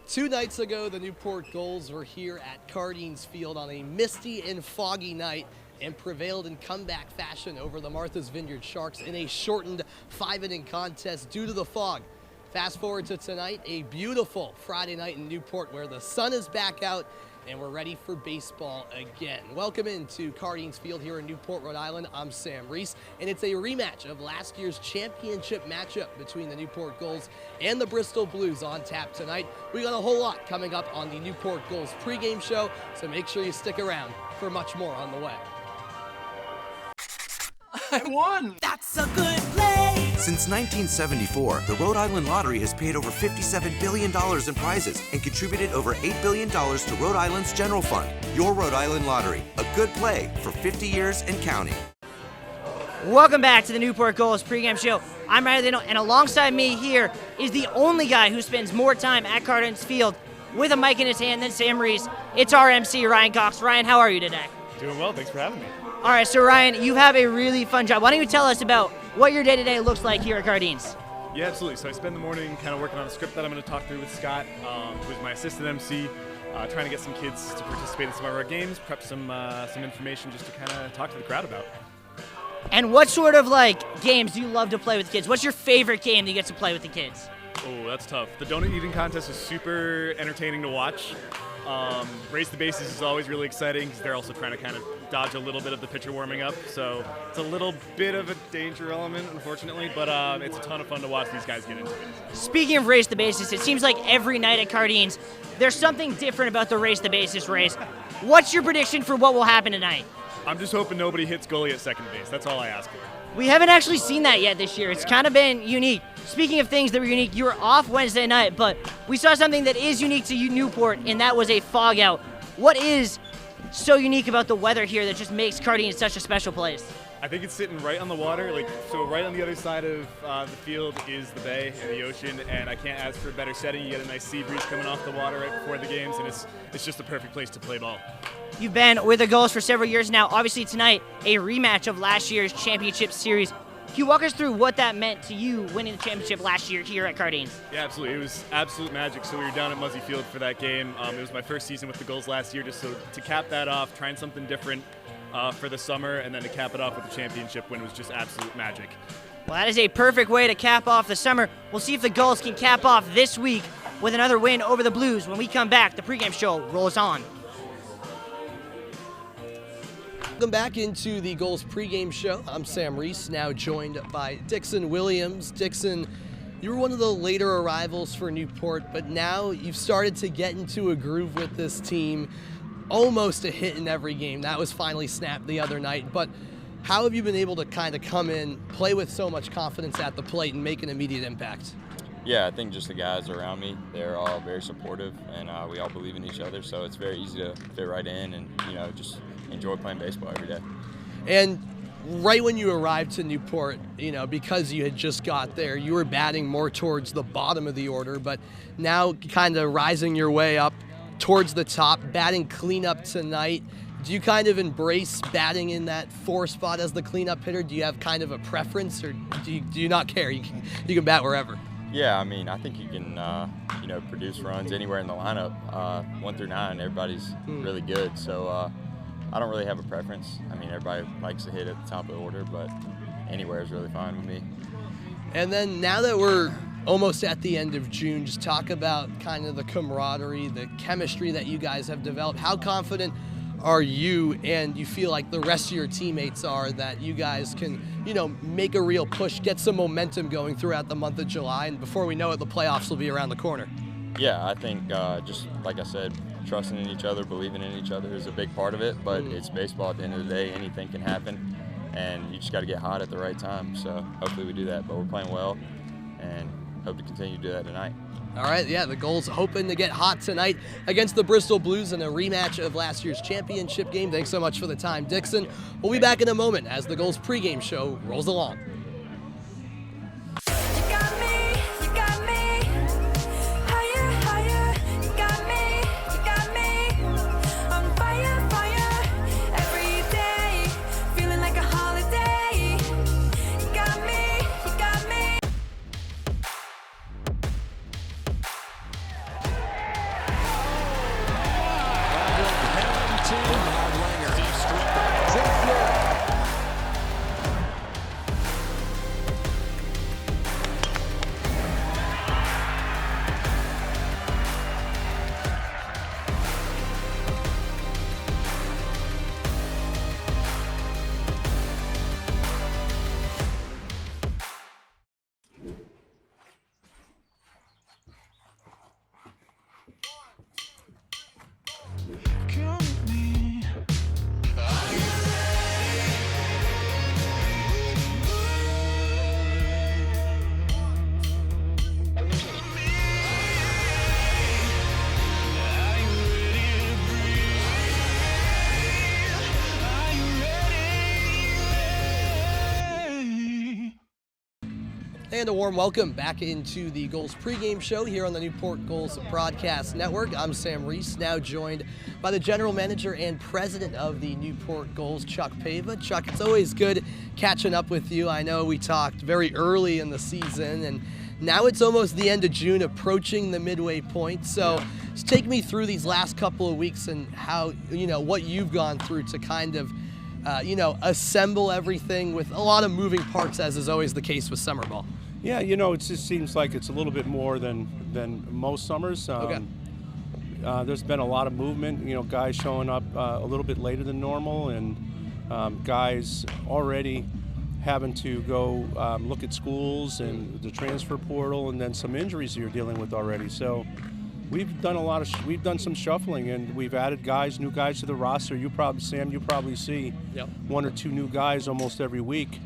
2 nights ago, the Newport Gulls were here at Cardines Field on a misty and foggy night and prevailed in comeback fashion over the Martha's Vineyard Sharks in a shortened 5-inning contest due to the fog. Fast forward to tonight, a beautiful Friday night in Newport where the sun is back out and we're ready for baseball again. Welcome into Cardines Field here in Newport, Rhode Island. I'm Sam Reese, and it's a rematch of last year's championship matchup between the Newport Gulls and the Bristol Blues on tap tonight. We got a whole lot coming up on the Newport Gulls pregame show, so make sure you stick around for much more on the way. I won! That's a good play! Since 1974, the Rhode Island Lottery has paid over $57 billion in prizes and contributed over $8 billion to Rhode Island's general fund. Your Rhode Island Lottery, a good play for 50 years and counting. Welcome back to the Newport Gulls pregame show. I'm Ryan Lindell, and alongside me here is the only guy who spends more time at Cardines Field with a mic in his hand than Sam Reese. It's our MC, Ryan Cox. Ryan, how are you today? Doing well, thanks for having me. All right, so Ryan, you have a really fun job. Why don't you tell us about what your day-to-day looks like here at Cardines? Yeah, absolutely. So I spend the morning kind of working on a script that I'm going to talk through with Scott, who's my assistant MC, trying to get some kids to participate in some of our games, prep some information just to kind of talk to the crowd about. And what sort of games do you love to play with kids? What's your favorite game that you get to play with the kids? Oh, that's tough. The donut eating contest is super entertaining to watch. Race the bases is always really exciting because they're also trying to kind of dodge a little bit of the pitcher warming up. So it's a little bit of a danger element, unfortunately, but it's a ton of fun to watch these guys get into it. Speaking of race the bases, it seems like every night at Cardines, there's something different about the race the bases race. What's your prediction for what will happen tonight? I'm just hoping nobody hits goalie at second base. That's all I ask for. We haven't actually seen that yet this year. It's kind of been unique. Speaking of things that were unique, you were off Wednesday night, but we saw something that is unique to Newport, and that was a fog out. What is so unique about the weather here that just makes Cardines such a special place? I think it's sitting right on the water, so right on the other side of the field is the bay and the ocean, and I can't ask for a better setting. You get a nice sea breeze coming off the water right before the games, and it's just a perfect place to play ball. You've been with the Gulls for several years now. Obviously tonight, a rematch of last year's championship series. Can you walk us through what that meant to you winning the championship last year here at Cardines? Yeah, absolutely. It was absolute magic. So we were down at Muzzy Field for that game. It was my first season with the Gulls last year, just so to cap that off, trying something different for the summer, and then to cap it off with the championship win was just absolute magic. Well, that is a perfect way to cap off the summer. We'll see if the Gulls can cap off this week with another win over the Blues. When we come back, the pregame show rolls on. Welcome back into the Gulls pregame show. I'm Sam Reese, now joined by Dixon Williams. Dixon, you were one of the later arrivals for Newport, but now you've started to get into a groove with this team. Almost a hit in every game. That was finally snapped the other night. But how have you been able to kind of come in, play with so much confidence at the plate, and make an immediate impact? Yeah, I think just the guys around me, they're all very supportive, and we all believe in each other, so it's very easy to fit right in and, just enjoy playing baseball every day. And right when you arrived to Newport, because you had just got there, you were batting more towards the bottom of the order, but now kind of rising your way up towards the top, batting cleanup tonight. Do you kind of embrace batting in that 4 spot as the cleanup hitter? Do you have kind of a preference, or do you not care? You can bat wherever. Yeah, I think you can, produce runs anywhere in the lineup. 1 through 9, everybody's really good. So I don't really have a preference. Everybody likes to hit at the top of the order, but anywhere is really fine with me. And then now that we're almost at the end of June, just talk about kind of the camaraderie, the chemistry that you guys have developed. How confident are you and you feel like the rest of your teammates are that you guys can, make a real push, get some momentum going throughout the month of July, and before we know it, the playoffs will be around the corner? Yeah, I think just like I said, trusting in each other, believing in each other is a big part of it, but it's baseball at the end of the day. Anything can happen, and you just got to get hot at the right time. So hopefully we do that, but we're playing well and hope to continue to do that tonight. All right, yeah, the Gulls hoping to get hot tonight against the Bristol Blues in a rematch of last year's championship game. Thanks so much for the time, Dixon. We'll be back in a moment as the Gulls pregame show rolls along. And a warm welcome back into the Gulls pregame show here on the Newport Gulls Broadcast Network. I'm Sam Reese, now joined by the general manager and president of the Newport Gulls, Chuck Pava. Chuck, it's always good catching up with you. I know we talked very early in the season, and now it's almost the end of June, approaching the midway point. So just take me through these last couple of weeks and how, what you've gone through to kind of assemble everything with a lot of moving parts, as is always the case with summer ball. Yeah, it just seems like it's a little bit more than most summers. Okay. There's been a lot of movement, guys showing up a little bit later than normal, and guys already having to go look at schools and the transfer portal, and then some injuries you're dealing with already. So we've done some shuffling, and we've added new guys to the roster. Sam, you probably see one or two new guys almost every week,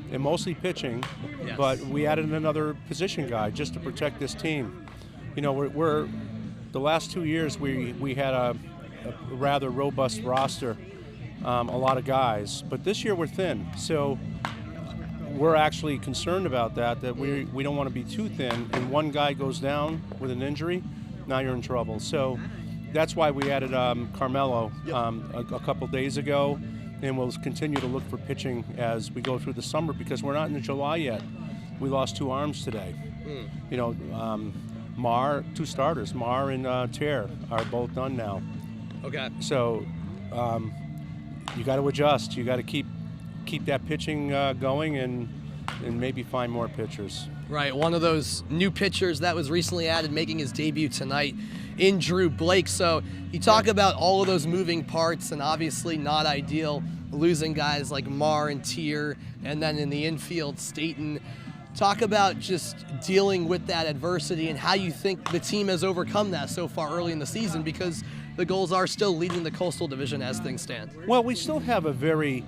and mostly pitching. Yes. But we added another position guy just to protect this team. We're the last 2 years we had a rather robust roster, a lot of guys. But this year we're thin, so we're actually concerned about that we don't want to be too thin, and one guy goes down with an injury, now you're in trouble. So that's why we added Carmelo a couple days ago, and we'll continue to look for pitching as we go through the summer, because we're not in July yet. We lost two arms today. Two starters, Mar and Ter, are both done now. Okay. So you got to adjust. You got to keep that pitching going, and maybe find more pitchers. Right, one of those new pitchers that was recently added, making his debut tonight, in Drew Blake. So you talk about all of those moving parts, and obviously not ideal losing guys like Mar and Tier, and then in the infield, Staten. Talk about just dealing with that adversity and how you think the team has overcome that so far early in the season, because the Gulls are still leading the Coastal Division as things stand. Well, we still have a very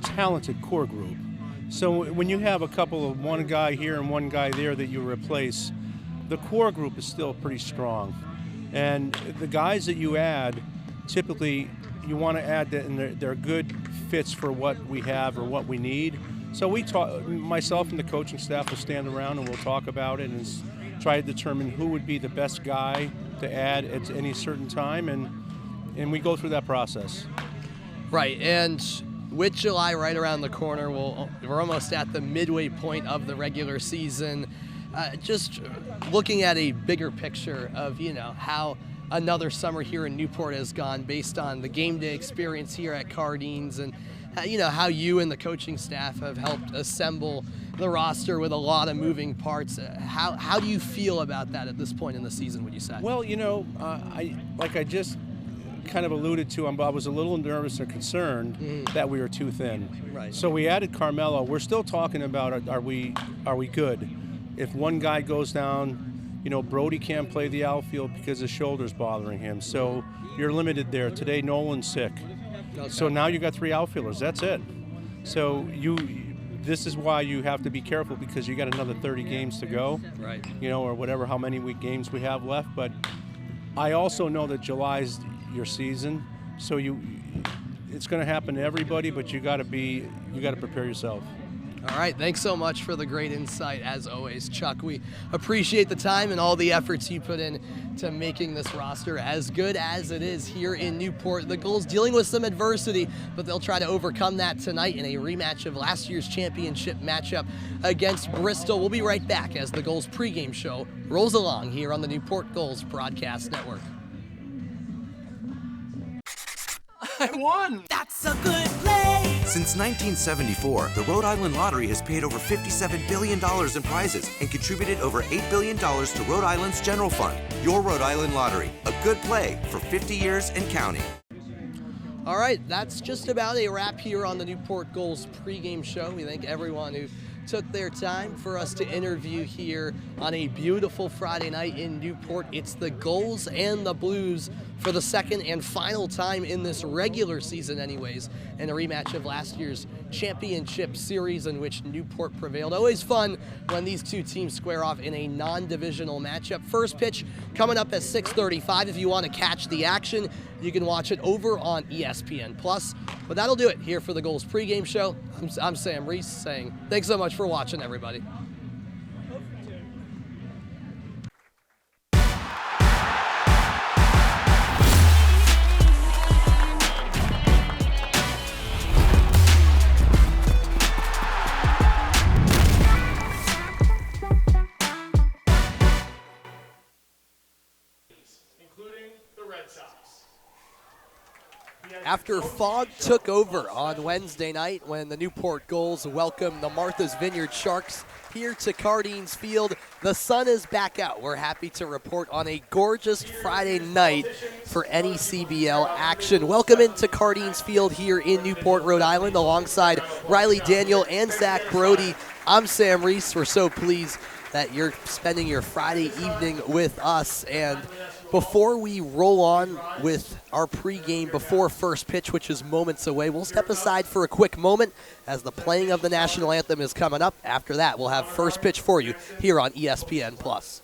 talented core group. So when you have one guy here and one guy there that you replace, the core group is still pretty strong. And the guys that you add, typically you want to add that, and they're good fits for what we have or what we need. So myself and the coaching staff will stand around and we'll talk about it and try to determine who would be the best guy to add at any certain time, and we go through that process. Right, and with July right around the corner, we're almost at the midway point of the regular season. Just looking at a bigger picture of how another summer here in Newport has gone, based on the game day experience here at Cardines, and how you and the coaching staff have helped assemble the roster with a lot of moving parts. How do you feel about that at this point in the season, would you say? Well, I just kind of alluded to, I was a little nervous or concerned that we were too thin. Right. So we added Carmelo. We're still talking about are we good? If one guy goes down, Brody can't play the outfield because his shoulder's bothering him. So you're limited there. Today Nolan's sick. Okay. So now you got three outfielders. That's it. So this is why you have to be careful, because you got another 30 games to go. Right. Or whatever, how many games we have left. But I also know that July's your season, so it's going to happen to everybody, but you got to prepare yourself. All right, thanks so much for the great insight, as always, Chuck. We appreciate the time and all the efforts you put in to making this roster as good as it is here in Newport. The Gulls dealing with some adversity, but they'll try to overcome that tonight in a rematch of last year's championship matchup against Bristol. We'll be right back as the Gulls pregame show rolls along here on the Newport Gulls Broadcast Network. I won! That's a good play! Since 1974, the Rhode Island Lottery has paid over $57 billion in prizes and contributed over $8 billion to Rhode Island's general fund. Your Rhode Island Lottery, a good play for 50 years and counting. All right, that's just about a wrap here on the Newport Gulls pregame show. We thank everyone who took their time for us to interview here on a beautiful Friday night in Newport. It's the Gulls and the Blues for the second and final time in this regular season anyways, in a rematch of last year's championship series in which Newport prevailed. Always fun when these two teams square off in a non-divisional matchup. First pitch coming up at 6:35. If you want to catch the action, you can watch it over on ESPN+. But that'll do it here for the Gulls pregame show. I'm Sam Reese saying thanks so much for watching, everybody. After fog took over on Wednesday night when the Newport Gulls welcomed the Martha's Vineyard Sharks here to Cardines Field, the sun is back out. We're happy to report on a gorgeous Friday night for NECBL action. Welcome into Cardines Field here in Newport, Rhode Island, alongside Riley Daniel and Zach Brody. I'm Sam Reese. We're so pleased that you're spending your Friday evening with us. And before we roll on with our pregame before first pitch, which is moments away, we'll step aside for a quick moment as the playing of the national anthem is coming up. After that, we'll have first pitch for you here on ESPN+.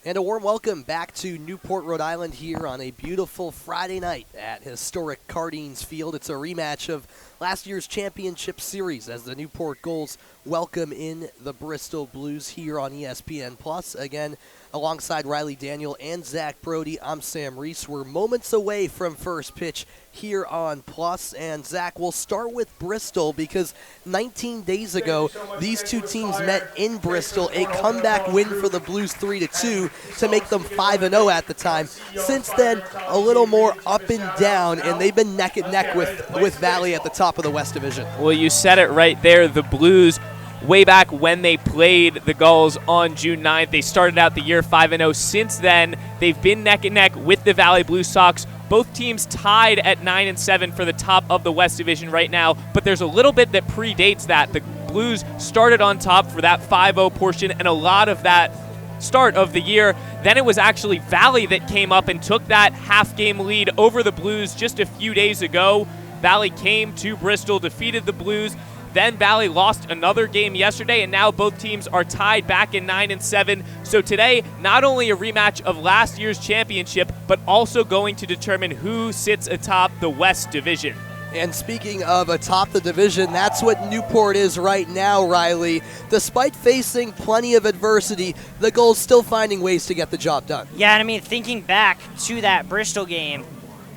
And a warm welcome back to Newport, Rhode Island here on a beautiful Friday night at historic Cardines Field. It's a rematch of last year's championship series as the Newport Gulls welcome in the Bristol Blues here on ESPN+. Again, alongside Riley Daniel and Zach Brody, I'm Sam Reese. We're moments away from first pitch here on Plus. And Zach, we'll start with Bristol because 19 days ago, these two teams met in Bristol, a comeback win for the Blues 3-2 to make them 5-0 at the time. Since then, a little more up and down, and they've been neck and neck with Valley at the top of the West Division. Well, you said it right there. The Blues, way back when they played the Gulls on June 9th, they started out the year 5-0. Since then, they've been neck and neck with the Valley Blue Sox. Both teams tied at 9-7 for the top of the West Division right now, but there's a little bit that predates that. The Blues started on top for that 5-0 portion, and a lot of that start of the year. Then it was actually Valley that came up and took that half-game lead over the Blues just a few days ago. Valley came to Bristol, defeated the Blues. Then Valley lost another game yesterday, and now both teams are tied back in 9-7. So today, not only a rematch of last year's championship, but also going to determine who sits atop the West Division. And speaking of atop the division, that's what Newport is right now, Riley. Despite facing plenty of adversity, the Gulls still finding ways to get the job done. Yeah, and I mean, thinking back to that Bristol game,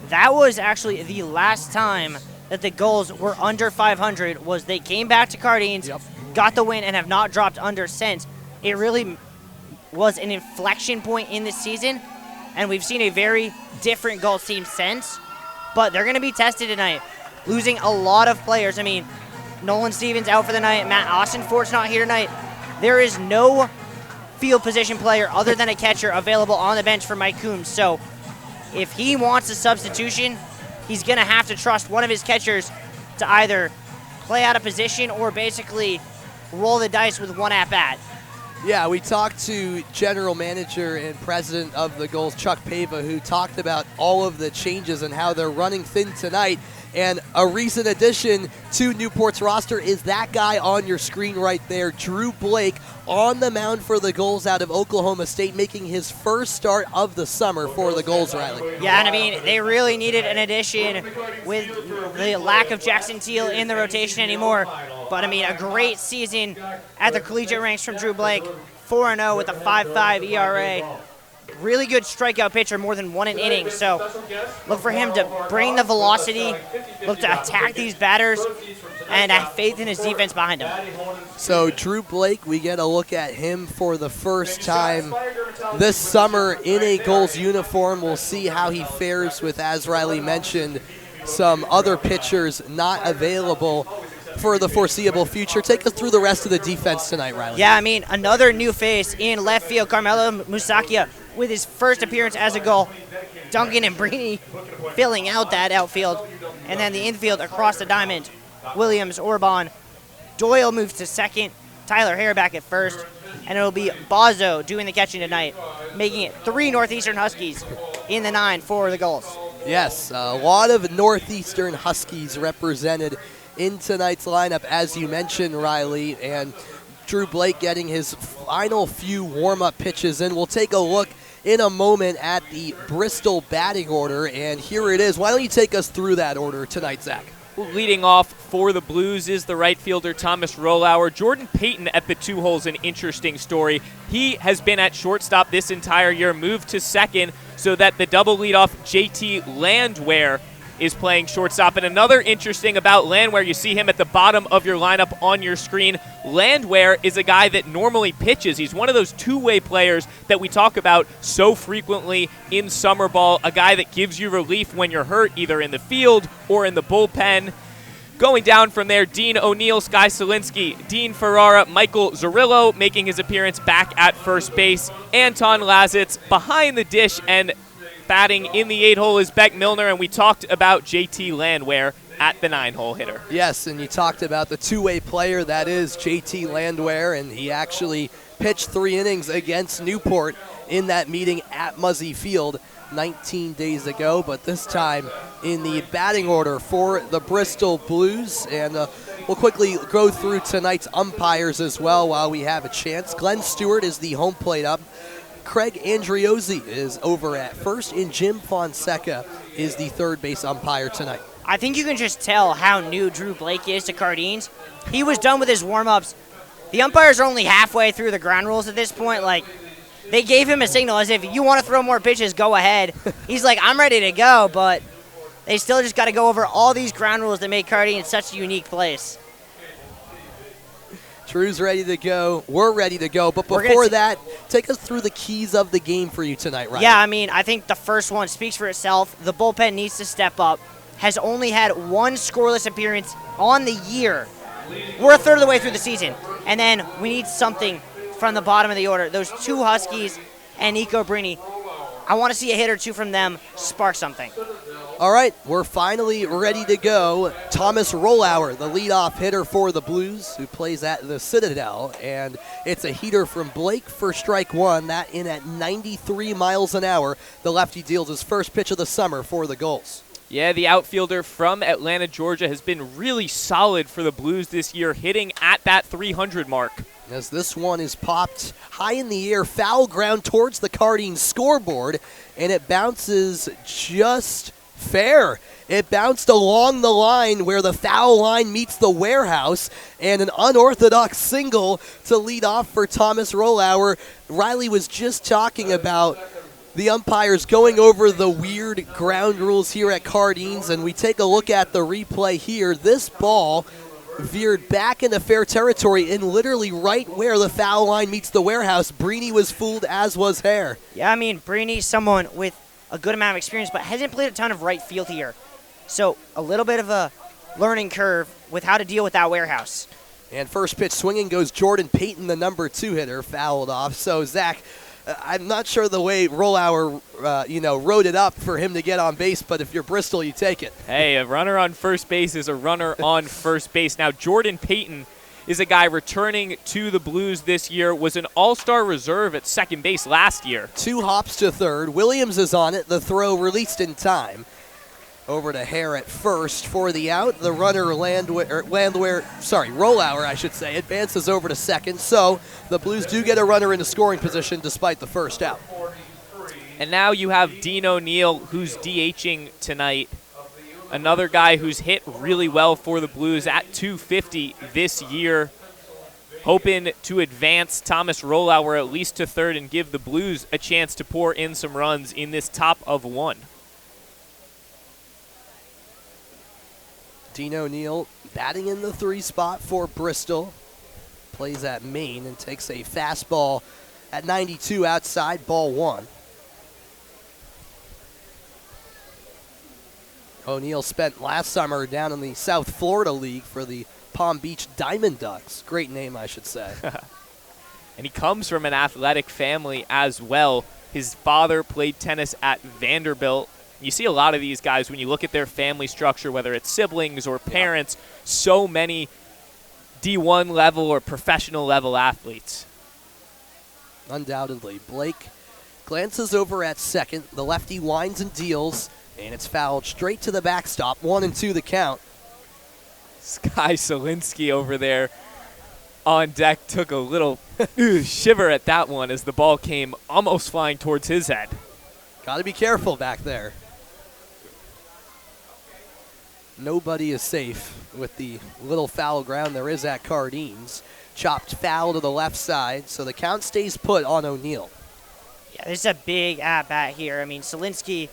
that was actually the last time that the Gulls were under 500 was they came back to Cardines, got the win, and have not dropped under since. It really was an inflection point in this season, and we've seen a very different Gulls team since, but they're going to be tested tonight, losing a lot of players. I mean, Nolan Stevens out for the night, Matt Austin-Fort's not here tonight. There is no field position player other than a catcher available on the bench for Mike Coombs, so if he wants a substitution, he's going to have to trust one of his catchers to either play out of position or basically roll the dice with one at-bat. Yeah, we talked to general manager and president of the Gulls, Chuck Pava, who talked about all of the changes and how they're running thin tonight. And a recent addition to Newport's roster is that guy on your screen right there, Drew Blake, on the mound for the Gulls out of Oklahoma State, making his first start of the summer for the Gulls, Riley. Yeah, and I mean, they really needed an addition with the lack of Jackson Teal in the rotation anymore. But I mean, a great season at the collegiate ranks from Drew Blake, 4-0 with a 5.5 ERA. Really good strikeout pitcher, more than one an inning. So look for him to bring the velocity, look to attack these batters, and have faith in his defense behind him. So Drew Blake, we get a look at him for the first time this summer in a Gulls uniform. We'll see how he fares with, as Riley mentioned, some other pitchers not available for the foreseeable future. Take us through the rest of the defense tonight, Riley. Yeah, I mean, another new face in left field, Carmelo Musakia, with his first appearance as a Gull. Duncan and Breeny filling out that outfield. And then the infield across the diamond, Williams, Orban. Doyle moves to second, Tyler Hare back at first, and it'll be Bozzo doing the catching tonight, making it 3 Northeastern Huskies in the 9 for the Gulls. Yes, a lot of Northeastern Huskies represented in tonight's lineup, as you mentioned, Riley, and Drew Blake getting his final few warm-up pitches in. We'll take a look in a moment at the Bristol batting order, and here it is. Why don't you take us through that order tonight, Zach? Well, leading off for the Blues is the right fielder Thomas Rollauer. Jordan Payton at the 2 holes, an interesting story. He has been at shortstop this entire year, moved to second so that the double leadoff JT Landwehr is playing shortstop. And another interesting about Landwehr, you see him at the bottom of your lineup on your screen. Landwehr is a guy that normally pitches. He's one of those two-way players that we talk about so frequently in summer ball, a guy that gives you relief when you're hurt, either in the field or in the bullpen. Going down from there, Dean O'Neill, Sky Solinsky, Dean Ferrara, Michael Zarillo making his appearance back at first base. Anton Lazitz behind the dish, and batting in the 8-hole is Beck Milner, and we talked about JT Landwehr at the 9-hole hitter. Yes, and you talked about the two-way player that is JT Landwehr, and he actually pitched 3 innings against Newport in that meeting at Muzzy Field 19 days ago, but this time in the batting order for the Bristol Blues. And we'll quickly go through tonight's umpires as well while we have a chance. Glenn Stewart is the home plate up. Craig Andriozzi is over at first, and Jim Fonseca is the third base umpire tonight. I think you can just tell how new Drew Blake is to Cardines. He was done with his warm-ups. The umpires are only halfway through the ground rules at this point. Like, they gave him a signal as if you want to throw more pitches, go ahead. He's like, I'm ready to go, but they still just got to go over all these ground rules that make Cardines such a unique place. Drew's ready to go. We're ready to go. But before that, take us through the keys of the game for you tonight, right? Yeah, I mean, I think the first one speaks for itself. The bullpen needs to step up. Has only had 1 scoreless appearance on the year. We're a third of the way through the season. And then we need something from the bottom of the order. Those 2 Huskies and Nico Brini, I want to see a hit or 2 from them spark something. All right, we're finally ready to go. Thomas Rollauer, the leadoff hitter for the Blues, who plays at the Citadel, and it's a heater from Blake for strike 1. That in at 93 miles an hour. The lefty deals his first pitch of the summer for the Gulls. Yeah, the outfielder from Atlanta, Georgia, has been really solid for the Blues this year, hitting at that 300 mark. As this one is popped high in the air, foul ground towards the Cardines scoreboard, and it bounces just fair. It bounced along the line where the foul line meets the warehouse, and an unorthodox single to lead off for Thomas Rollauer. Riley was just talking about the umpires going over the weird ground rules here at Cardines, and we take a look at the replay here. This ball veered back into fair territory and literally right where the foul line meets the warehouse. Breeny was fooled, as was Hare. Yeah, I mean, Breeny's someone with a good amount of experience, but hasn't played a ton of right field here. So a little bit of a learning curve with how to deal with that warehouse. And first pitch swinging goes Jordan Payton, the number 2 hitter, fouled off. So, Zach, I'm not sure the way Rollauer, wrote it up for him to get on base, but if you're Bristol, you take it. Hey, a runner on first base is a runner on first base. Now, Jordan Payton is a guy returning to the Blues this year, was an all-star reserve at second base last year. 2 hops to third. Williams is on it. The throw released in time. Over to Hare at first for the out. The runner Rollauer, I should say, advances over to second. So the Blues do get a runner into scoring position despite the first out. And now you have Dean O'Neill, who's DHing tonight. Another guy who's hit really well for the Blues at .250 this year. Hoping to advance Thomas Rollauer at least to third and give the Blues a chance to pour in some runs in this top of 1. Dean O'Neill batting in the 3 spot for Bristol. Plays at Maine and takes a fastball at 92 outside, ball 1. O'Neill spent last summer down in the South Florida League for the Palm Beach Diamond Ducks. Great name, I should say. And he comes from an athletic family as well. His father played tennis at Vanderbilt. You see a lot of these guys when you look at their family structure, whether it's siblings or parents, so many D1 level or professional level athletes. Undoubtedly. Blake glances over at second. The lefty winds and deals, and it's fouled straight to the backstop. 1-2 the count. Sky Solinsky over there on deck took a little shiver at that one as the ball came almost flying towards his head. Got to be careful back there. Nobody is safe with the little foul ground there is at Cardines. Chopped foul to the left side, so the count stays put on O'Neal. Yeah, this is a big at-bat here. I mean, Solinsky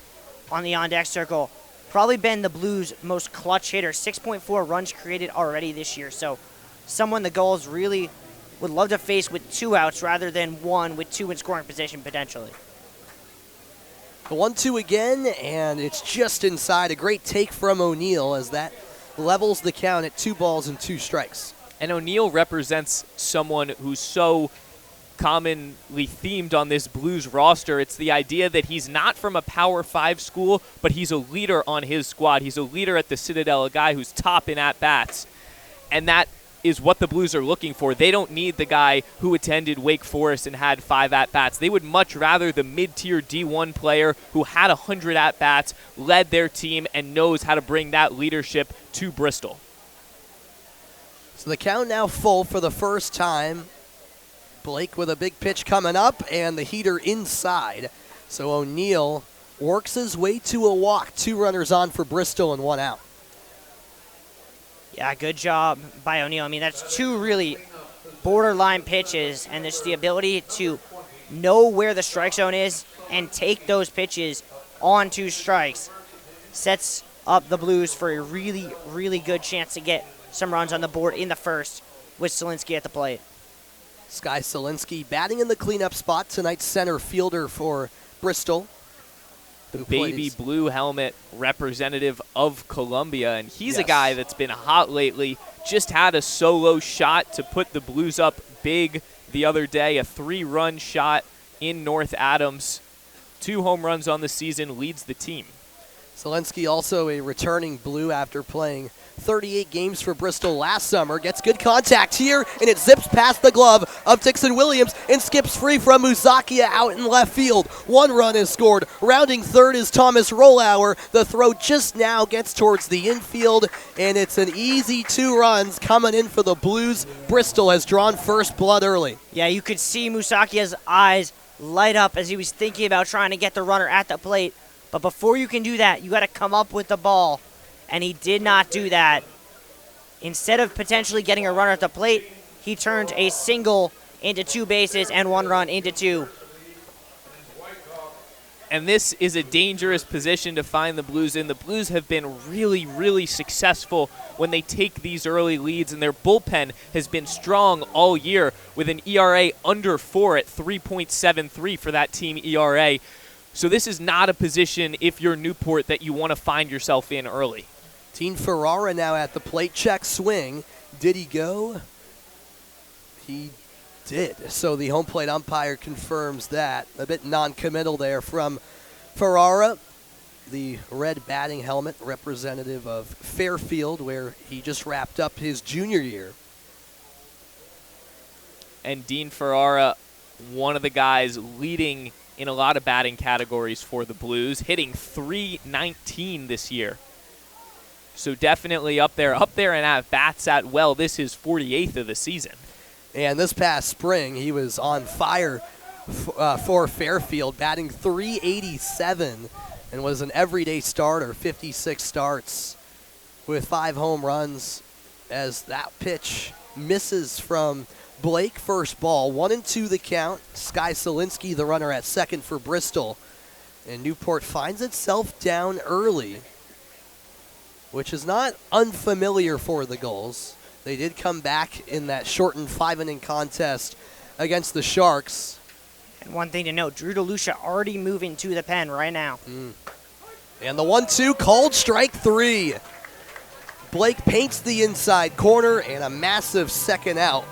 on the on-deck circle, probably been the Blues' most clutch hitter. 6.4 runs created already this year, so someone the Gulls really would love to face with 2 outs rather than 1 with 2 in scoring position potentially. The 1-2 again, and it's just inside. A great take from O'Neal as that levels the count at 2 balls and 2 strikes. And O'Neal represents someone who's so commonly themed on this Blues roster. It's the idea that he's not from a Power 5 school, but he's a leader on his squad. He's a leader at the Citadel, a guy who's top in at-bats. And that is what the Blues are looking for. They don't need the guy who attended Wake Forest and had 5 at-bats. They would much rather the mid-tier D1 player who had 100 at-bats, led their team, and knows how to bring that leadership to Bristol. So the count now full for the first time. Blake with a big pitch coming up and the heater inside. So O'Neal works his way to a walk. 2 runners on for Bristol and 1 out. Yeah, good job by O'Neal. I mean, that's 2 really borderline pitches, and there's the ability to know where the strike zone is and take those pitches on 2 strikes. Sets up the Blues for a really, really good chance to get some runs on the board in the first with Solinsky at the plate. Sky Solinsky batting in the cleanup spot, tonight's center fielder for Bristol. The baby blue helmet representative of Columbia, and he's a guy that's been hot lately. Just had a solo shot to put the Blues up big the other day, a 3-run shot in North Adams. 2 home runs on the season, leads the team. Solinsky also a returning Blue after playing 38 games for Bristol last summer. Gets good contact here, and it zips past the glove of Dixon Williams and skips free from Musakia out in left field. 1 run is scored. Rounding third is Thomas Rollauer. The throw just now gets towards the infield, and it's an easy 2 runs coming in for the Blues. Bristol has drawn first blood early. Yeah, you could see Musakia's eyes light up as he was thinking about trying to get the runner at the plate. But before you can do that, you got to come up with the ball. And he did not do that. Instead of potentially getting a runner at the plate, he turned a single into 2 bases and 1 run into 2. And this is a dangerous position to find the Blues in. The Blues have been really, really successful when they take these early leads, and their bullpen has been strong all year with an ERA under 4 at 3.73 for that team ERA. So this is not a position, if you're Newport, that you want to find yourself in early. Dean Ferrara now at the plate. Check swing. Did he go? He did. So the home plate umpire confirms that. A bit non-committal there from Ferrara, the red batting helmet representative of Fairfield, where he just wrapped up his junior year. And Dean Ferrara, one of the guys leading in a lot of batting categories for the Blues, hitting .319 this year. So definitely up there and at bats at well. This is 48th of the season. And this past spring, he was on fire for Fairfield, batting .387 and was an everyday starter, 56 starts with 5 home runs as that pitch misses from Blake. First ball, 1-2 the count. Sky Solinsky, the runner at second for Bristol. And Newport finds itself down early, which is not unfamiliar for the Gulls. They did come back in that shortened 5-inning contest against the Sharks. And one thing to note, Drew DeLucia already moving to the pen right now. And the 1-2, called strike 3. Blake paints the inside corner and a massive second out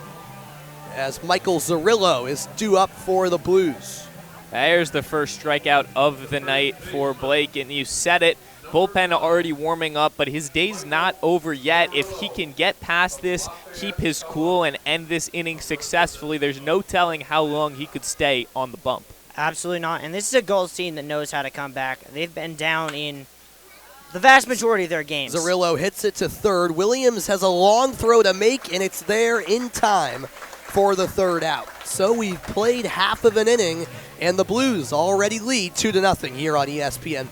as Michael Zarillo is due up for the Blues. There's the first strikeout of the night for Blake, and you said it. Bullpen already warming up, but his day's not over yet. If he can get past this, keep his cool, and end this inning successfully, there's no telling how long he could stay on the bump. Absolutely not. And this is a Gulls team that knows how to come back. They've been down in the vast majority of their games. Zerillo hits it to third. Williams has a long throw to make, and it's there in time for the third out. So we've played half of an inning, and the Blues already lead 2-0 here on ESPN+.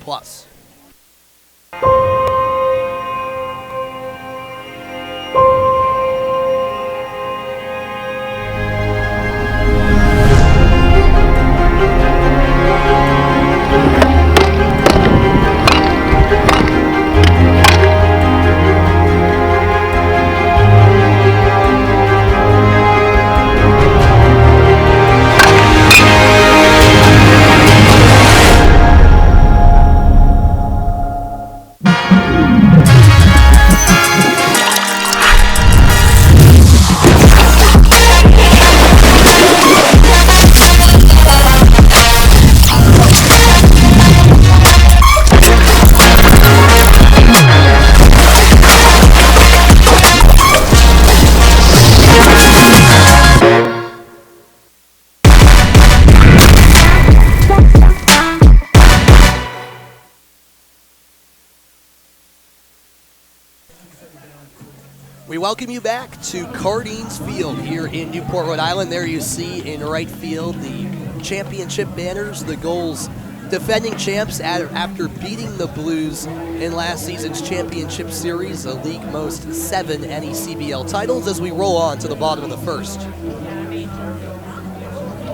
We welcome you back to Cardines Field here in Newport, Rhode Island. There you see in right field the championship banners, the Gulls defending champs after beating the Blues in last season's championship series, a league most 7 NECBL titles, as we roll on to the bottom of the first.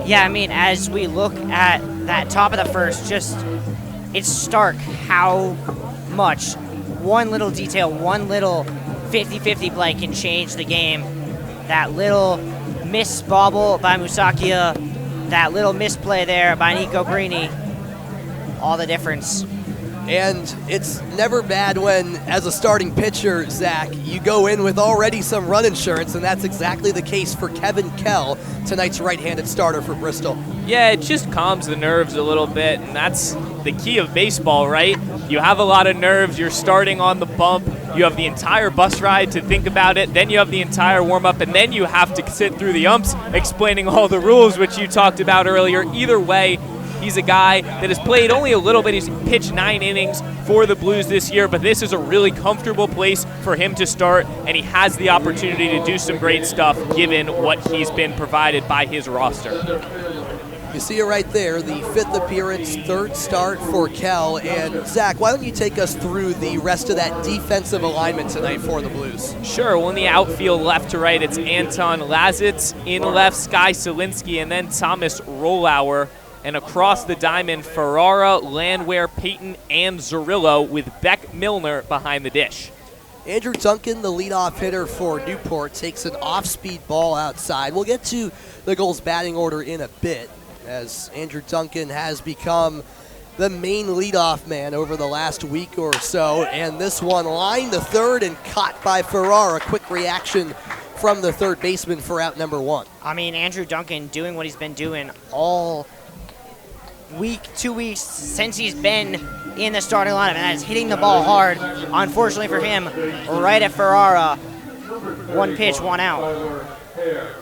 Yeah, I mean, as we look at that top of the first, just it's stark how much one little detail, one little 50-50 play can change the game. That little missed bobble by Musakia, that little misplay there by Nico Greeny, all the difference. And it's never bad when, as a starting pitcher, Zach, you go in with already some run insurance, and that's exactly the case for Kevin Kell, tonight's right-handed starter for Bristol. Yeah, it just calms the nerves a little bit, and that's the key of baseball, right? You have a lot of nerves, you're starting on the bump, you have the entire bus ride to think about it, then you have the entire warm-up, and then you have to sit through the umps explaining all the rules, which you talked about earlier. Either way, he's a guy that has played only a little bit. He's pitched 9 innings for the Blues this year, but this is a really comfortable place for him to start, and he has the opportunity to do some great stuff given what he's been provided by his roster. You see it right there, the 5th appearance, 3rd start for Kell. And Zach, why don't you take us through the rest of that defensive alignment tonight for the Blues? Sure. Well, in the outfield, left to right, it's Anton Lazitz. In left, Sky Selinski, and then Thomas Rollauer. And across the diamond, Ferrara, Landwehr, Payton, and Zerillo, with Beck Milner behind the dish. Andrew Duncan, the leadoff hitter for Newport, takes an off-speed ball outside. We'll get to the Gulls' batting order in a bit, as Andrew Duncan has become the main leadoff man over the last week or so. And this one lined to third and caught by Ferrara. Quick reaction from the third baseman for out number 1. I mean, Andrew Duncan doing what he's been doing all week, 2 weeks since he's been in the starting lineup, and that is hitting the ball hard. Unfortunately for him, right at Ferrara, 1 pitch, 1 out.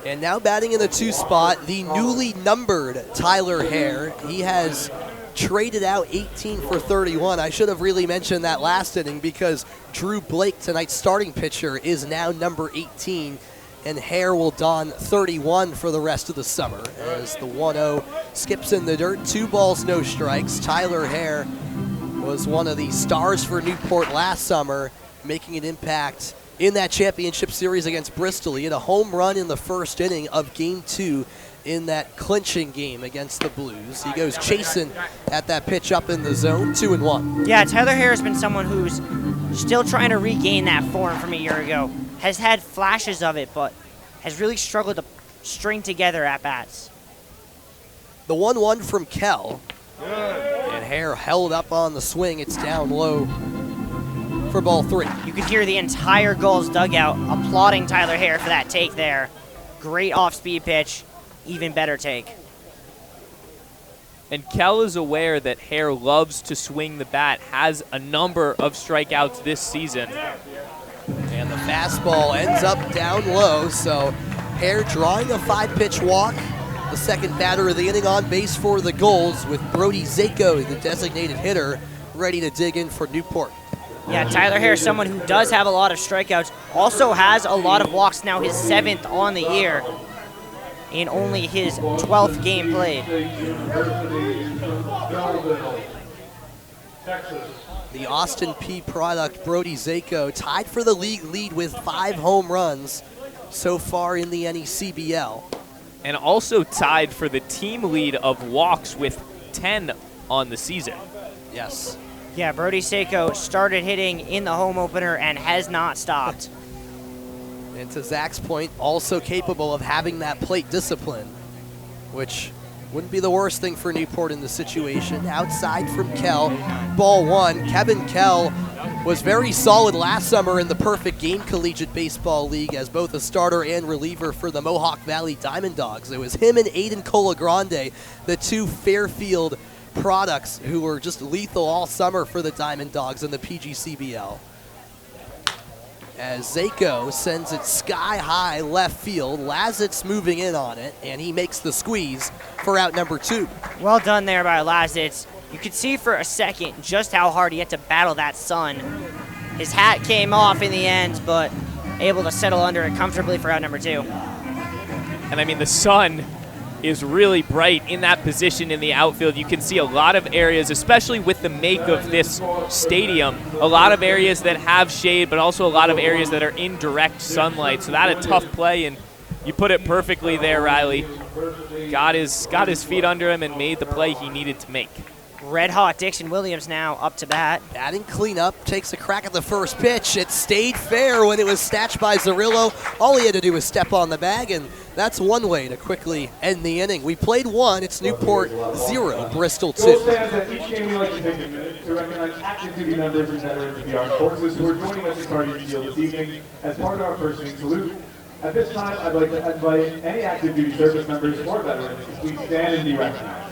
And now batting in the 2 spot, the newly numbered Tyler Hare. He has traded out 18 for 31. I should have really mentioned that last inning, because Drew Blake, tonight's starting pitcher, is now number 18. And Hare will don 31 for the rest of the summer, as the 1-0 skips in the dirt. 2 balls, no strikes. Tyler Hare was one of the stars for Newport last summer, making an impact in that championship series against Bristol. He had a home run in the first inning of Game 2 in that clinching game against the Blues. He goes chasing at that pitch up in the zone, 2-1. Yeah, Tyler Hare has been someone who's still trying to regain that form from a year ago. Has had flashes of it, but has really struggled to string together at-bats. The 1-1 from Kell. And Hare held up on the swing. It's down low for ball 3. You could hear the entire Gulls dugout applauding Tyler Hare for that take there. Great off-speed pitch, even better take. And Kell is aware that Hare loves to swing the bat, has a number of strikeouts this season. And the fastball ends up down low, so Hare drawing a 5-pitch walk. The second batter of the inning on base for the Gulls, with Brody Zako, the designated hitter, ready to dig in for Newport. Yeah, Tyler Hare, someone who does have a lot of strikeouts, also has a lot of walks, now his 7th on the year in only his 12th game played. The Austin P product, Brody Zako, tied for the league lead with 5 home runs so far in the NECBL. And also tied for the team lead of walks with 10 on the season. Yes. Yeah, Brody Zako started hitting in the home opener and has not stopped. And to Zach's point, also capable of having that plate discipline, which wouldn't be the worst thing for Newport in the situation. Outside from Kell, ball 1. Kevin Kell was very solid last summer in the Perfect Game Collegiate Baseball League as both a starter and reliever for the Mohawk Valley Diamond Dogs. It was him and Aiden Colagrande, the 2 Fairfield products who were just lethal all summer for the Diamond Dogs in the PGCBL. As Zako sends it sky high left field, Lazitz moving in on it, and he makes the squeeze for out number 2. Well done there by Lazitz. You could see for a second just how hard he had to battle that sun. His hat came off in the end, but able to settle under it comfortably for out number 2. And I mean, the sun is really bright in that position in the outfield. You can see a lot of areas, especially with the make of this stadium, a lot of areas that have shade, but also a lot of areas that are in direct sunlight. So that's a tough play, and you put it perfectly there, Riley. Got his feet under him and made the play he needed to make. Red hot Dixon Williams now up to bat. Batting cleanup, takes a crack at the first pitch. It stayed fair when it was snatched by Zarillo. All he had to do was step on the bag, and that's one way to quickly end the inning. We played 1. It's Newport 0, Bristol 2. Each game we like to take a minute to recognize active duty members and veterans of the armed forces who are joining us at Carnegie Field this evening as part of our first inning salute. At this time, I'd like to invite any active duty service members or veterans to please stand and be recognized.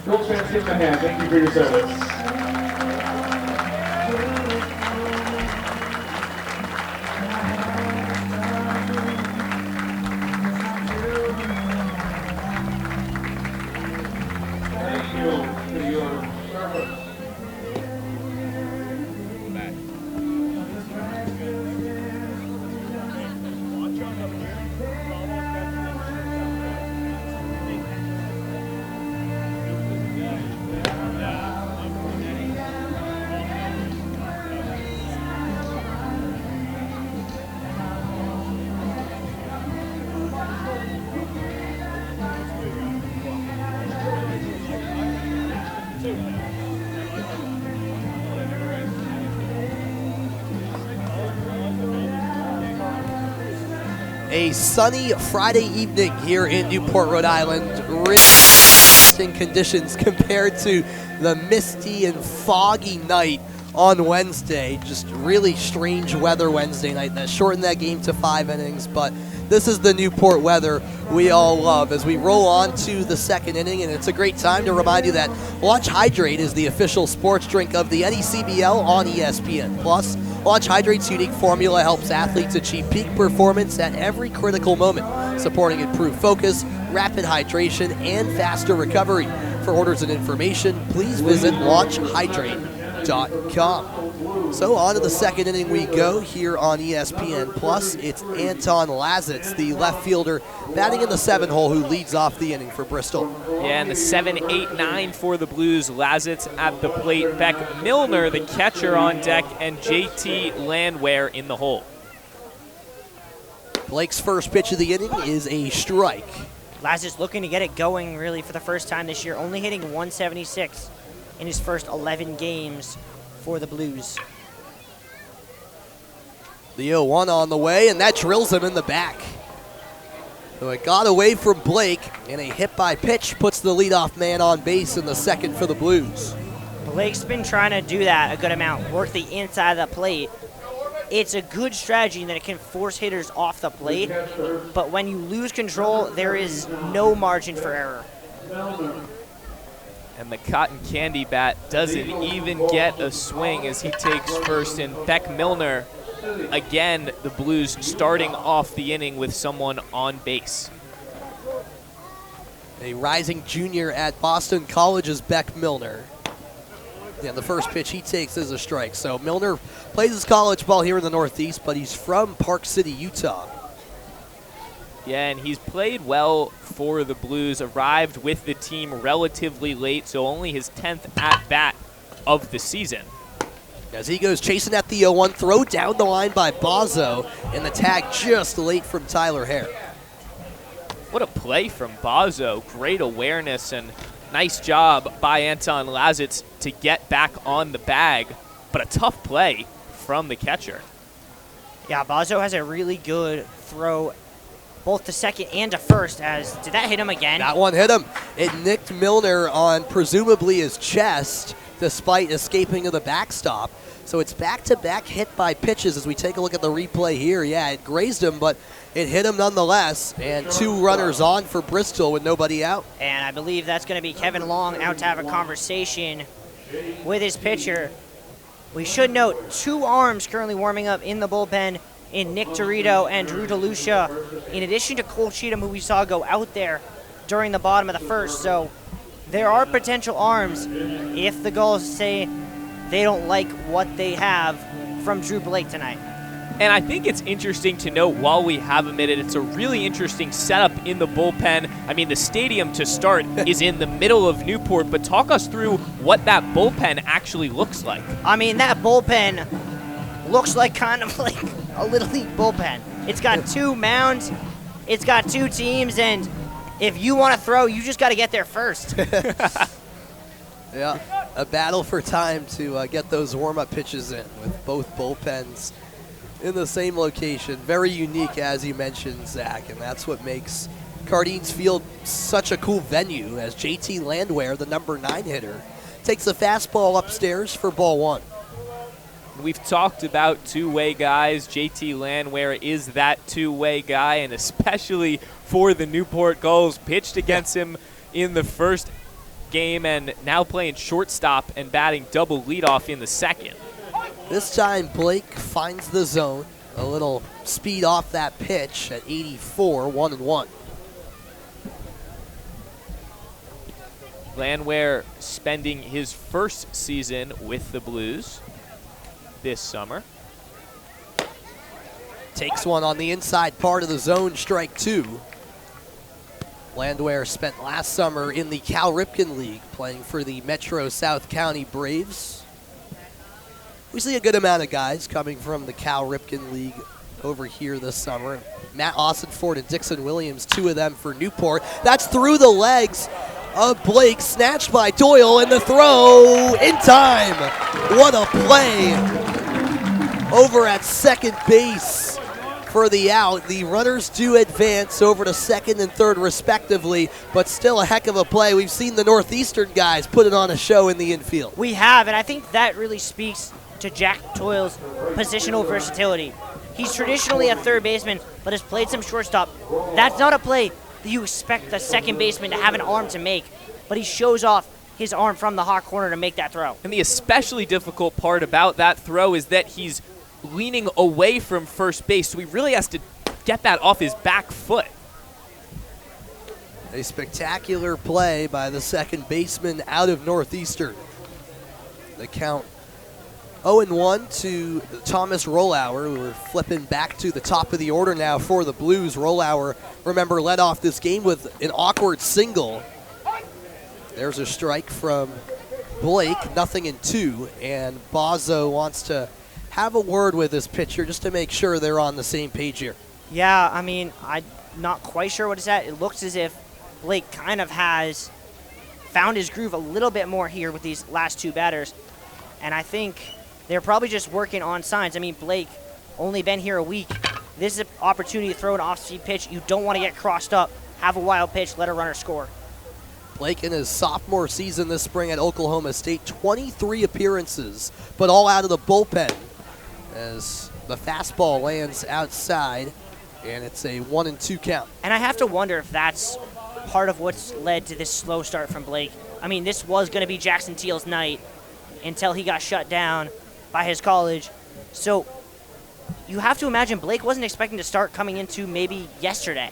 Gulls fans, give them a hand. Thank you for your service. A sunny Friday evening here in Newport, Rhode Island. Really interesting conditions compared to the misty and foggy night on Wednesday. Just really strange weather Wednesday night that shortened that game to 5 innings, but this is the Newport weather we all love as we roll on to the second inning, and it's a great time to remind you that Launch Hydrate is the official sports drink of the NECBL on ESPN+. Launch Hydrate's unique formula helps athletes achieve peak performance at every critical moment, supporting improved focus, rapid hydration, and faster recovery. For orders and information, please visit launchhydrate.com. So on to the second inning we go here on ESPN+. It's Anton Lazitz, the left fielder, batting in the 7 hole, who leads off the inning for Bristol. Yeah, and the 7, 8, 9 for the Blues. Lazitz at the plate. Beck Milner, the catcher, on deck, and JT Landwehr in the hole. Blake's first pitch of the inning is a strike. Lazitz looking to get it going really for the first time this year, only hitting 176 in his first 11 games for the Blues. The 0-1 on the way, and that drills him in the back. So it got away from Blake, and a hit by pitch puts the leadoff man on base in the second for the Blues. Blake's been trying to do that a good amount, work the inside of the plate. It's a good strategy in that it can force hitters off the plate, but when you lose control, there is no margin for error. And the cotton candy bat doesn't even get a swing as he takes first. And Beck Milner, again, the Blues starting off the inning with someone on base. A rising junior at Boston College is Beck Milner. Yeah, the first pitch he takes is a strike. So Milner plays his college ball here in the Northeast, but he's from Park City, Utah. Yeah, and he's played well for the Blues, arrived with the team relatively late, so only his 10th at-bat of the season. As he goes chasing at the 0-1, throw down the line by Bozzo, and the tag just late from Tyler Hare. What a play from Bozzo. Great awareness and nice job by Anton Lazitz to get back on the bag, but a tough play from the catcher. Yeah, Bozzo has a really good throw both to second and to first. Did that hit him again? That one hit him. It nicked Milner on presumably his chest despite escaping to the backstop. So it's back-to-back hit by pitches as we take a look at the replay here. Yeah, it grazed him, but it hit him nonetheless. And 2 runners on for Bristol with nobody out. And I believe that's going to be Kevin Long out to have a conversation with his pitcher. We should note 2 arms currently warming up in the bullpen in Nick Torito and Drew DeLucia, in addition to Cole Cheatham, who we saw go out there during the bottom of the first. So there are potential arms if the Gulls say they don't like what they have from Drew Blake tonight. And I think it's interesting to note while we have a minute, it's a really interesting setup in the bullpen. I mean, the stadium to start is in the middle of Newport, but talk us through what that bullpen actually looks like. I mean, that bullpen looks like kind of like a Little League bullpen. It's got 2 mounds, it's got 2 teams, and if you want to throw, you just got to get there first. Yeah, a battle for time to get those warm-up pitches in with both bullpens in the same location. Very unique, as you mentioned, Zach, and that's what makes Cardines Field such a cool venue, as JT Landwehr, the number 9 hitter, takes the fastball upstairs for ball 1. We've talked about two-way guys. JT Landwehr is that two-way guy, and especially for the Newport Gulls, pitched against him in the first game and now playing shortstop and batting double leadoff in the second. This time Blake finds the zone. A little speed off that pitch at 84, 1-1. Landwehr spending his first season with the Blues this summer. Takes one on the inside part of the zone, strike 2. Landwehr spent last summer in the Cal Ripken League playing for the Metro South County Braves. We see a good amount of guys coming from the Cal Ripken League over here this summer. Matt Austinford and Dixon Williams, 2 of them for Newport. That's through the legs of Blake, snatched by Doyle, and the throw in time. What a play over at second base for the out. The runners do advance over to second and third respectively, but still a heck of a play. We've seen the Northeastern guys put it on a show in the infield. We have, and I think that really speaks to Jack Doyle's positional versatility. He's traditionally a third baseman, but has played some shortstop. That's not a play that you expect the second baseman to have an arm to make, but he shows off his arm from the hot corner to make that throw. And the especially difficult part about that throw is that he's leaning away from first base, so he really has to get that off his back foot. A spectacular play by the second baseman out of Northeastern. The count 0-1 to Thomas Rollauer. We're flipping back to the top of the order now for the Blues. Rollauer, remember, led off this game with an awkward single. There's a strike from Blake, 0-2, and Bozzo wants to have a word with his pitcher just to make sure they're on the same page here. Yeah, I mean, I'm not quite sure what it's at. It looks as if Blake kind of has found his groove a little bit more here with these last 2 batters, and I think they're probably just working on signs. I mean, Blake only been here a week. This is an opportunity to throw an off-speed pitch. You don't want to get crossed up, have a wild pitch, let a runner score. Blake in his sophomore season this spring at Oklahoma State, 23 appearances, but all out of the bullpen as the fastball lands outside, and it's a 1-2 count. And I have to wonder if that's part of what's led to this slow start from Blake. I mean, this was going to be Jackson Teal's night until he got shut down by his college. So you have to imagine Blake wasn't expecting to start coming into maybe yesterday.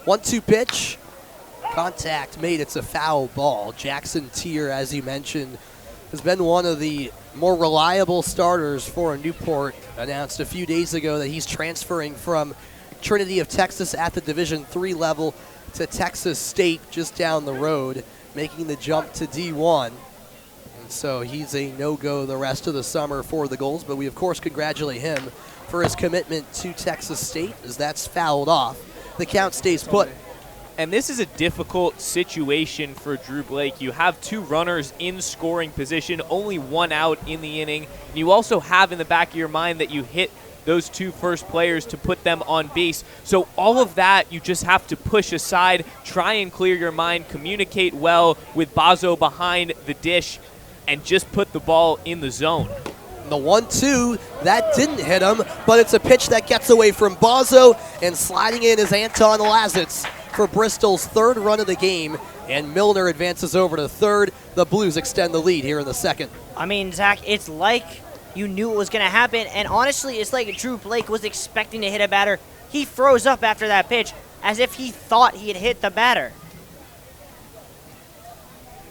1-2 pitch. Contact made. It's a foul ball. Jackson Teal, as you mentioned, has been one of the more reliable starters for Newport. Announced a few days ago that he's transferring from Trinity of Texas at the Division III level to Texas State just down the road, making the jump to D1. And so he's a no-go the rest of the summer for the Gulls, but we of course congratulate him for his commitment to Texas State, as that's fouled off. The count stays put. And this is a difficult situation for Drew Blake. You have 2 runners in scoring position, only 1 out in the inning. And you also have in the back of your mind that you hit those 2 first players to put them on base. So all of that you just have to push aside, try and clear your mind, communicate well with Bazo behind the dish, and just put the ball in the zone. The 1-2, that didn't hit him, but it's a pitch that gets away from Bazo, and sliding in is Anton Lazitz for Bristol's 3rd run of the game, and Milner advances over to 3rd. The Blues extend the lead here in the 2nd. I mean, Zach, it's like you knew it was going to happen, and honestly, it's like Drew Blake was expecting to hit a batter. He froze up after that pitch as if he thought he had hit the batter.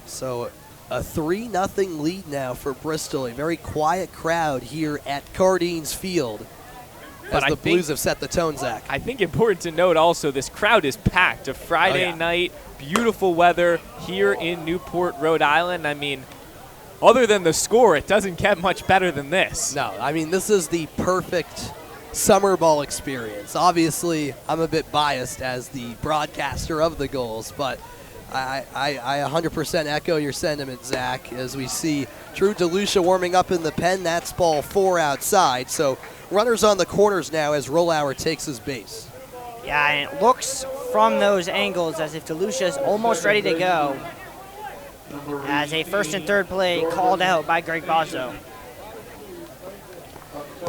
So a 3-0 lead now for Bristol. A very quiet crowd here at Cardines Field as the Blues have set the tone, Zach. I think important to note also, this crowd is packed. A Friday night, beautiful weather here in Newport, Rhode Island. I mean, other than the score, it doesn't get much better than this. No, I mean, this is the perfect summer ball experience. Obviously, I'm a bit biased as the broadcaster of the Gulls, but I 100% echo your sentiment, Zach, as we see Drew DeLucia warming up in the pen. That's ball 4 outside. So runners on the corners now as Rollauer takes his base. Yeah, and it looks from those angles as if DeLucia is almost ready to go, as a 1st and 3rd play called out by Greg Bazo.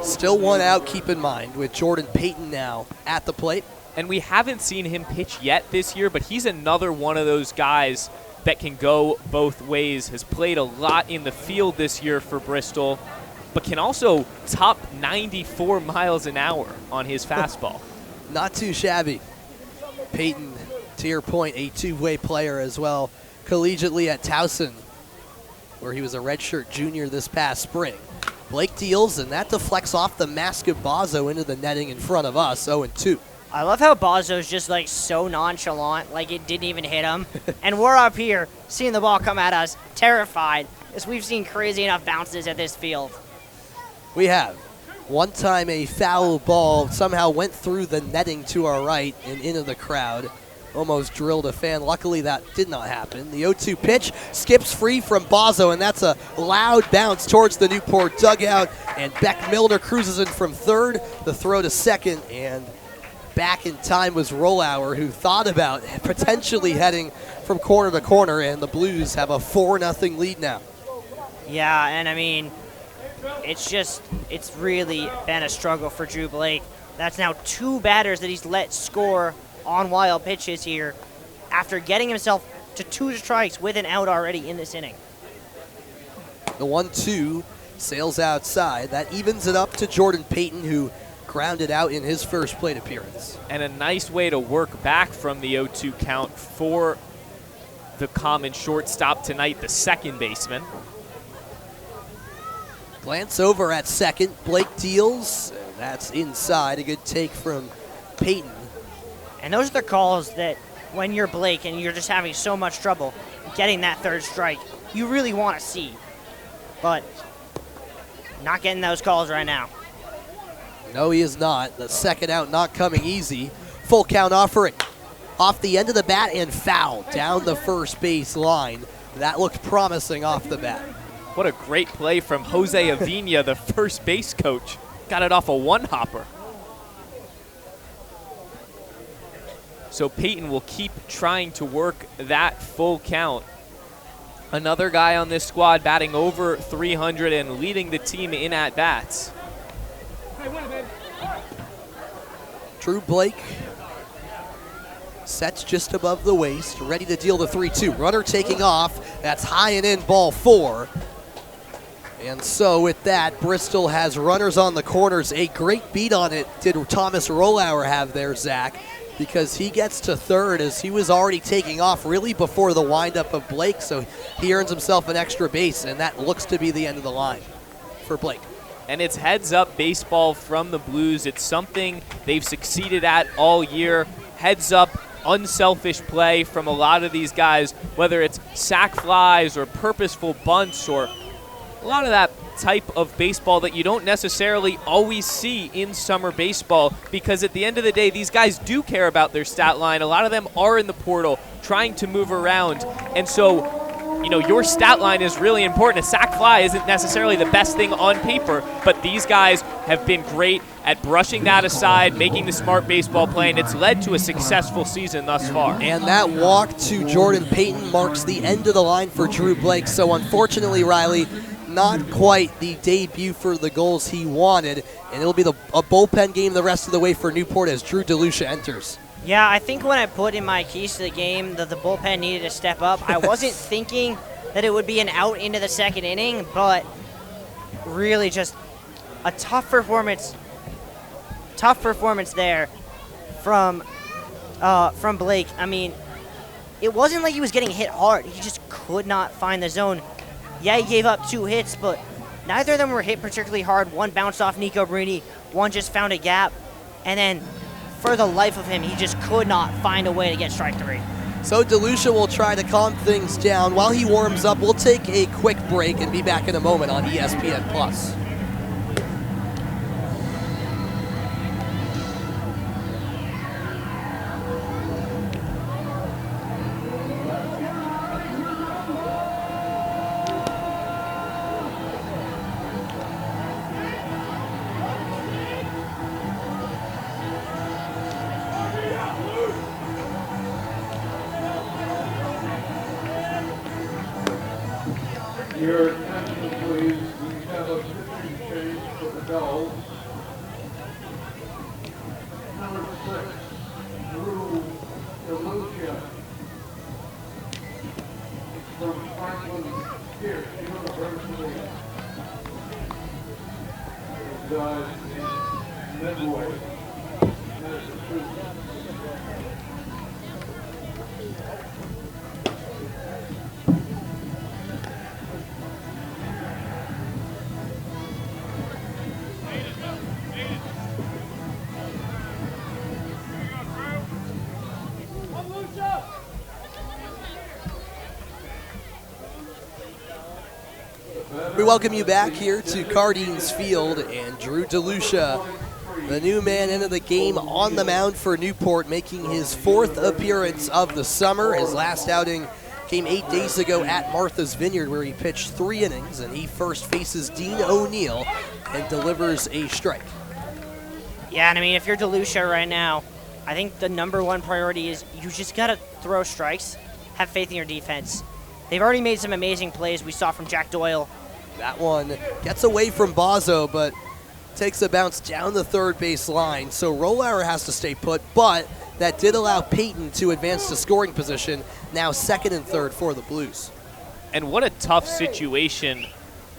Still 1 out, keep in mind, with Jordan Payton now at the plate. And we haven't seen him pitch yet this year, but he's another one of those guys that can go both ways. Has played a lot in the field this year for Bristol, but can also top 94 miles an hour on his fastball. Not too shabby. Payton, to your point, a 2-way player as well, collegiately at Towson, where he was a redshirt junior this past spring. Blake deals, and that deflects off the mask of Bazo into the netting in front of us, 0-2. I love how Bazo's just like so nonchalant, like it didn't even hit him. And we're up here seeing the ball come at us, terrified, as we've seen crazy enough bounces at this field. We have. One time a foul ball somehow went through the netting to our right and into the crowd. Almost drilled a fan. Luckily, that did not happen. The 0-2 pitch skips free from Bazo, and that's a loud bounce towards the Newport dugout. And Beck Milner cruises in from 3rd. The throw to 2nd, and back in time was Rollauer, who thought about potentially heading from corner to corner, and the Blues have a 4-0 lead now. Yeah, and I mean, it's really been a struggle for Drew Blake. That's now 2 batters that he's let score on wild pitches here after getting himself to 2 strikes with an out already in this inning. The 1-2 sails outside. That evens it up to Jordan Payton, who grounded out in his first plate appearance. And a nice way to work back from the 0-2 count for the common shortstop tonight, the 2nd baseman. Glance over at 2nd. Blake deals. And that's inside. A good take from Payton. And those are the calls that when you're Blake and you're just having so much trouble getting that 3rd strike, you really want to see. But not getting those calls right now. No, he is not. The 2nd out not coming easy. Full count offering. Off the end of the bat and foul down the first base line. That looked promising off the bat. What a great play from Jose Avina, the first base coach. Got it off a 1-hopper. So Payton will keep trying to work that full count. Another guy on this squad batting over 300 and leading the team in at-bats. Drew Blake Sets just above the waist, ready to deal the 3-2. Runner taking off. That's high and in, ball 4. And so with that, Bristol has runners on the corners. A great beat on it did Thomas Rollauer have there, Zach, because he gets to third as he was already taking off really before the windup of Blake, so he earns himself an extra base, and that looks to be the end of the line for Blake. And it's heads-up baseball from the Blues. It's something they've succeeded at all year. Heads-up, unselfish play from a lot of these guys, whether it's sac flies or purposeful bunts or a lot of that type of baseball that you don't necessarily always see in summer baseball, because at the end of the day, these guys do care about their stat line. A lot of them are in the portal trying to move around. And so, you know, your stat line is really important. A sac fly isn't necessarily the best thing on paper, but these guys have been great at brushing that aside, making the smart baseball play, and it's led to a successful season thus far. And that walk to Jordan Payton marks the end of the line for Drew Blake. So unfortunately, Riley, not quite the debut for the Gulls he wanted, and it'll be a bullpen game the rest of the way for Newport as Drew DeLucia enters. Yeah, I think when I put in my keys to the game that the bullpen needed to step up, I wasn't thinking that it would be an out into the second inning, but really just a tough performance there from Blake. I mean, it wasn't like he was getting hit hard. He just could not find the zone. Yeah, he gave up 2 hits, but neither of them were hit particularly hard. One bounced off Nico Brini, one just found a gap, and then for the life of him, he just could not find a way to get strike 3. So DeLucia will try to calm things down. While he warms up, we'll take a quick break and be back in a moment on ESPN+. Your attention, please. We have a pitching change for the Gulls. Number 6, Drew DeLucia from Franklin Pierce University. Resides in Midway, Massachusetts. We welcome you back here to Cardines Field, and Drew DeLucia, the new man into the game on the mound for Newport, making his 4th appearance of the summer. His last outing came 8 days ago at Martha's Vineyard, where he pitched 3 innings, and he first faces Dean O'Neill and delivers a strike. Yeah, and I mean, if you're DeLucia right now, I think the number 1 priority is you just got to throw strikes, have faith in your defense. They've already made some amazing plays we saw from Jack Doyle. That one gets away from Bozzo, but takes a bounce down the third base line. So Rollauer has to stay put, but that did allow Payton to advance to scoring position, now 2nd and 3rd for the Blues. And what a tough situation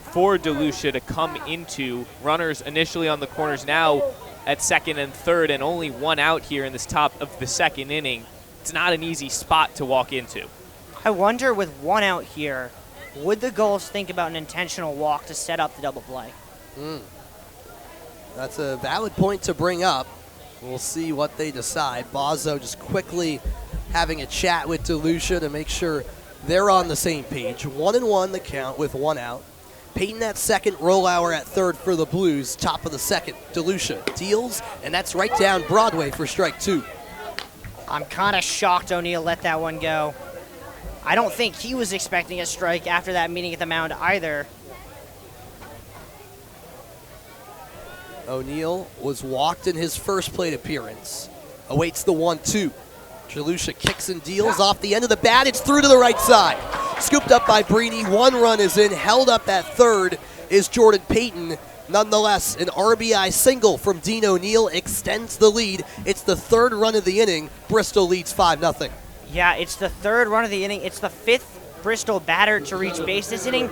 for DeLucia to come into. Runners initially on the corners, now at 2nd and 3rd, and only 1 out here in this top of the 2nd inning. It's not an easy spot to walk into. I wonder, with 1 out here, would the Gulls think about an intentional walk to set up the double play? That's a valid point to bring up. We'll see what they decide. Bozzo just quickly having a chat with DeLucia to make sure they're on the same page. 1-1 the count with 1 out. Payton at 2nd, Rollauer at 3rd for the Blues. Top of the 2nd, DeLucia deals, and that's right down Broadway for strike 2. I'm kind of shocked O'Neill let that one go. I don't think he was expecting a strike after that meeting at the mound either. O'Neill was walked in his first plate appearance. Awaits the 1-2. DeLucia kicks and deals off the end of the bat. It's through to the right side. Scooped up by Brini. 1 run is in. Held up at 3rd is Jordan Payton. Nonetheless, an RBI single from Dean O'Neill extends the lead. It's the third run of the inning. Bristol leads 5-0. Yeah, it's the third run of the inning. It's the fifth Bristol batter to reach base this inning.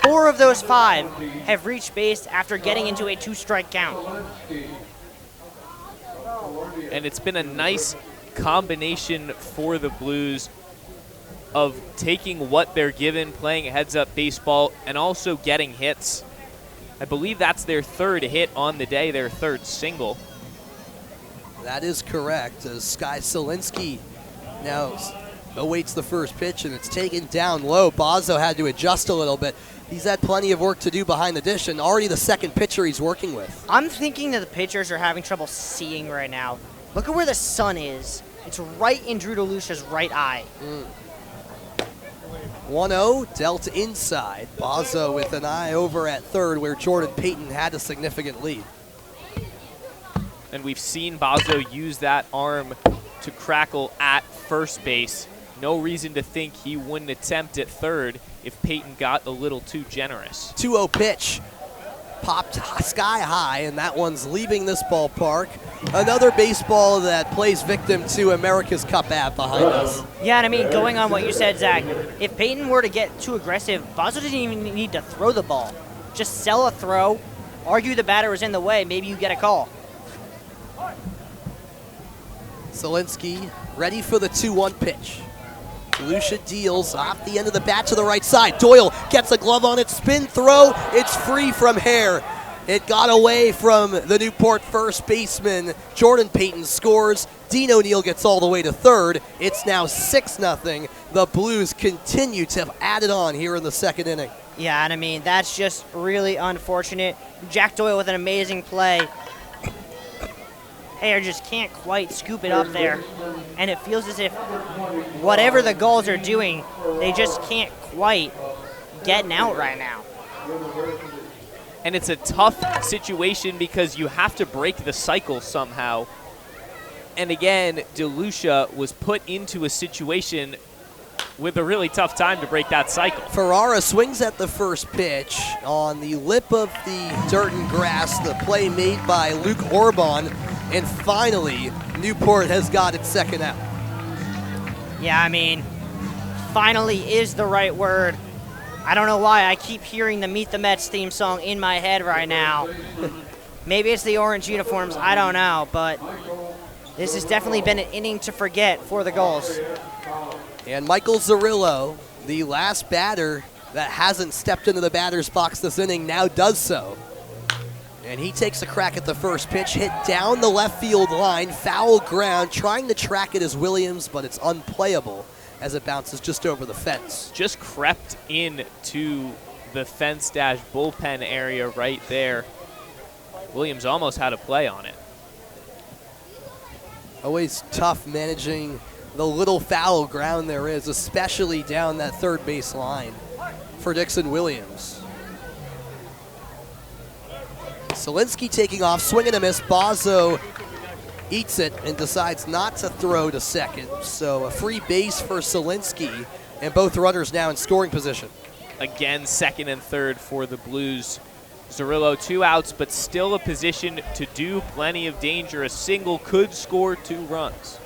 4 of those 5 have reached base after getting into a 2-strike count. And it's been a nice combination for the Blues of taking what they're given, playing heads-up baseball, and also getting hits. I believe that's their third hit on the day, their third single. That is correct, as Sky Selinski now awaits the first pitch, and it's taken down low. Bozzo had to adjust a little bit. He's had plenty of work to do behind the dish, and already the second pitcher he's working with. I'm thinking that the pitchers are having trouble seeing right now. Look at where the sun is. It's right in Drew DeLucia's right eye. 1-0, dealt inside. Bozzo with an eye over at third, where Jordan Payton had a significant lead. And we've seen Bozzo use that arm to crackle at first base. No reason to think he wouldn't attempt at third if Payton got a little too generous. 2-0 pitch. Popped sky high, and that one's leaving this ballpark. Another baseball that plays victim to America's Cup app behind us. Yeah, and I mean, going on what you said, Zach, if Payton were to get too aggressive, Bozzo didn't even need to throw the ball. Just sell a throw, argue the batter was in the way, maybe you get a call. Selinski ready for the 2-1 pitch. DeLucia deals off the end of the bat to the right side. Doyle gets a glove on it, spin throw. It's free from Hare. It got away from the Newport first baseman. Jordan Payton scores. Dean O'Neill gets all the way to third. It's now 6-0. The Blues continue to add it on here in the second inning. Yeah, and I mean, that's just really unfortunate. Jack Doyle with an amazing play. Hare just can't quite scoop it up there. And it feels as if whatever the Gulls are doing, they just can't quite get out right now. And it's a tough situation because you have to break the cycle somehow. And again, DeLucia was put into a situation with a really tough time to break that cycle. Ferrara swings at the first pitch on the lip of the dirt and grass. The play made by Luke Orban. And finally, Newport has got its second out. Yeah, I mean, finally is the right word. I don't know why I keep hearing the Meet the Mets theme song in my head right now. Maybe it's the orange uniforms, I don't know, but this has definitely been an inning to forget for the Gulls. And Michael Zarillo, the last batter that hasn't stepped into the batter's box this inning, now does so. And he takes a crack at the first pitch, hit down the left field line, foul ground, trying to track it as Williams, but it's unplayable as it bounces just over the fence. Just crept in to the fence-bullpen area right there. Williams almost had a play on it. Always tough managing the little foul ground there is, especially down that third base line for Dixon Williams. Selinski taking off, swing and a miss. Bozzo eats it and decides not to throw to second. So a free base for Selinski, and both runners now in scoring position. Again, second and third for the Blues. Zarillo 2 outs, but still a position to do plenty of danger. A single could score 2 runs.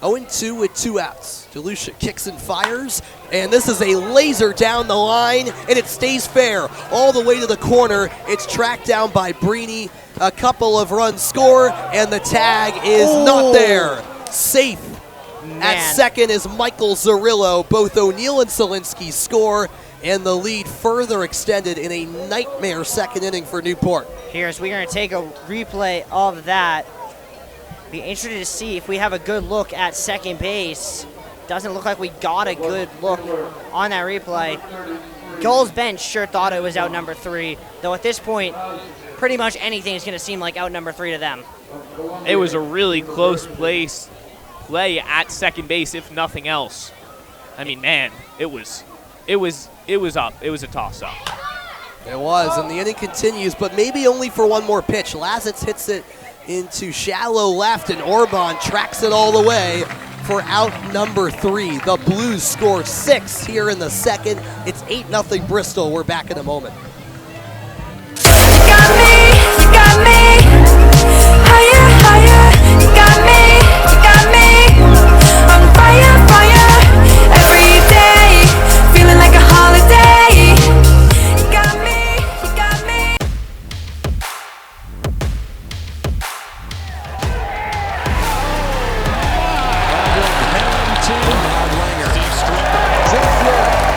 0-2 with 2 outs. DeLucia kicks and fires, and this is a laser down the line, and it stays fair all the way to the corner. It's tracked down by Brini. A couple of runs score, and the tag is not there. Safe at second is Michael Zarillo. Both O'Neill and Selinski score, and the lead further extended in a nightmare second inning for Newport. We're going to take a replay of that. Be interested to see if we have a good look at second base. Doesn't look like we got a good look on that replay. Gulls bench sure thought it was out number 3, though at this point, pretty much anything is going to seem like out number 3 to them. It was a really close play at second base, if nothing else. I mean, man, it was up. It was a toss-up. It was, and the inning continues, but maybe only for one more pitch. Lazitz hits it into shallow left, and Orban tracks it all the way for out number 3. The Blues score 6 here in the second. It's 8-0 Bristol. We're back in a moment. Langer. Deep strip. Zip through.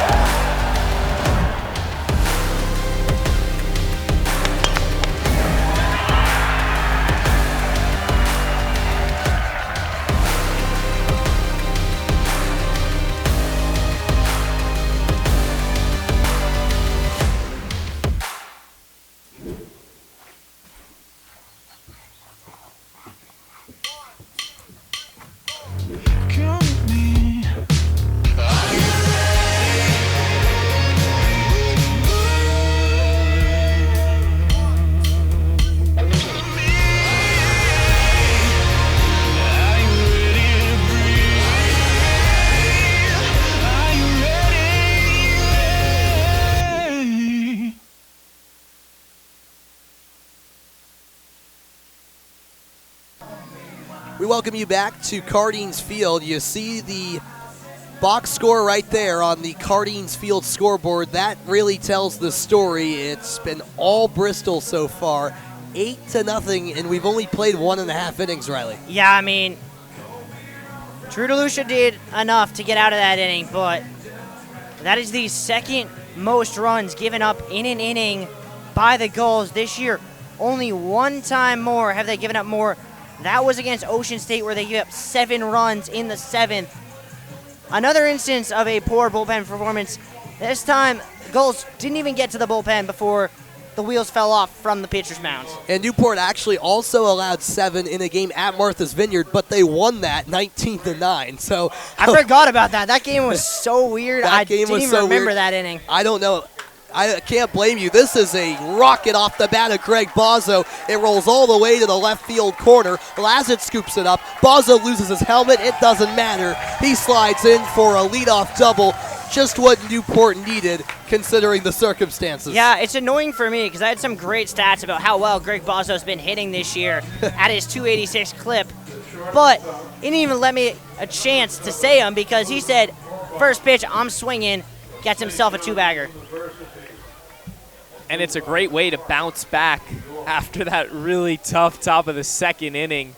We welcome you back to Cardines Field. You see the box score right there on the Cardines Field scoreboard. That really tells the story. It's been all Bristol so far, 8-0, and we've only played 1.5 innings, Riley. Yeah, I mean, True DeLucia did enough to get out of that inning, but that is the second most runs given up in an inning by the Gulls this year. Only one time more have they given up more. That was against Ocean State, where they gave up 7 runs in the 7th. Another instance of a poor bullpen performance. This time, Gulls didn't even get to the bullpen before the wheels fell off from the pitcher's mound. And Newport actually also allowed 7 in a game at Martha's Vineyard, but they won that 19-9. So I forgot about that. That game was so weird. I didn't even remember that inning. I don't know. I can't blame you. This is a rocket off the bat of Greg Bozzo. It rolls all the way to the left field corner. Lazett scoops it up. Bozzo loses his helmet. It doesn't matter. He slides in for a leadoff double. Just what Newport needed, considering the circumstances. Yeah, it's annoying for me because I had some great stats about how well Greg Bozzo's been hitting this year at his 286 clip. But he didn't even let me a chance to say them because he said, first pitch, I'm swinging, gets himself a 2-bagger. And it's a great way to bounce back after that really tough top of the second inning.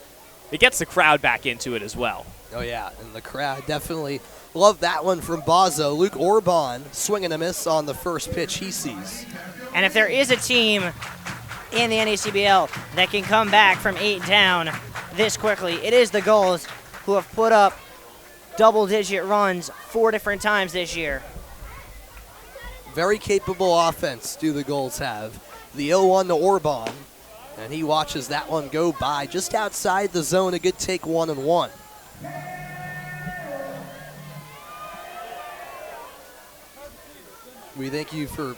It gets the crowd back into it as well. Oh, yeah, and the crowd definitely loved that one from Bozzo. Luke Orban swinging a miss on the first pitch he sees. And if there is a team in the NACBL that can come back from 8 down this quickly, it is the Gulls, who have put up double-digit runs 4 different times this year. Very capable offense do the Gulls have. The 0-1 to Orban, and he watches that one go by just outside the zone. A good take, 1-1. We thank you for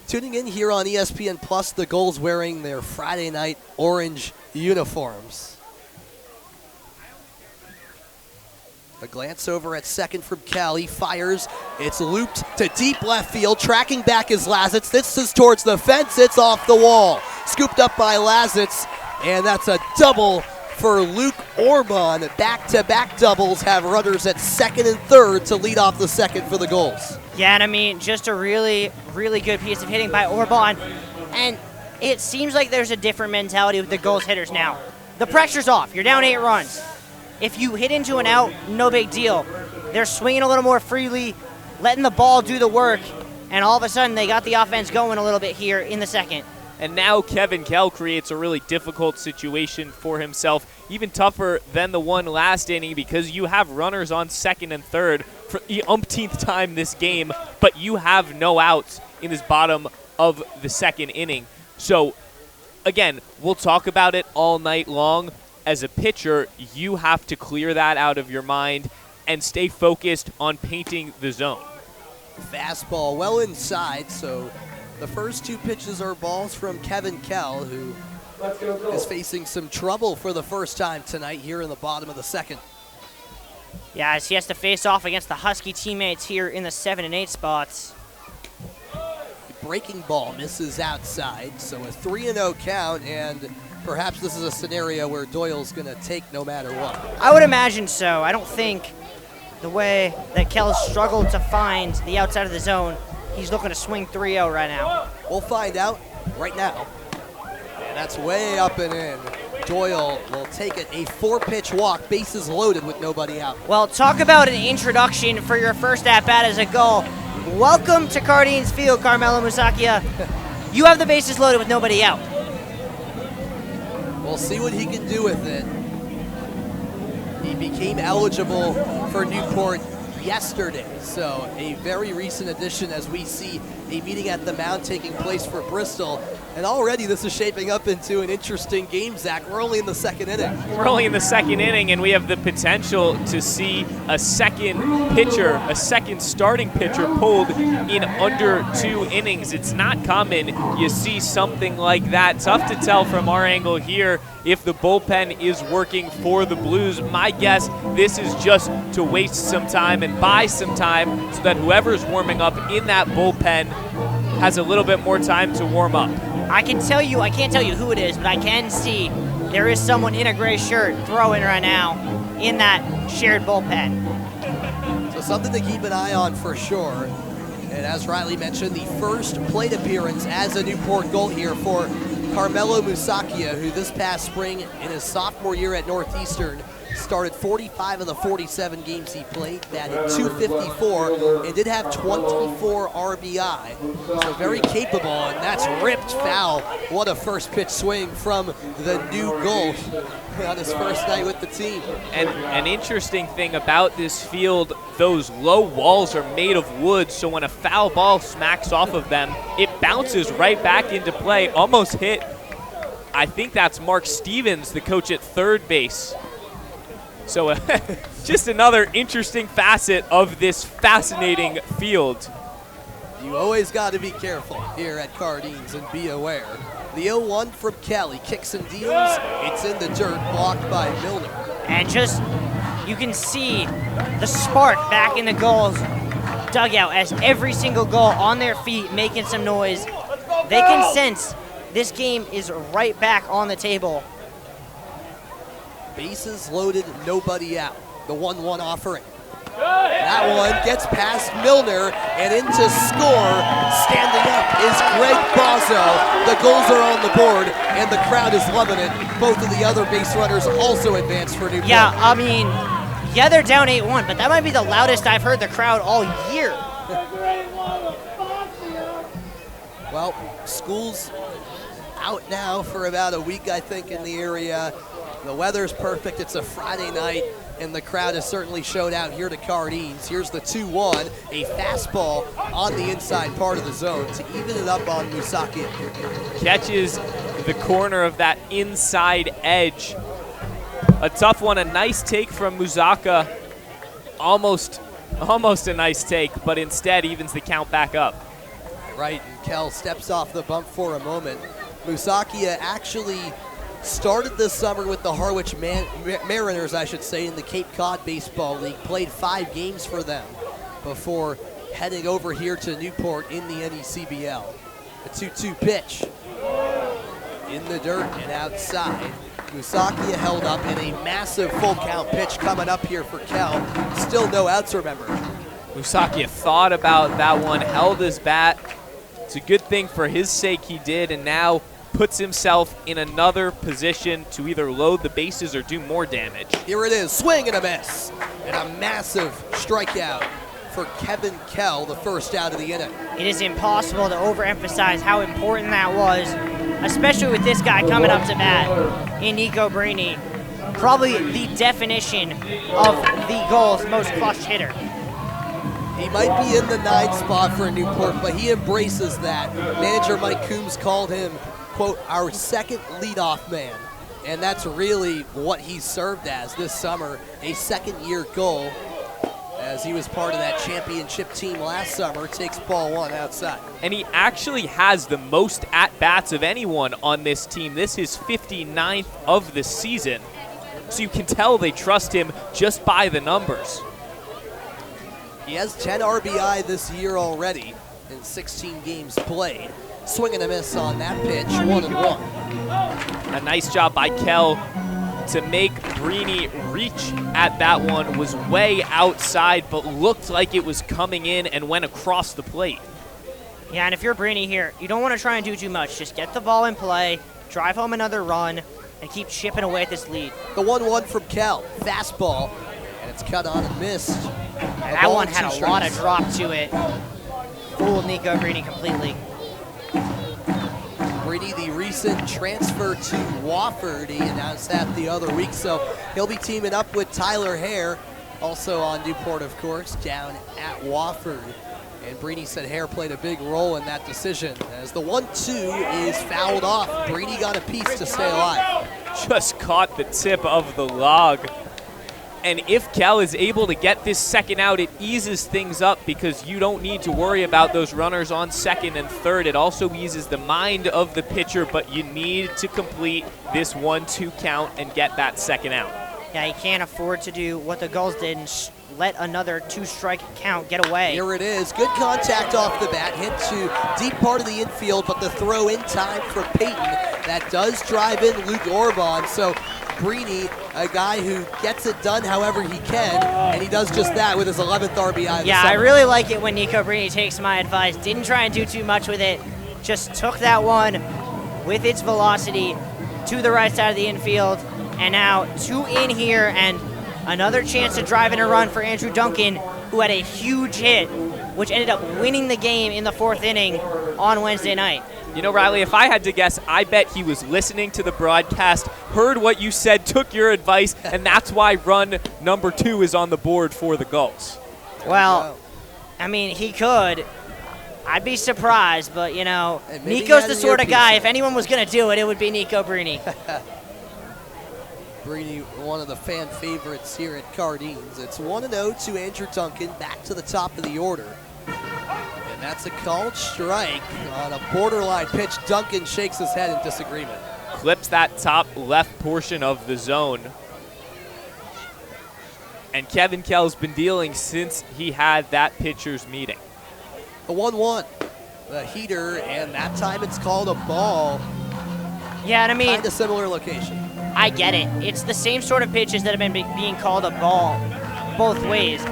tuning in here on ESPN Plus. The Gulls wearing their Friday night orange uniforms. A glance over at second from Cal. He fires. It's looped to deep left field. Tracking back is Lazett. This is towards the fence. It's off the wall. Scooped up by Lazett. And that's a double for Luke Orban. Back-to-back doubles have runners at second and third to lead off the second for the Gulls. Yeah, and I mean, just a really, really good piece of hitting by Orban. And it seems like there's a different mentality with the Gulls hitters now. The pressure's off. You're down 8 runs. If you hit into an out, no big deal. They're swinging a little more freely, letting the ball do the work, and all of a sudden they got the offense going a little bit here in the second. And now Kevin Kell creates a really difficult situation for himself, even tougher than the one last inning, because you have runners on second and third for the umpteenth time this game, but you have no outs in this bottom of the second inning. So, again, we'll talk about it all night long. As a pitcher, you have to clear that out of your mind and stay focused on painting the zone. Fastball well inside, so the first 2 pitches are balls from Kevin Kell, who is facing some trouble for the first time tonight here in the bottom of the second. Yeah, as he has to face off against the Husky teammates here in the 7 and 8 spots. The breaking ball misses outside, so a 3-0 count, and perhaps this is a scenario where Doyle's going to take no matter what. I would imagine so. I don't think the way that Kell's struggled to find the outside of the zone, he's looking to swing 3-0 right now. We'll find out right now. And that's way up and in. Doyle will take it, a 4-pitch walk, bases loaded with nobody out. Well, talk about an introduction for your first at-bat as a Gull. Welcome to Cardines Field, Carmelo Musakia. You have the bases loaded with nobody out. We'll see what he can do with it. He became eligible for Newport yesterday, so a very recent addition as we see a meeting at the mound taking place for Bristol. And already this is shaping up into an interesting game, Zach. We're only in the second inning. We're only in the second inning, and we have the potential to see a second pitcher, a second starting pitcher pulled in under 2 innings. It's not common you see something like that. Tough to tell from our angle here if the bullpen is working for the Blues. My guess, this is just to waste some time and buy some time so that whoever's warming up in that bullpen has a little bit more time to warm up. I can't tell you who it is, but I can see there is someone in a gray shirt throwing right now in that shared bullpen. So something to keep an eye on for sure. And as Riley mentioned, the first plate appearance as a Newport Gull here for Carmelo Musakia, who this past spring in his sophomore year at Northeastern started 45 of the 47 games he played, batted .254, and did have 24 RBI. So very capable, and that's ripped foul. What a first pitch swing from the new Gulls on his first night with the team. And an interesting thing about this field, those low walls are made of wood, so when a foul ball smacks off of them, it bounces right back into play, almost hit. I think that's Mark Stevens, the coach at third base. So just another interesting facet of this fascinating field. You always got to be careful here at Cardines and be aware. The 0-1 from Kelly, kicks and deals. It's in the dirt, blocked by Milner. And just, you can see the spark back in the Gulls dugout as every single Gull on their feet making some noise. They can sense this game is right back on the table. Bases loaded, nobody out. The 1-1 offering. That one gets past Milner and into score. Standing up is Greg Bozzo. The Gulls are on the board and the crowd is loving it. Both of the other base runners also advance for Newport. Yeah, I mean, yeah, they're down 8-1, but that might be the loudest I've heard the crowd all year. Well, school's out now for about a week, I think, in the area. The weather's perfect. It's a Friday night, and the crowd has certainly showed out here to Cardines. Here's the 2-1, a fastball on the inside part of the zone to even it up on Musakia. Catches the corner of that inside edge. A tough one, a nice take from Musaka. Almost a nice take, but instead evens the count back up. Right, and Kell steps off the bump for a moment. Musakia actually started this summer with the Harwich Mariners, I should say, in the Cape Cod Baseball League. Played 5 games for them before heading over here to Newport in the NECBL. A 2-2 pitch in the dirt and outside. Musakia held up in a massive full count pitch coming up here for Kell. Still no outs, remember. Musakia thought about that one, held his bat. It's a good thing for his sake he did, and now puts himself in another position to either load the bases or do more damage. Here it is, swing and a miss. And a massive strikeout for Kevin Kell, the first out of the inning. It is impossible to overemphasize how important that was, especially with this guy coming up to bat in Nico Brini. Probably the definition of the Gulls' most clutch hitter. He might be in the 9 spot for Newport, but he embraces that. Manager Mike Coombs called him, quote, our second leadoff man. And that's really what he served as this summer, a second-year Gull, as he was part of that championship team last summer. Takes ball 1 outside. And he actually has the most at-bats of anyone on this team. This is 59th of the season. So you can tell they trust him just by the numbers. He has 10 RBI this year already in 16 games played. Swing and a miss on that pitch, 1-1. A nice job by Kell to make Brini reach at that one. Was way outside, but looked like it was coming in and went across the plate. Yeah, and if you're Brini here, you don't want to try and do too much. Just get the ball in play, drive home another run. and keep chipping away at this lead. The 1-1 from Kel, fastball, and it's cut on and missed. And that one had a lot of drop to it. Fooled Nico Greeny completely. Brady, the recent transfer to Wofford, he announced that the other week, so he'll be teaming up with Tyler Hare, also on Newport, of course, down at Wofford. And Brady said Hare played a big role in that decision. As the 1-2 is fouled off, Brady got a piece to stay alive. Just caught the tip of the log. And if Cal is able to get this second out, it eases things up because you don't need to worry about those runners on second and third. It also eases the mind of the pitcher, but you need to complete this 1-2 count and get that second out. Yeah, he can't afford to do what the Gulls did and let another 2-strike count get away. Here it is. Good contact off the bat. Hit to deep part of the infield, but the throw in time from Peyton. That does drive in Luke Orban. So Breeny, a guy who gets it done however he can, and he does just that with his 11th RBI. Yeah, I really like it when Nico Breeny takes my advice. Didn't try and do too much with it. Just took that one with its velocity to the right side of the infield. And now 2 in here, and another chance to drive in a run for Andrew Duncan, who had a huge hit, which ended up winning the game in the 4th inning on Wednesday night. You know, Riley, if I had to guess, I bet he was listening to the broadcast, heard what you said, took your advice, and that's why run number 2 is on the board for the Gulls. Well, I mean, he could. I'd be surprised, but, you know, Nico's the sort of guy, if anyone was going to do it, it would be Nico Breeny. Breeny, one of the fan favorites here at Cardines. It's 1-0 to Andrew Duncan, back to the top of the order. And that's a called strike on a borderline pitch. Duncan shakes his head in disagreement. Clips that top left portion of the zone. And Kevin Kell's been dealing since he had that pitcher's meeting. The 1-1, the heater, and that time it's called a ball. Yeah, and I mean, kind of similar location. I get it. It's the same sort of pitches that have been being called a ball both ways.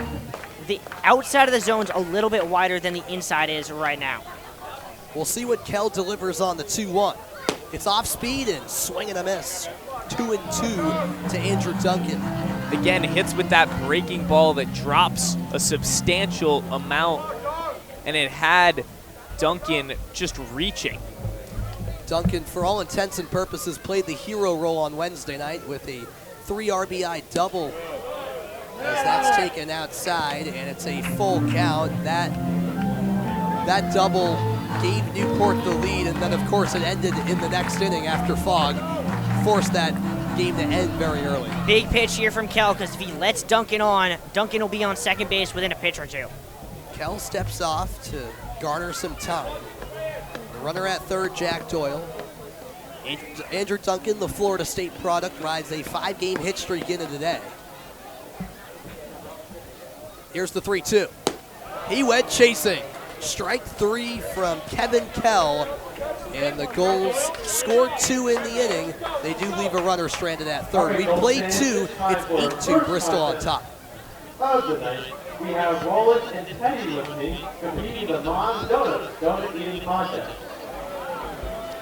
The outside of the zone's a little bit wider than the inside is right now. We'll see what Kell delivers on the 2-1. It's off speed and swing and a miss. 2-2 to Andrew Duncan. Again, hits with that breaking ball that drops a substantial amount, and it had Duncan just reaching. Duncan, for all intents and purposes, played the hero role on Wednesday night with a 3 RBI double. As that's taken outside, and it's a full count. That double gave Newport the lead, and then, of course, it ended in the next inning after Fogg forced that game to end very early. Big pitch here from Kell, because if he lets Duncan on, Duncan will be on second base within a pitch or two. Kell steps off to garner some time. The runner at third, Jack Doyle. Andrew Duncan, the Florida State product, rides a 5-game hit streak into today. Here's the 3-2. He went chasing. Strike 3 from Kevin Kell. And the Gulls scored 2 in the inning. They do leave a runner stranded at third. We played 2. It's 8-2, Bristol on top. Tonight, we have Roland and Teddy lifting competing in the Mom's Donut eating contest.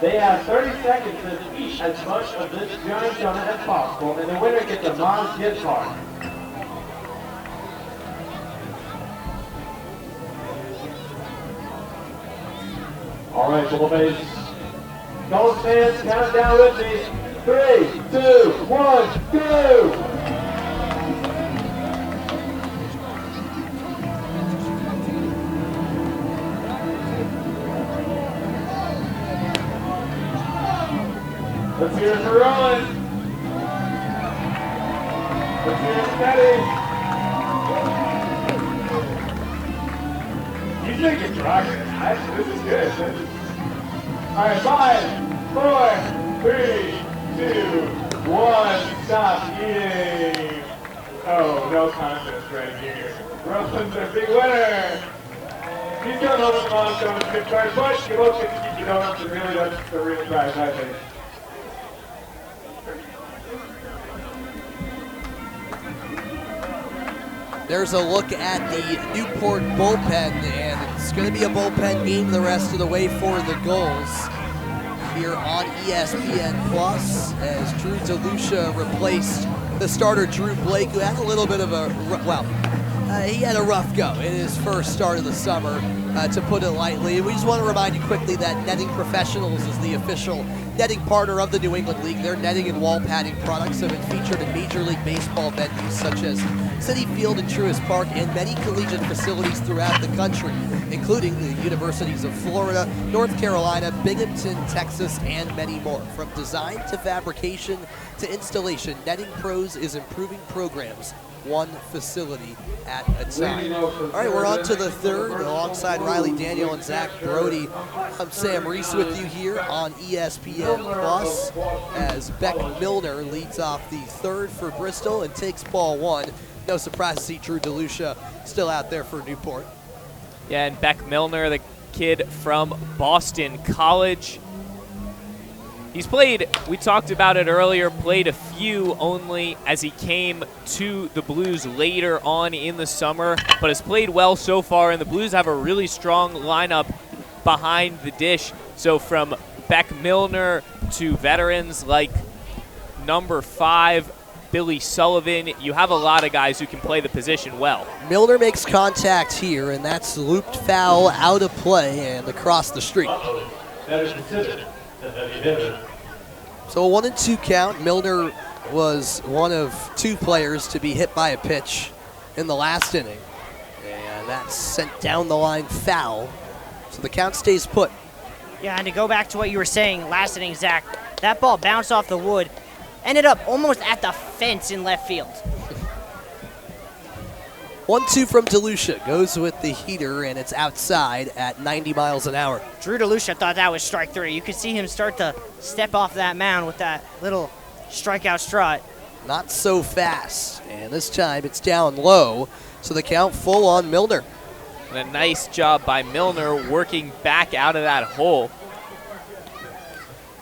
They have 30 seconds to eat as much of this giant donut as possible, and the winner gets a Mom's gift card. All right, Bull Base. Gulls fans, count down with me. 3, 2, 1, go! Let's hear it for Roland. Let's hear it for Teddy. You think it's rocking. This is good. All right, 5, 4, 3, 2, 1. Stop eating. Oh, no contest right here. Roland's a big winner. He's going home with Mom's Donuts gift card, but you both get to keep your donuts, and really that's the real prize, I think. There's a look at the Newport bullpen, and it's going to be a bullpen game the rest of the way for the Gulls. here on ESPN Plus as Drew DeLucia replaced the starter Drew Blake, who had a little bit of a, he had a rough go in his first start of the summer, to put it lightly. We just want to remind you quickly that Netting Professionals is the official netting partner of the New England League. Their netting and wall padding products have been featured in Major League Baseball venues such as Citi Field and Truist Park and many collegiate facilities throughout the country, including the universities of Florida, North Carolina, Binghamton, Texas, and many more. From design to fabrication to installation, Netting Pros is improving programs one facility at a time. All right, we're on to the third alongside Riley Daniel and Zach Brody. I'm Sam Reese with you here on ESPN Plus as Beck Milner leads off the third for Bristol and takes ball one. No surprise to see Drew DeLucia still out there for Newport. Yeah, and Beck Milner, the kid from Boston College. He's played, we talked about it earlier, played a few only as he came to the Blues later on in the summer, but has played well so far, and the Blues have a really strong lineup behind the dish. So from Beck Milner to veterans like number 5, Billy Sullivan, you have a lot of guys who can play the position well. Milner makes contact here, and that's looped foul out of play and across the street. That is considered. So a 1-2 count. Milner was one of 2 players to be hit by a pitch in the last inning. And that's sent down the line foul. So the count stays put. Yeah, and to go back to what you were saying last inning, Zach, that ball bounced off the wood, ended up almost at the fence in left field. 1-2 from DeLucia. Goes with the heater, and it's outside at 90 miles an hour. Drew DeLucia thought that was strike 3. You could see him start to step off that mound with that little strikeout strut. Not so fast. And this time it's down low, so the count full on Milner. And a nice job by Milner working back out of that hole.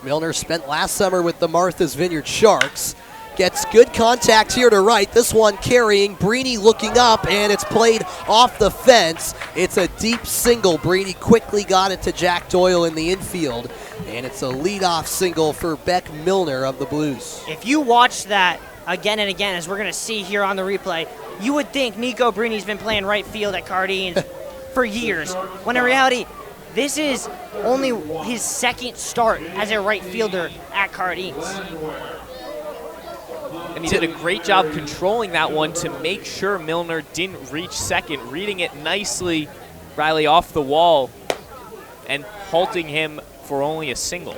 Milner spent last summer with the Martha's Vineyard Sharks. Gets good contact here to right. This one carrying. Breeny looking up, and it's played off the fence. It's a deep single. Breeny quickly got it to Jack Doyle in the infield, and it's a leadoff single for Beck Milner of the Blues. If you watch that again and again, as we're going to see here on the replay, you would think Nico Breeny's been playing right field at Cardines for years, when in reality, this is only his second start as a right fielder at Cardines. And he did a great job controlling that one to make sure Milner didn't reach second, reading it nicely, Riley, off the wall, and halting him for only a single.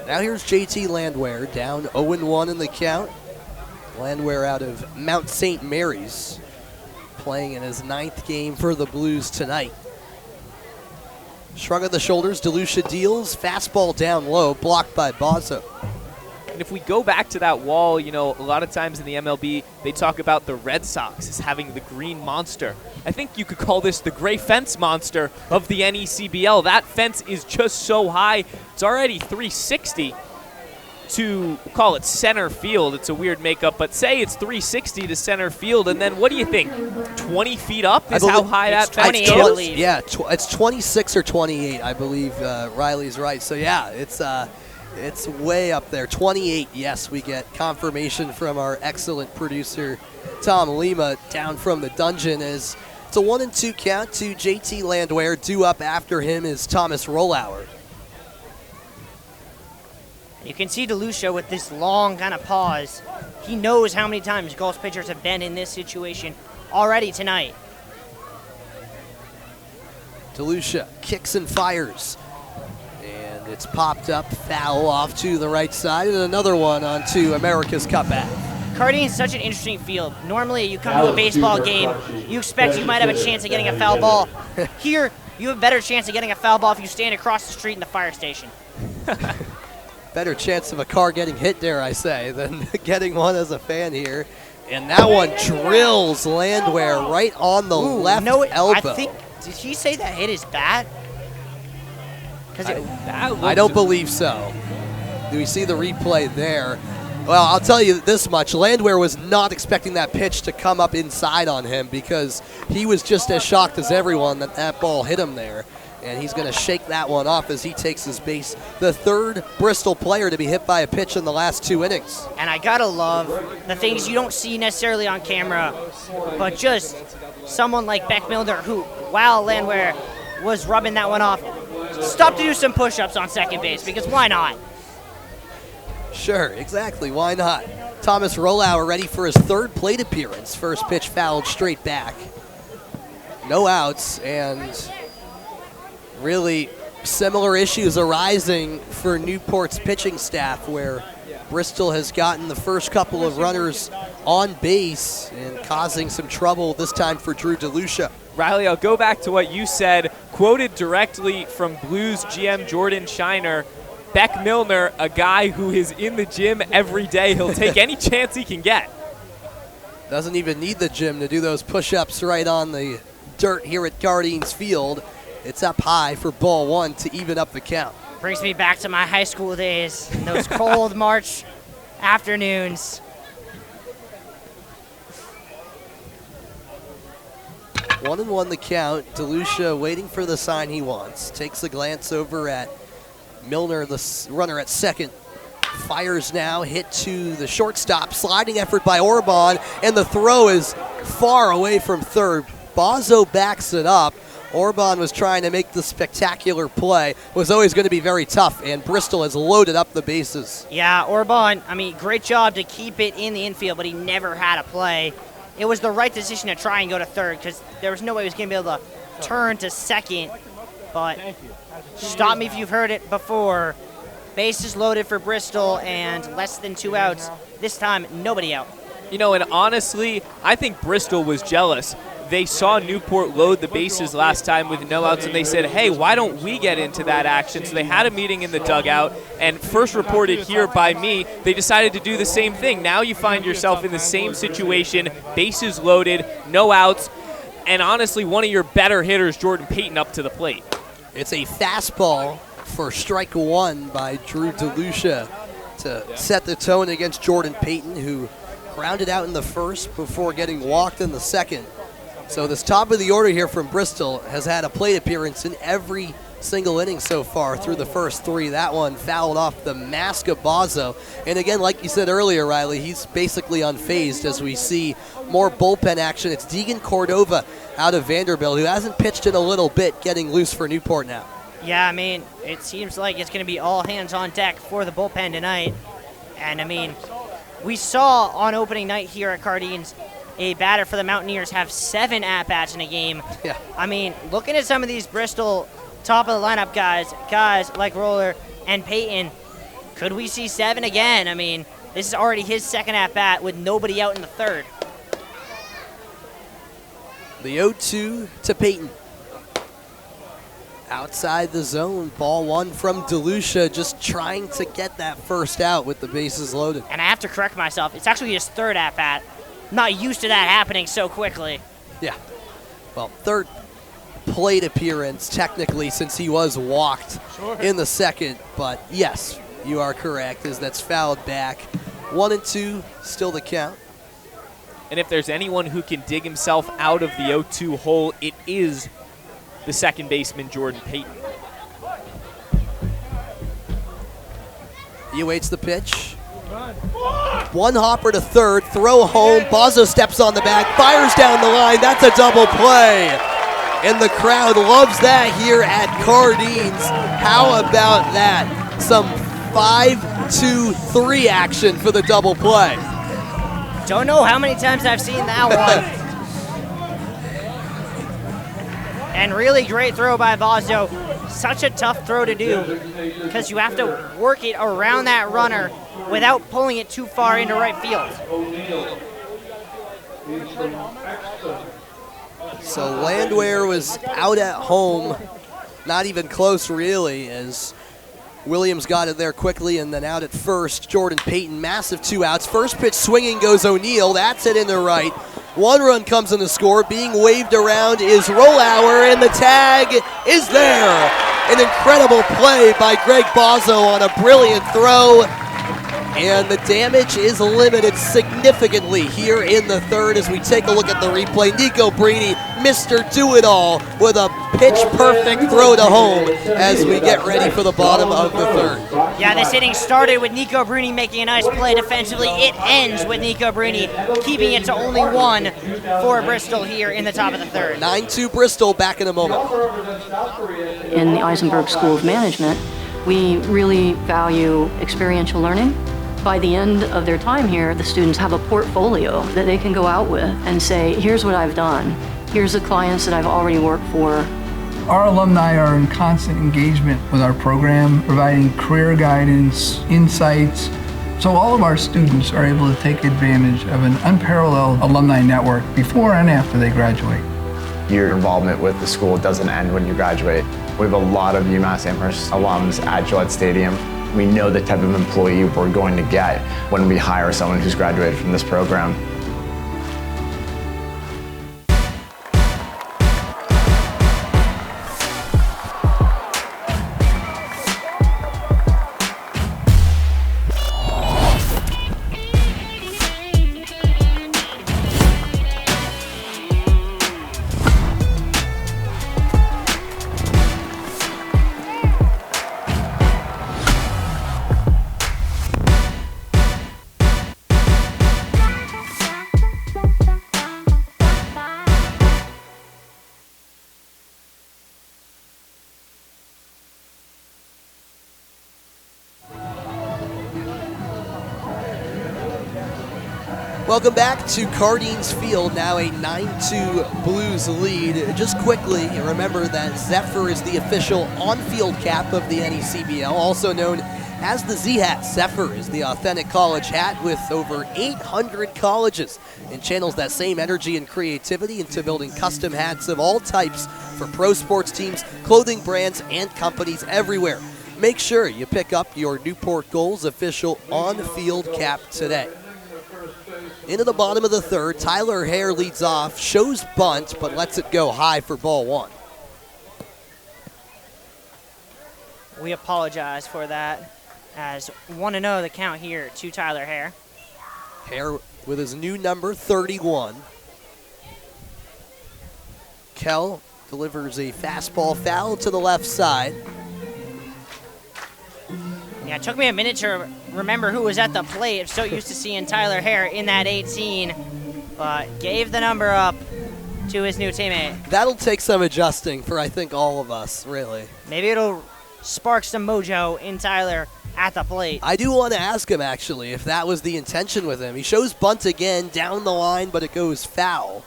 Now here's JT Landwehr, down 0-1 in the count. Landwehr out of Mount St. Mary's, playing in his 9th game for the Blues tonight. Shrug of the shoulders, DeLucia deals, fastball down low, blocked by Bozzo. And if we go back to that wall, you know, a lot of times in the MLB, they talk about the Red Sox as having the green monster. I think you could call this the gray fence monster of the NECBL. That fence is just so high. It's already 360 to call it center field. It's a weird makeup, but say it's 360 to center field, and then what do you think? 20 feet up is how high that fence I goes? believe. Yeah, it's 26 or 28, I believe. Riley's right. So yeah, it's way up there. 28, yes, we get confirmation from our excellent producer, Tom Lima, down from the dungeon. As it's a 1-2 count to JT Landwehr. Due up after him is Thomas Rollauer. You can see DeLucia with this long kind of pause. He knows how many times Gulls pitchers have been in this situation already tonight. DeLucia kicks and fires. And it's popped up, foul off to the right side, and another one onto America's Cutback. Cardines is such an interesting field. Normally, you come to a baseball game, you expect you might have a chance of getting a foul ball. Here, you have a better chance of getting a foul ball if you stand across the street in the fire station. Better chance of a car getting hit, dare I say, than getting one as a fan here. And that one drills Landwehr right on the left elbow. Did he say that hit his bat? I don't believe so. Do we see the replay there? Well, I'll tell you this much. Landwehr was not expecting that pitch to come up inside on him because he was just as shocked as everyone that that ball hit him there. and he's going to shake that one off as he takes his base. The third Bristol player to be hit by a pitch in the last 2 innings. And I gotta love the things you don't see necessarily on camera, but just someone like Beck Milner, who, while Landwehr was rubbing that one off, stopped to do some push-ups on second base, because why not? Sure, exactly. Why not? Thomas Rollauer ready for his third plate appearance. First pitch fouled straight back. No outs, and really similar issues arising for Newport's pitching staff, where Bristol has gotten the first couple of runners on base and causing some trouble this time for Drew DeLucia. Riley, I'll go back to what you said, quoted directly from Blues GM Jordan Shiner. Beck Milner, a guy who is in the gym every day. He'll take any chance he can get. Doesn't even need the gym to do those push-ups right on the dirt here at Guardians Field. It's up high for ball one to even up the count. Brings me back to my high school days, those cold March afternoons. 1-1 the count. DeLucia waiting for the sign he wants. Takes a glance over at Milner, the runner at second. Fires now, hit to the shortstop. Sliding effort by Orban, and the throw is far away from third. Bozzo backs it up. Orban was trying to make the spectacular play. Was always going to be very tough, and Bristol has loaded up the bases. Yeah, Orban, I mean, great job to keep it in the infield, but he never had a play. It was the right decision to try and go to third, because there was no way he was going to be able to turn to second. But stop me if you've heard it before. Bases loaded for Bristol and less than 2 outs. This time, nobody out. You know, and honestly, I think Bristol was jealous. They saw Newport load the bases last time with no outs, and they said, hey, why don't we get into that action? So they had a meeting in the dugout, and first reported here by me, they decided to do the same thing. Now you find yourself in the same situation, bases loaded, no outs, and honestly, one of your better hitters, Jordan Payton, up to the plate. It's a fastball for strike one by Drew DeLucia to set the tone against Jordan Payton, who grounded out in the first before getting walked in the second. So this top of the order here from Bristol has had a plate appearance in every single inning so far through the first 3. That one fouled off the mask of Bozzo. And again, like you said earlier, Riley, he's basically unfazed as we see more bullpen action. It's Deegan Cordova out of Vanderbilt, who hasn't pitched in a little bit, getting loose for Newport now. Yeah, I mean, it seems like it's going to be all hands on deck for the bullpen tonight. And, I mean, we saw on opening night here at Guardians a batter for the Mountaineers have 7 at-bats in a game. Yeah. I mean, looking at some of these Bristol top-of-the-lineup guys like Roller and Payton, could we see 7 again? I mean, this is already his second at-bat with nobody out in the third. The 0-2 to Payton. Outside the zone, ball one from DeLucia, just trying to get that first out with the bases loaded. And I have to correct myself. It's actually his third at-bat. Not used to that happening so quickly. Yeah. Well, third plate appearance, technically, since he was walked in the second. But yes, you are correct, as that's fouled back. 1-2, still the count. And if there's anyone who can dig himself out of the 0-2 hole, it is the second baseman, Jordan Payton. He awaits the pitch. One hopper to third, throw home. Bozzo steps on the bag, fires down the line. That's a double play. And the crowd loves that here at Guardians. How about that? Some 5-2-3 action for the double play. Don't know how many times I've seen that one. And really great throw by Bozzo. Such a tough throw to do because you have to work it around that runner without pulling it too far into right field. So Landwehr was out at home, not even close really, as Williams got it there quickly, and then out at first, Jordan Payton, massive 2 outs. First pitch swinging goes O'Neill, that's it in the right. 1 run comes in the score, being waved around is Rollauer, and the tag is there. An incredible play by Greg Bozzo on a brilliant throw, and the damage is limited significantly here in the third as we take a look at the replay. Nico Brini Mr. Do-It-All with a pitch-perfect throw to home as we get ready for the bottom of the third. Yeah, this inning started with Nico Bruni making a nice play defensively. It ends with Nico Bruni keeping it to only one for Bristol here in the top of the third. 9-2 Bristol, back in a moment. In the Eisenberg School of Management, we really value experiential learning. By the end of their time here, the students have a portfolio that they can go out with and say, here's what I've done. Here's the clients that I've already worked for. Our alumni are in constant engagement with our program, providing career guidance, insights. So all of our students are able to take advantage of an unparalleled alumni network before and after they graduate. Your involvement with the school doesn't end when you graduate. We have a lot of UMass Amherst alums at Gillette Stadium. We know the type of employee we're going to get when we hire someone who's graduated from this program. Welcome back to Cardines Field, now a 9-2 Blues lead. Just quickly, remember that Zephyr is the official on-field cap of the NECBL, also known as the Z-Hat. Zephyr is the authentic college hat with over 800 colleges and channels that same energy and creativity into building custom hats of all types for pro sports teams, clothing brands, and companies everywhere. Make sure you pick up your Newport Gulls official on-field cap today. Into the bottom of the third, Tyler Hare leads off, shows bunt, but lets it go high for ball one. We apologize for that, as 1-0 the count here to Tyler Hare. Hare with his new number, 31. Kell delivers a fastball foul to the left side. Yeah, it took me a minute to remember who was at the plate. I'm so used to seeing Tyler Hare in that 18, but gave the number up to his new teammate. That'll take some adjusting for, I think, all of us, really. Maybe it'll spark some mojo in Tyler at the plate. I do want to ask him, actually, if that was the intention with him. He shows bunt again, down the line, but it goes foul.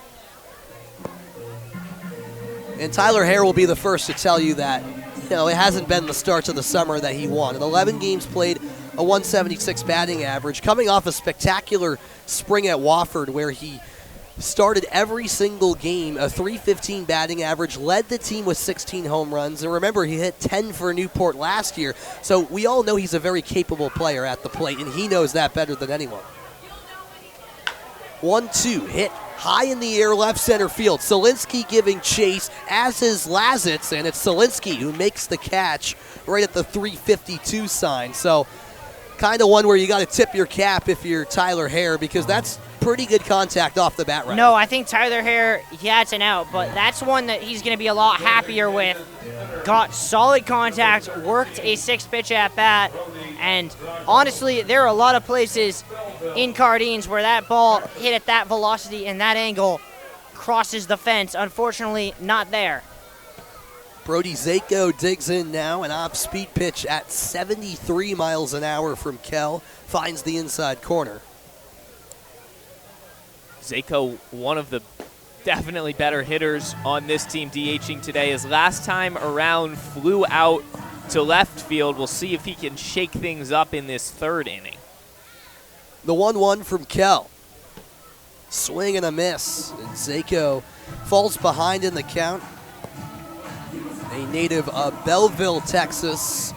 And Tyler Hare will be the first to tell you that, you know, it hasn't been the start to the summer that he won. In 11 games played, a 176 batting average, coming off a spectacular spring at Wofford where he started every single game, a 315 batting average, led the team with 16 home runs. And remember, he hit 10 for Newport last year. So we all know he's a very capable player at the plate, and he knows that better than anyone. 1-2, hit high in the air, left center field. Solinsky giving chase, as is Lazitz, and it's Solinsky who makes the catch right at the 352 sign. So kind of one where you got to tip your cap if you're Tyler Hare, because that's pretty good contact off the bat right No, I think Tyler Hare, yeah, it's an out, but that's one that he's going to be a lot happier with. Got solid contact, worked a 6-pitch at bat, and honestly, there are a lot of places in Cardines where that ball hit at that velocity and that angle crosses the fence. Unfortunately, not there. Brody Zako digs in now, an off-speed pitch at 73 miles an hour from Kell, finds the inside corner. Zako, one of the definitely better hitters on this team, DHing today. His last time around flew out to left field. We'll see if he can shake things up in this third inning. The 1-1 from Kell. Swing and a miss. And Zako falls behind in the count. A native of Belleville, Texas,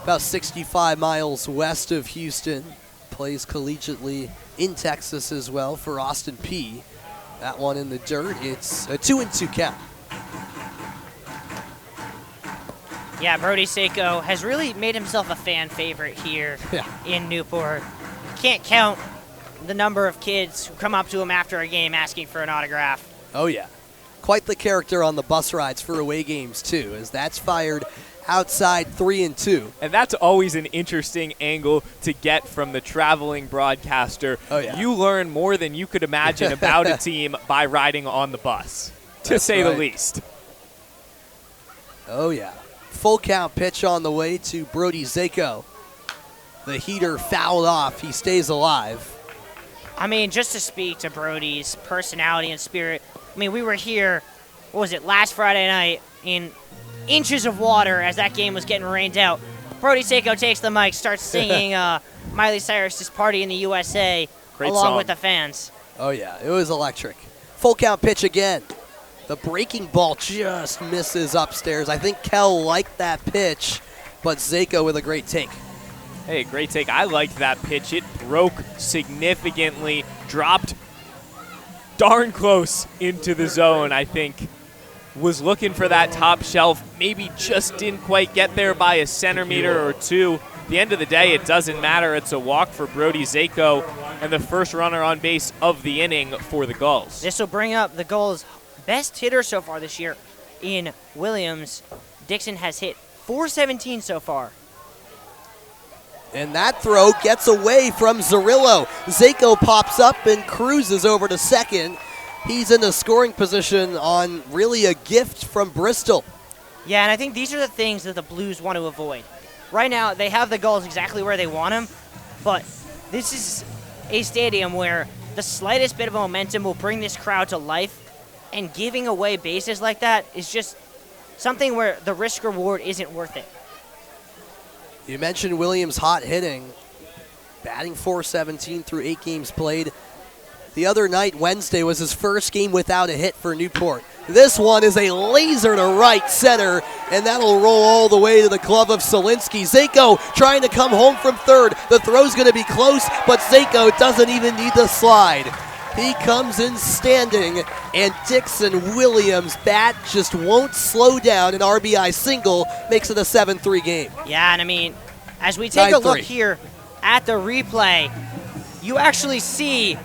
about 65 miles west of Houston. Plays collegiately in Texas as well for Austin P. That one in the dirt. It's a 2-2 count. Yeah, Brody Zako has really made himself a fan favorite here in Newport. Can't count the number of kids who come up to him after a game asking for an autograph. Oh, yeah. quite the character on the bus rides for away games, too, as that's fired outside 3-2. And that's always an interesting angle to get from the traveling broadcaster. Oh, yeah. You learn more than you could imagine about a team by riding on the bus, to say the least. Oh, yeah. Full count pitch on the way to Brody Zako. The heater fouled off. He stays alive. I mean, just to speak to Brody's personality and spirit, I mean, we were here, what was it, last Friday night in inches of water as that game was getting rained out. Brody Zako takes the mic, starts singing Miley Cyrus's Party in the USA Great along song. with the fans. Oh, yeah. It was electric. Full count pitch again. The breaking ball just misses upstairs. I think Kell liked that pitch, but Zako with a great take. Hey, great take. I liked that pitch. It broke significantly, dropped darn close into the zone, I think. Was looking for that top shelf, maybe just didn't quite get there by a centimeter or two. At the end of the day, it doesn't matter. It's a walk for Brody Zako and the first runner on base of the inning for the Gulls. This will bring up the Gulls' best hitter so far this year in Williams. Dixon has hit .417 so far. And that throw gets away from Zerillo. Zako pops up and cruises over to second. He's in a scoring position on really a gift from Bristol. Yeah, and I think these are the things that the Blues want to avoid. Right now, they have the Gulls exactly where they want them, but this is a stadium where the slightest bit of momentum will bring this crowd to life, and giving away bases like that is just something where the risk-reward isn't worth it. You mentioned Williams' hot hitting, batting .417 through 8 games played. The other night, Wednesday, was his first game without a hit for Newport. This one is a laser to right center, and that'll roll all the way to the glove of Solinsky. Zako trying to come home from third. The throw's going to be close, but Zako doesn't even need to slide. He comes in standing, and Dixon Williams' bat just won't slow down. An RBI single makes it a 7-3 game. Yeah, and I mean, as we take a look 9-3. here at the replay, you actually see,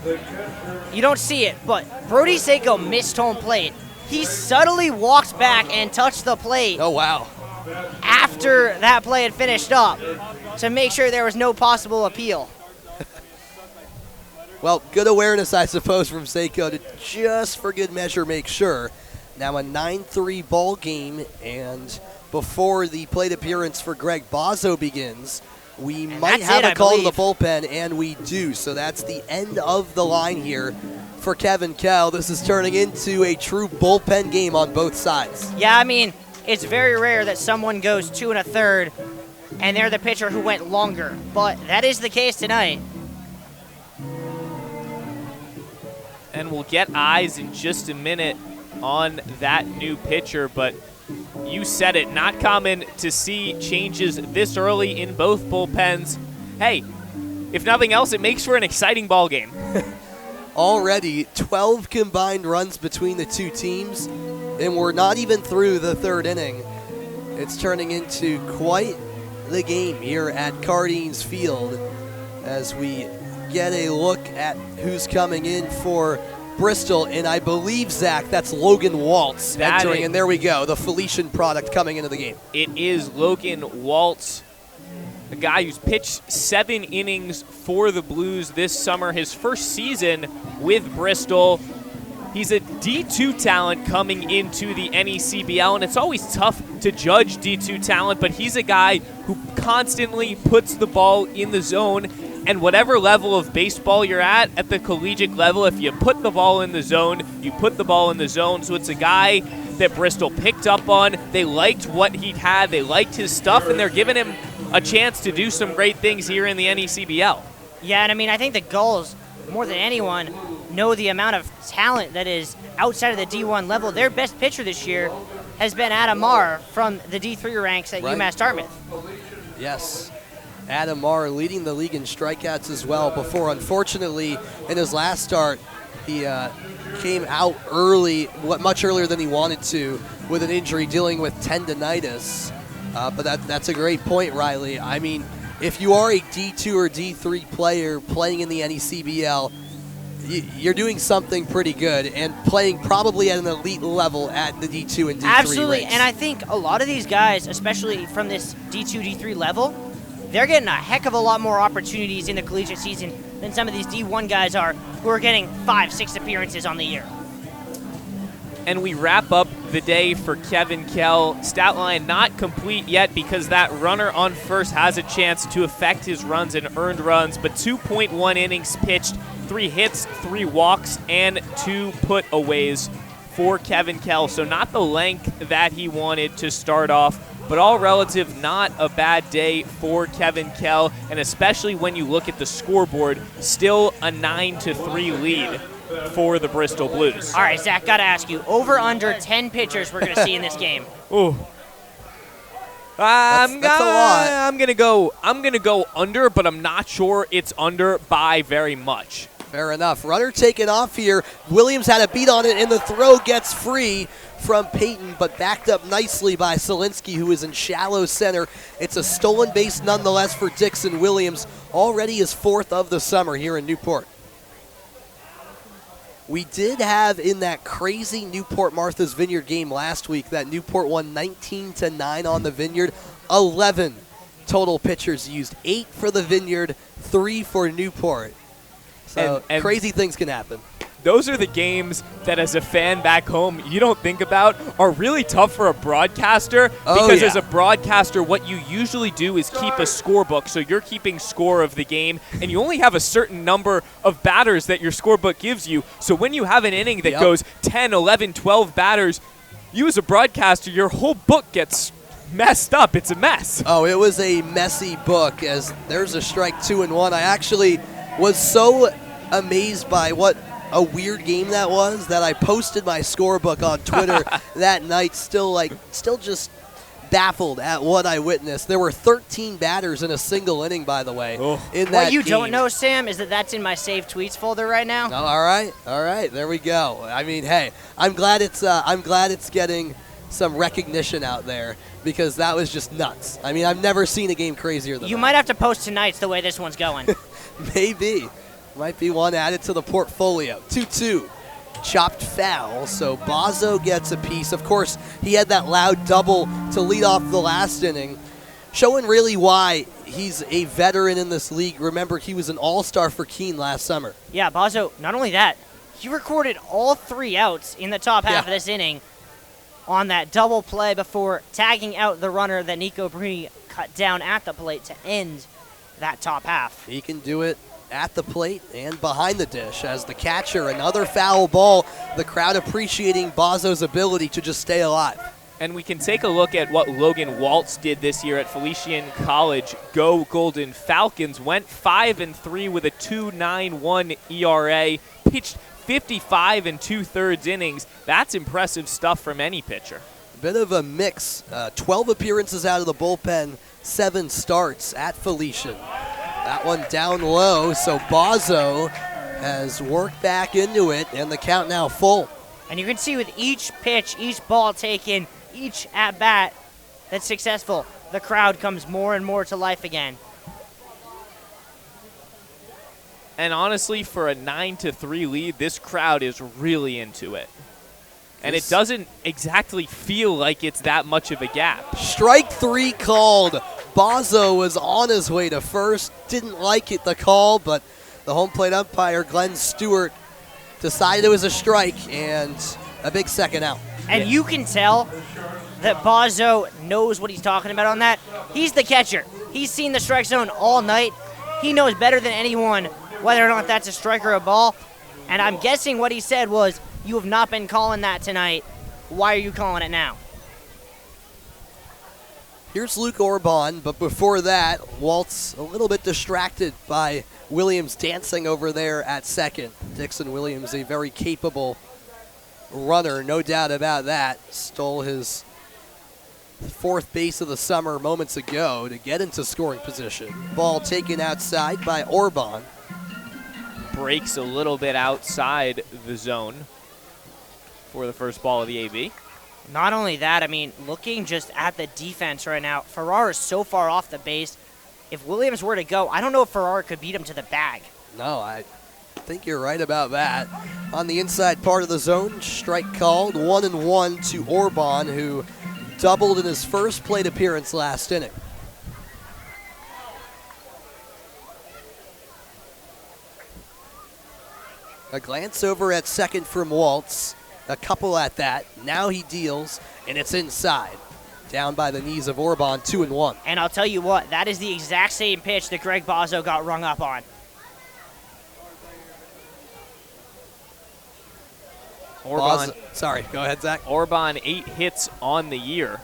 you don't see it, but Brody Zako missed home plate. He subtly walked back and touched the plate. Oh, wow. After that play had finished up to make sure there was no possible appeal. Well, good awareness, I suppose, from Zako to just for good measure make sure. Now a 9-3 ball game, and before the plate appearance for Greg Bozzo begins, we might have a call to the bullpen, and we do. So that's the end of the line here for Kevin Kell. This is turning into a true bullpen game on both sides. Yeah, I mean, it's very rare that someone goes 2 1/3 and they're the pitcher who went longer, but that is the case tonight. And we'll get eyes in just a minute on that new pitcher, but you said it, not common to see changes this early in both bullpens. Hey, if nothing else, it makes for an exciting ball game. Already 12 combined runs between the two teams, and we're not even through the third inning. It's turning into quite the game here at Cardines Field as we get a look at who's coming in for Bristol, and I believe, Zach, that's Logan Waltz entering, and there we go, the Felician product coming into the game. It is Logan Waltz, a guy who's pitched 7 innings for the Blues this summer, his first season with Bristol. He's a D2 talent coming into the NECBL, and it's always tough to judge D2 talent, but he's a guy who constantly puts the ball in the zone. And whatever level of baseball you're at the collegiate level, if you put the ball in the zone, you put the ball in the zone. So it's a guy that Bristol picked up on. They liked what he had. They liked his stuff, and they're giving him a chance to do some great things here in the NECBL. Yeah, and I mean, I think the Gulls, more than anyone, know the amount of talent that is outside of the D1 level. Their best pitcher this year has been Adam Marr from the D3 ranks at UMass Dartmouth. Yes. Adam Marr leading the league in strikeouts as well before, unfortunately, in his last start, he came out early, much earlier than he wanted to, with an injury dealing with tendonitis. But that's a great point, Riley. I mean, if you are a D2 or D3 player playing in the NECBL, you're doing something pretty good and playing probably at an elite level at the D2 and D3 Absolutely, ranks. and I think a lot of these guys, especially from this D2, D3 level, they're getting a heck of a lot more opportunities in the collegiate season than some of these D1 guys are, who are getting 5, 6 appearances on the year. And we wrap up the day for Kevin Kell. Stat line not complete yet because that runner on first has a chance to affect his runs and earned runs, but 2.1 innings pitched, 3 hits, 3 walks, and 2 put-aways for Kevin Kell. So not the length that he wanted to start off, but all relative, not a bad day for Kevin Kell, and especially when you look at the scoreboard, still a 9-3 lead for the Bristol Blues. All right, Zach, got to ask you, over under 10 pitchers we're going to see in this game. Ooh. That's a lot. I'm gonna go under, but I'm not sure it's under by very much. Fair enough. Runner taken off here. Williams had a beat on it, and the throw gets free from Peyton, but backed up nicely by Solinsky, who is in shallow center. It's a stolen base nonetheless for Dixon Williams, already his 4th of the summer here in Newport. We did have in that crazy Newport Martha's Vineyard game last week that Newport won 19-9 on the Vineyard. 11 total pitchers used, 8 for the Vineyard, 3 for Newport. So and crazy things can happen. Those are the games that as a fan back home you don't think about are really tough for a broadcaster because as a broadcaster what you usually do is keep a scorebook, so you're keeping score of the game and you only have a certain number of batters that your scorebook gives you. So when you have an inning that goes 10, 11, 12 batters, you as a broadcaster, your whole book gets messed up. It's a mess. Oh, it was a messy book as there's a strike 2-1. I actually was so amazed by what a weird game that was that I posted my scorebook on Twitter that night, still just baffled at what I witnessed. There were 13 batters in a single inning, by the way, in that What you game. don't know, Sam, is that that's in my saved tweets folder right now. Oh, all right, there we go. I mean, hey, I'm glad it's getting some recognition out there because that was just nuts. I mean, I've never seen a game crazier than that. You might have to post tonight's the way this one's going. Maybe. Might be one added to the portfolio. 2-2. Chopped foul, so Bozzo gets a piece. Of course, he had that loud double to lead off the last inning, showing really why he's a veteran in this league. Remember, he was an all-star for Keene last summer. Yeah, Bozzo, not only that, he recorded all 3 outs in the top half of this inning on that double play before tagging out the runner that Nico Brini cut down at the plate to end that top half. He can do it at the plate and behind the dish as the catcher, another foul ball, the crowd appreciating Bozzo's ability to just stay alive. And we can take a look at what Logan Waltz did this year at Felician College. Go Golden Falcons. Went 5-3 with a 2.91 ERA. Pitched 55 2/3 innings. That's impressive stuff from any pitcher. Bit of a mix. 12 appearances out of the bullpen, 7 starts at Felician. That one down low, so Bozzo has worked back into it, and the count now full. And you can see with each pitch, each ball taken, each at-bat that's successful, the crowd comes more and more to life again. And honestly, for a 9-3 lead, this crowd is really into it. And it doesn't exactly feel like it's that much of a gap. Strike 3 called. Bozzo was on his way to first. Didn't like it, the call, but the home plate umpire, Glenn Stewart, decided it was a strike and a big second out. And you can tell that Bozzo knows what he's talking about on that. He's the catcher. He's seen the strike zone all night. He knows better than anyone whether or not that's a strike or a ball. And I'm guessing what he said was, you have not been calling that tonight. Why are you calling it now? Here's Luke Orban, but before that, Waltz a little bit distracted by Williams dancing over there at second. Dixon Williams, a very capable runner, no doubt about that. Stole his 4th base of the summer moments ago to get into scoring position. Ball taken outside by Orban. Breaks a little bit outside the zone for the first ball of the AB. Not only that, I mean, looking just at the defense right now, Farrar is so far off the base. If Williams were to go, I don't know if Farrar could beat him to the bag. No, I think you're right about that. On the inside part of the zone, strike called, 1-1 to Orban, who doubled in his first plate appearance last inning. A glance over at second from Waltz, a couple at that. Now he deals, and it's inside. Down by the knees of Orban, 2-1. And I'll tell you what, that is the exact same pitch that Greg Bozzo got rung up on. Orban, sorry, go ahead, Zach. Orban 8 hits on the year,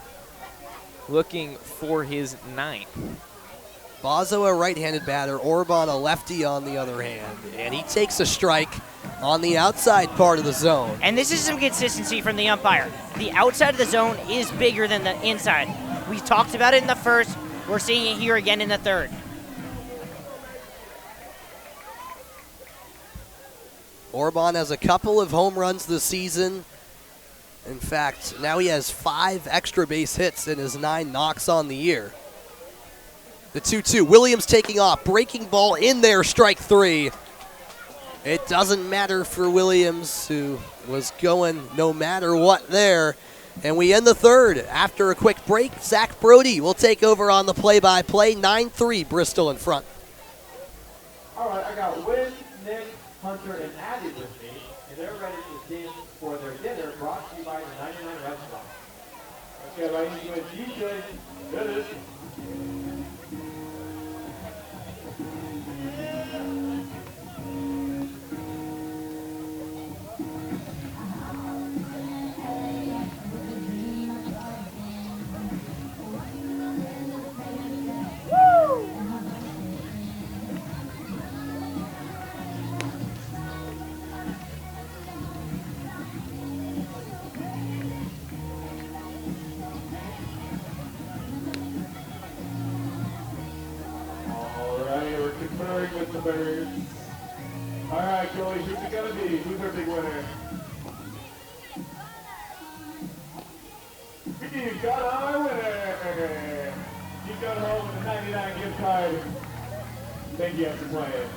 looking for his 9th. Bozzo, a right-handed batter, Orban, a lefty on the other hand, and he takes a strike on the outside part of the zone. And this is some consistency from the umpire. The outside of the zone is bigger than the inside. We talked about it in the first. We're seeing it here again in the third. Orban has a couple of home runs this season. In fact, now he has 5 extra base hits in his 9 knocks on the year. The 2-2, Williams taking off, breaking ball in there, strike 3. It doesn't matter for Williams, who was going no matter what there. And we end the third. After a quick break, Zach Brody will take over on the play-by-play, 9-3, Bristol in front. All right, I got Wynn, Nick, Hunter, and Addie with me, and they're ready to dance for their dinner, brought to you by the 99 Restaurant. Okay, right into it, DJ. Good. With the birds. All right, Joey, who's it gonna be? Who's our big winner? We've got our winner. He's got home with a 99 gift card. Thank you for playing.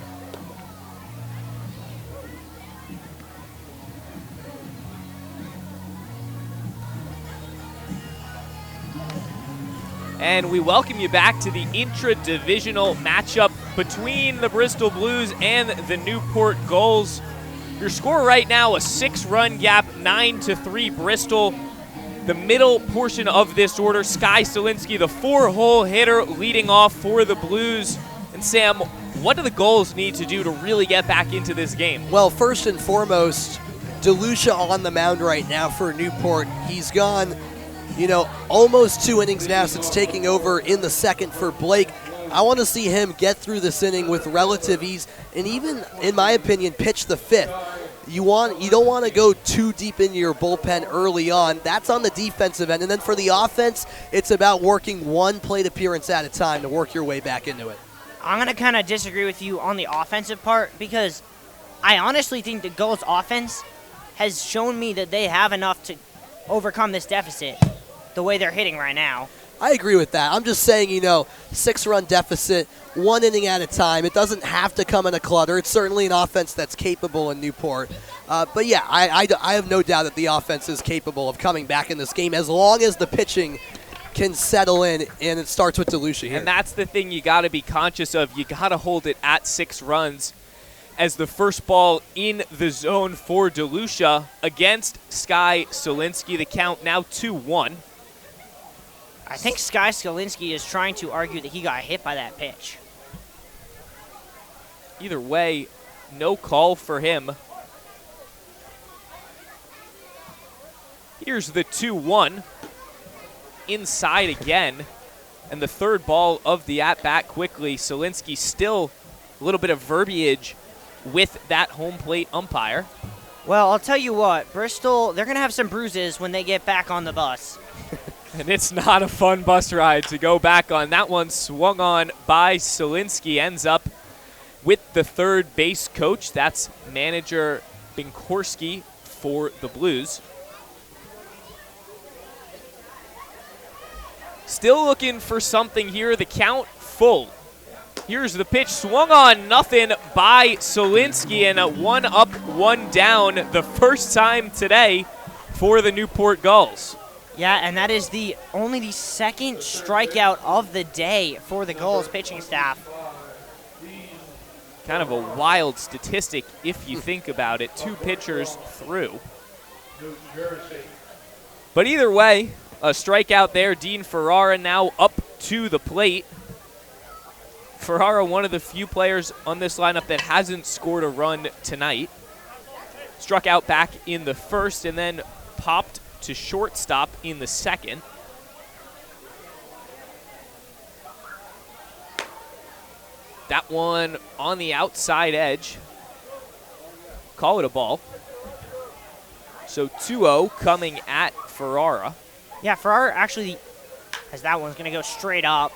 And we welcome you back to the intra-divisional matchup between the Bristol Blues and the Newport Gulls. Your score right now, a 6-run gap, 9-3 Bristol. The middle portion of this order, Sky Solinski, the 4-hole hitter, leading off for the Blues. And Sam, what do the Gulls need to do to really get back into this game? Well, first and foremost, DeLucia on the mound right now for Newport. He's gone, almost 2 innings now since taking over in the second for Blake. I want to see him get through this inning with relative ease and even, in my opinion, pitch the 5th. You don't want to go too deep into your bullpen early on. That's on the defensive end. And then for the offense, it's about working 1 plate appearance at a time to work your way back into it. I'm going to kind of disagree with you on the offensive part because I honestly think the Gulls' offense has shown me that they have enough to overcome this deficit the way they're hitting right now. I agree with that. I'm just saying, 6-run deficit, 1 inning at a time. It doesn't have to come in a clutter. It's certainly an offense that's capable in Newport. But yeah, I have no doubt that the offense is capable of coming back in this game as long as the pitching can settle in, and it starts with DeLucia here. And that's the thing you got to be conscious of. You got to hold it at 6 runs as the first ball in the zone for DeLucia against Sky Solinski. The count now 2-1. I think Sky Skolinski is trying to argue that he got hit by that pitch. Either way, no call for him. Here's the 2-1. Inside again. And the third ball of the at-bat quickly. Solinski still a little bit of verbiage with that home plate umpire. Well, I'll tell you what, Bristol, they're going to have some bruises when they get back on the bus. And it's not a fun bus ride to go back on. That one swung on by Solinski. Ends up with the third base coach. That's manager Binkorski for the Blues. Still looking for something here. The count full. Here's the pitch, swung on, nothing by Solinsky, and a 1 up, 1 down the first time today for the Newport Gulls. Yeah, and that is only the second strikeout of the day for the Gulls pitching staff. Kind of a wild statistic if you think about it. 2 pitchers through. But either way, a strikeout there. Dean Ferrara now up to the plate. Ferrara, one of the few players on this lineup that hasn't scored a run tonight. Struck out back in the first and then popped to shortstop in the second. That one on the outside edge. Call it a ball. So 2-0 coming at Ferrara. Yeah, Ferrara actually, as that one's going to go straight up.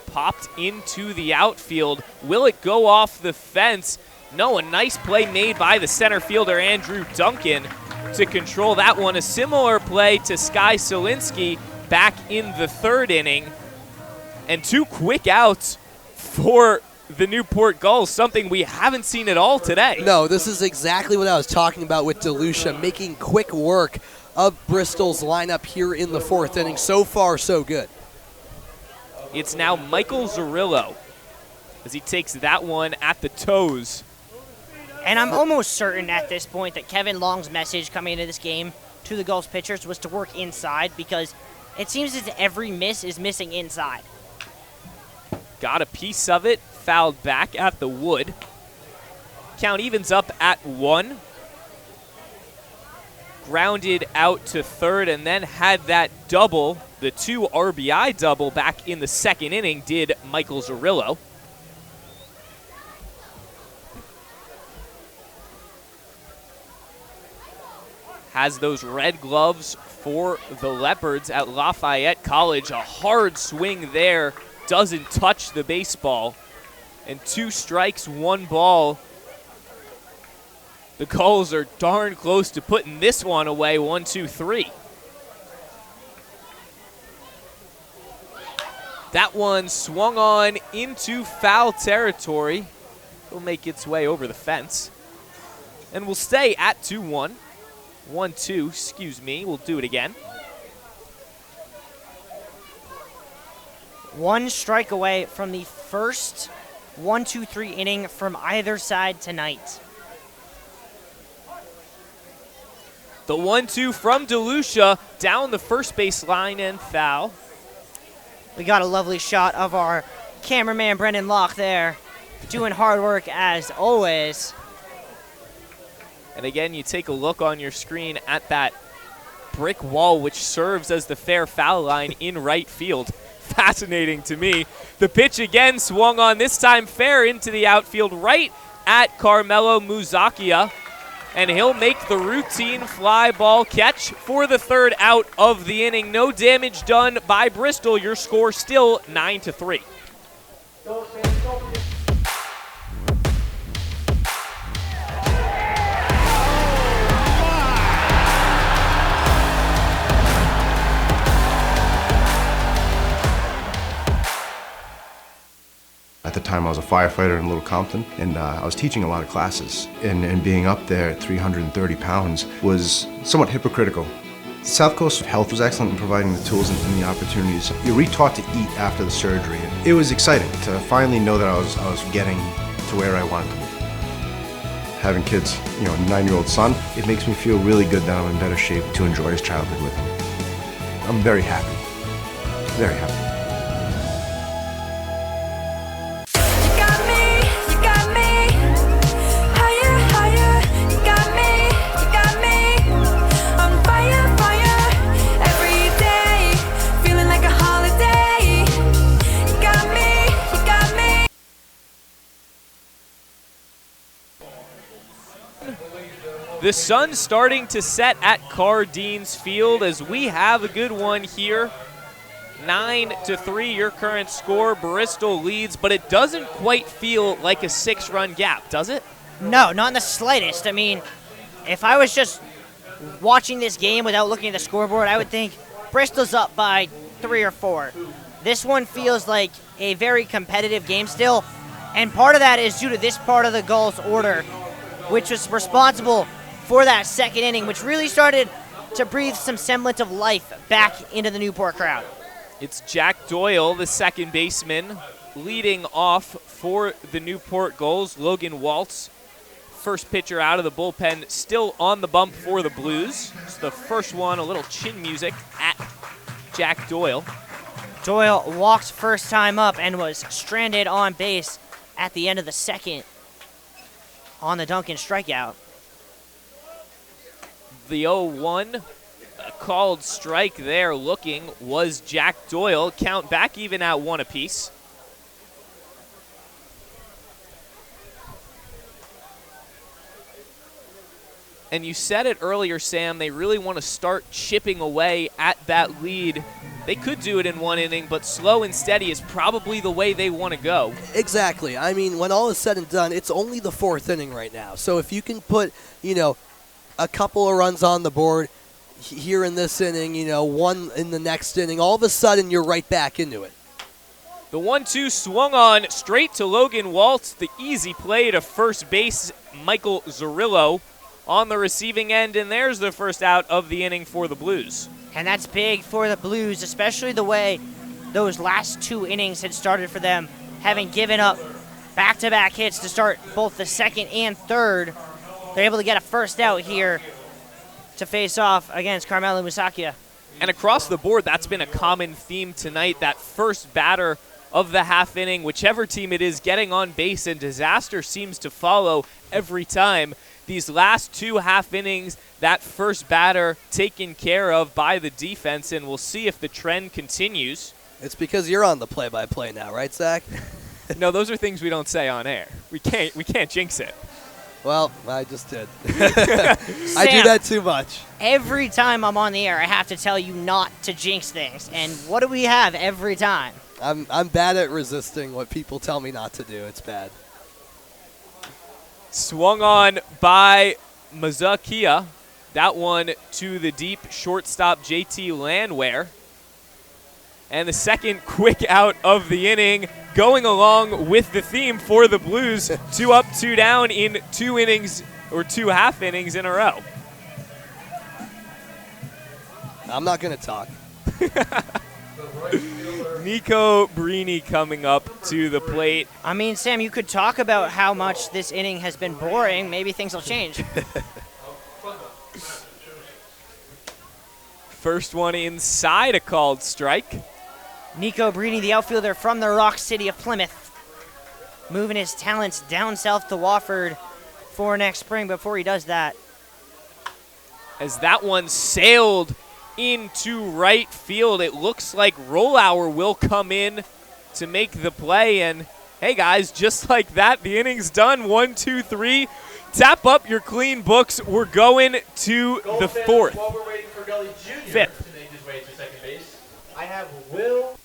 Popped into the outfield. Will it go off the fence? No, a nice play made by the center fielder, Andrew Duncan, to control that one. A similar play to Sky Solinsky back in the third inning. And 2 quick outs for the Newport Gulls, something we haven't seen at all today. No, this is exactly what I was talking about with DeLucia, making quick work of Bristol's lineup here in the fourth inning. So far, so good. It's now Michael Zarillo as he takes that one at the toes. And I'm almost certain at this point that Kevin Long's message coming into this game to the Gulls pitchers was to work inside, because it seems as if every miss is missing inside. Got a piece of it, fouled back at the wood. Count evens up at 1. Grounded out to third and then had that double, the 2 RBI double back in the second inning, did Michael Zarillo. Has those red gloves for the Leopards at Lafayette College. A hard swing there, doesn't touch the baseball. And 2 strikes, 1 ball. The Gulls are darn close to putting this one away. 1-2-3. That one swung on into foul territory. It'll make its way over the fence. And we'll stay at 2-1. 1-2, excuse me. We'll do it again. 1 strike away from the first 1-2-3 inning from either side tonight. The 1-2 from DeLucia down the first base line and foul. We got a lovely shot of our cameraman Brendan Locke there, doing hard work as always. And again, you take a look on your screen at that brick wall, which serves as the fair foul line in right field. Fascinating to me. The pitch again swung on, this time fair into the outfield right at Carmelo Muzakia. And he'll make the routine fly ball catch for the third out of the inning. No damage done by Bristol. Your score still 9-3. At the time, I was a firefighter in Little Compton, and I was teaching a lot of classes. And being up there at 330 pounds was somewhat hypocritical. South Coast Health was excellent in providing the tools and the opportunities. You're retaught to eat after the surgery. And it was exciting to finally know that I was getting to where I wanted to be. Having kids, a 9-year-old son, it makes me feel really good that I'm in better shape to enjoy his childhood with him. I'm very happy. Very happy. The sun's starting to set at Cardines Field as we have a good one here. 9-3 your current score. Bristol leads, but it doesn't quite feel like a 6-run gap, does it? No, not in the slightest. I mean, if I was just watching this game without looking at the scoreboard, I would think Bristol's up by 3 or 4. This one feels like a very competitive game still. And part of that is due to this part of the Gulls order, which was responsible for that second inning, which really started to breathe some semblance of life back into the Newport crowd. It's Jack Doyle, the second baseman, leading off for the Newport Gulls. Logan Waltz, first pitcher out of the bullpen, still on the bump for the Blues. It's the first one, a little chin music at Jack Doyle. Doyle walked first time up and was stranded on base at the end of the second on the Duncan strikeout. The 0-1 called strike there looking was Jack Doyle. Count back even at 1 apiece. And you said it earlier, Sam, they really want to start chipping away at that lead. They could do it in 1 inning, but slow and steady is probably the way they want to go. Exactly. I mean, when all is said and done, it's only the 4th inning right now. So if you can put, a couple of runs on the board here in this inning, 1 in the next inning, all of a sudden you're right back into it. The 1-2 swung on straight to Logan Waltz. The easy play to first base, Michael Zarillo on the receiving end, and there's the first out of the inning for the Blues. And that's big for the Blues, especially the way those last 2 innings had started for them, having given up back-to-back hits to start both the second and third. They're able to get a first out here to face off against Carmelo Musakia. And across the board, that's been a common theme tonight, that first batter of the half inning, whichever team it is, getting on base, and disaster seems to follow every time. These last 2 half innings, that first batter taken care of by the defense, and we'll see if the trend continues. It's because you're on the play-by-play now, right, Zach? No, those are things we don't say on air. We can't jinx it. Well, I just did. I do that too much. Every time I'm on the air, I have to tell you not to jinx things. And what do we have every time? I'm bad at resisting what people tell me not to do. It's bad. Swung on by Musakia. That one to the deep shortstop JT Landwehr. And the second quick out of the inning, going along with the theme for the Blues. 2 up, 2 down in 2 innings or 2 half innings in a row. I'm not going to talk. Nico Brini coming up to the plate. I mean, Sam, you could talk about how much this inning has been boring. Maybe things will change. First one inside a called strike. Nico Brini, the outfielder from the Rock City of Plymouth, moving his talents down south to Wofford for next spring. Before he does that, as that one sailed into right field, it looks like Rollauer will come in to make the play. And hey guys, just like that, the inning's done. 1, 2, 3. Tap up your clean books. We're going to the 4th. While we're waiting for Gully Jr. 5th. to make his way to second base, I have Will.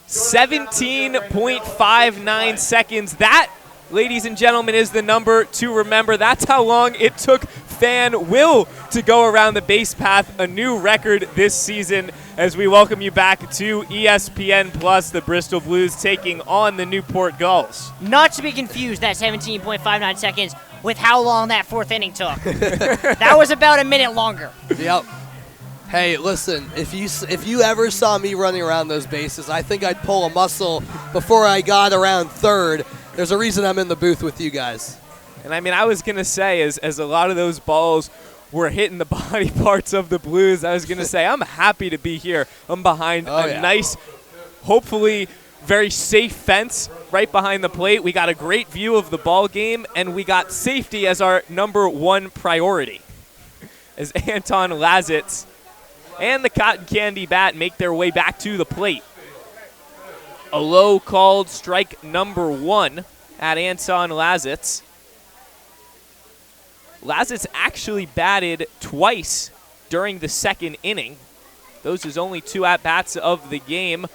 .59 seconds. That, ladies and gentlemen, is the number to remember. That's how long it took Fan Will to go around the base path. A new record this season as we welcome you back to ESPN Plus, the Bristol Blues taking on the Newport Gulls. Not to be confused, that 17.59 seconds with how long that 4th inning took. That was about a minute longer. Yep. Hey, listen, if you ever saw me running around those bases, I think I'd pull a muscle before I got around third. There's a reason I'm in the booth with you guys. And I mean, I was going to say, as a lot of those balls were hitting the body parts of the Blues, I was going to say, I'm happy to be here. I'm behind a nice, hopefully very safe fence right behind the plate. We got a great view of the ball game, and we got safety as our #1 priority. As Anton Lazitz and the Cotton Candy Bat make their way back to the plate. A low called strike #1 at Anton Lazitz. Lazitz actually batted twice during the second inning. Those is only 2 at-bats of the game.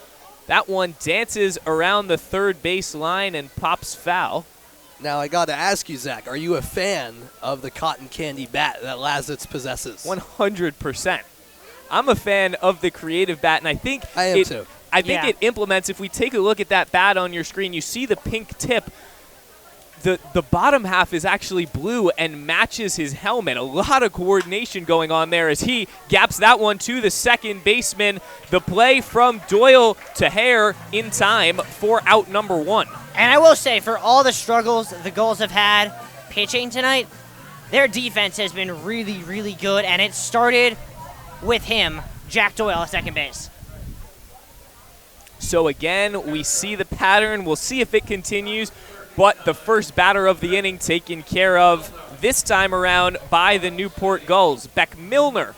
That one dances around the third base line and pops foul. Now, I got to ask you, Zach, are you a fan of the Cotton Candy Bat that Lazitz possesses? 100%. I'm a fan of the creative bat, and I think I am too. I think it implements, if we take a look at that bat on your screen, you see the pink tip. The bottom half is actually blue and matches his helmet. A lot of coordination going on there as he gaps that one to the second baseman. The play from Doyle to Hare in time for out #1. And I will say, for all the struggles the Gulls have had pitching tonight, their defense has been really, really good, and it started with him, Jack Doyle, at second base. So again, we see the pattern. We'll see if it continues. But the first batter of the inning taken care of this time around by the Newport Gulls. Beck Milner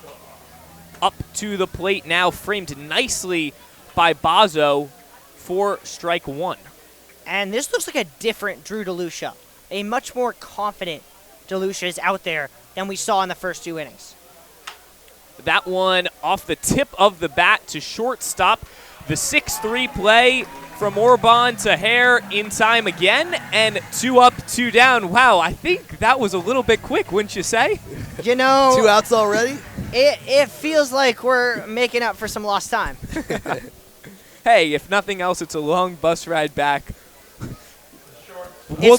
up to the plate now, framed nicely by Bazo for strike 1. And this looks like a different Drew DeLucia. A much more confident DeLucia is out there than we saw in the first 2 innings. That one off the tip of the bat to shortstop. The 6-3 play from Orban to Hare in time again, and 2 up, 2 down. Wow, I think that was a little bit quick, wouldn't you say? You know, 2 outs already? It feels like we're making up for some lost time. Hey, if nothing else, it's a long bus ride back. We'll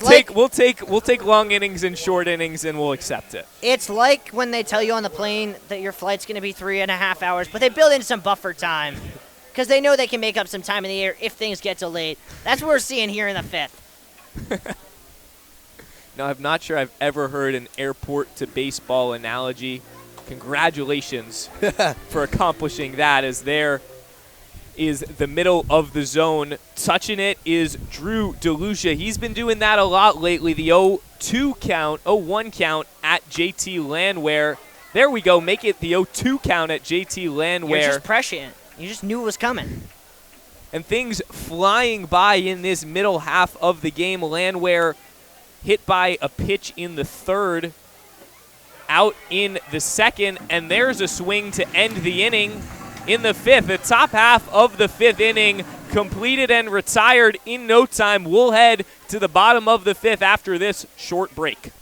take long innings and short innings, and we'll accept it. It's like when they tell you on the plane that your flight's going to be 3.5 hours, but they build in some buffer time because they know they can make up some time in the air if things get delayed. That's what we're seeing here in the 5th. Now, I'm not sure I've ever heard an airport to baseball analogy. Congratulations for accomplishing that, as there is the middle of the zone. Touching it is Drew DeLucia. He's been doing that a lot lately. The 0-1 count at JT Landwehr. There we go. Make it the 0-2 count at JT Landwehr. You're just prescient. You just knew it was coming. And things flying by in this middle half of the game. Landwehr hit by a pitch in the 3rd, out in the 2nd, and there's a swing to end the inning. In the 5th, the top half of the 5th inning completed and retired in no time. We'll head to the bottom of the 5th after this short break.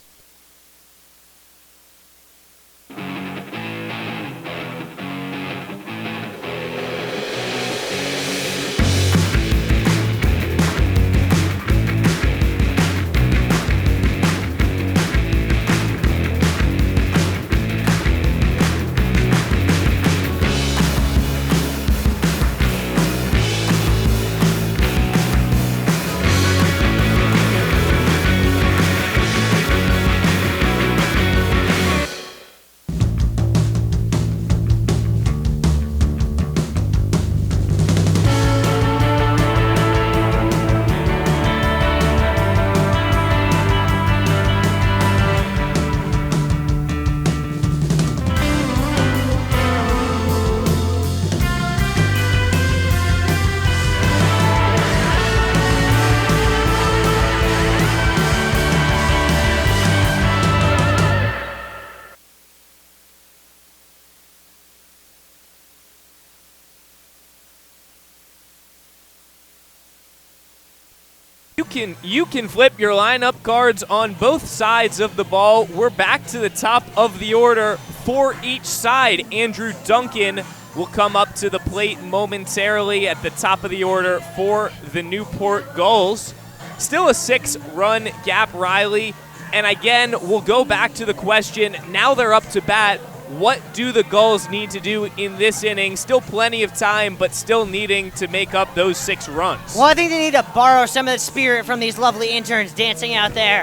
You can flip your lineup cards on both sides of the ball. We're back to the top of the order for each side. Andrew Duncan will come up to the plate momentarily at the top of the order for the Newport Gulls. Still a 6-run gap, Riley. And again, we'll go back to the question. Now they're up to bat. What do the Gulls need to do in this inning? Still plenty of time, but still needing to make up those 6 runs. Well, I think they need to borrow some of the spirit from these lovely interns dancing out there.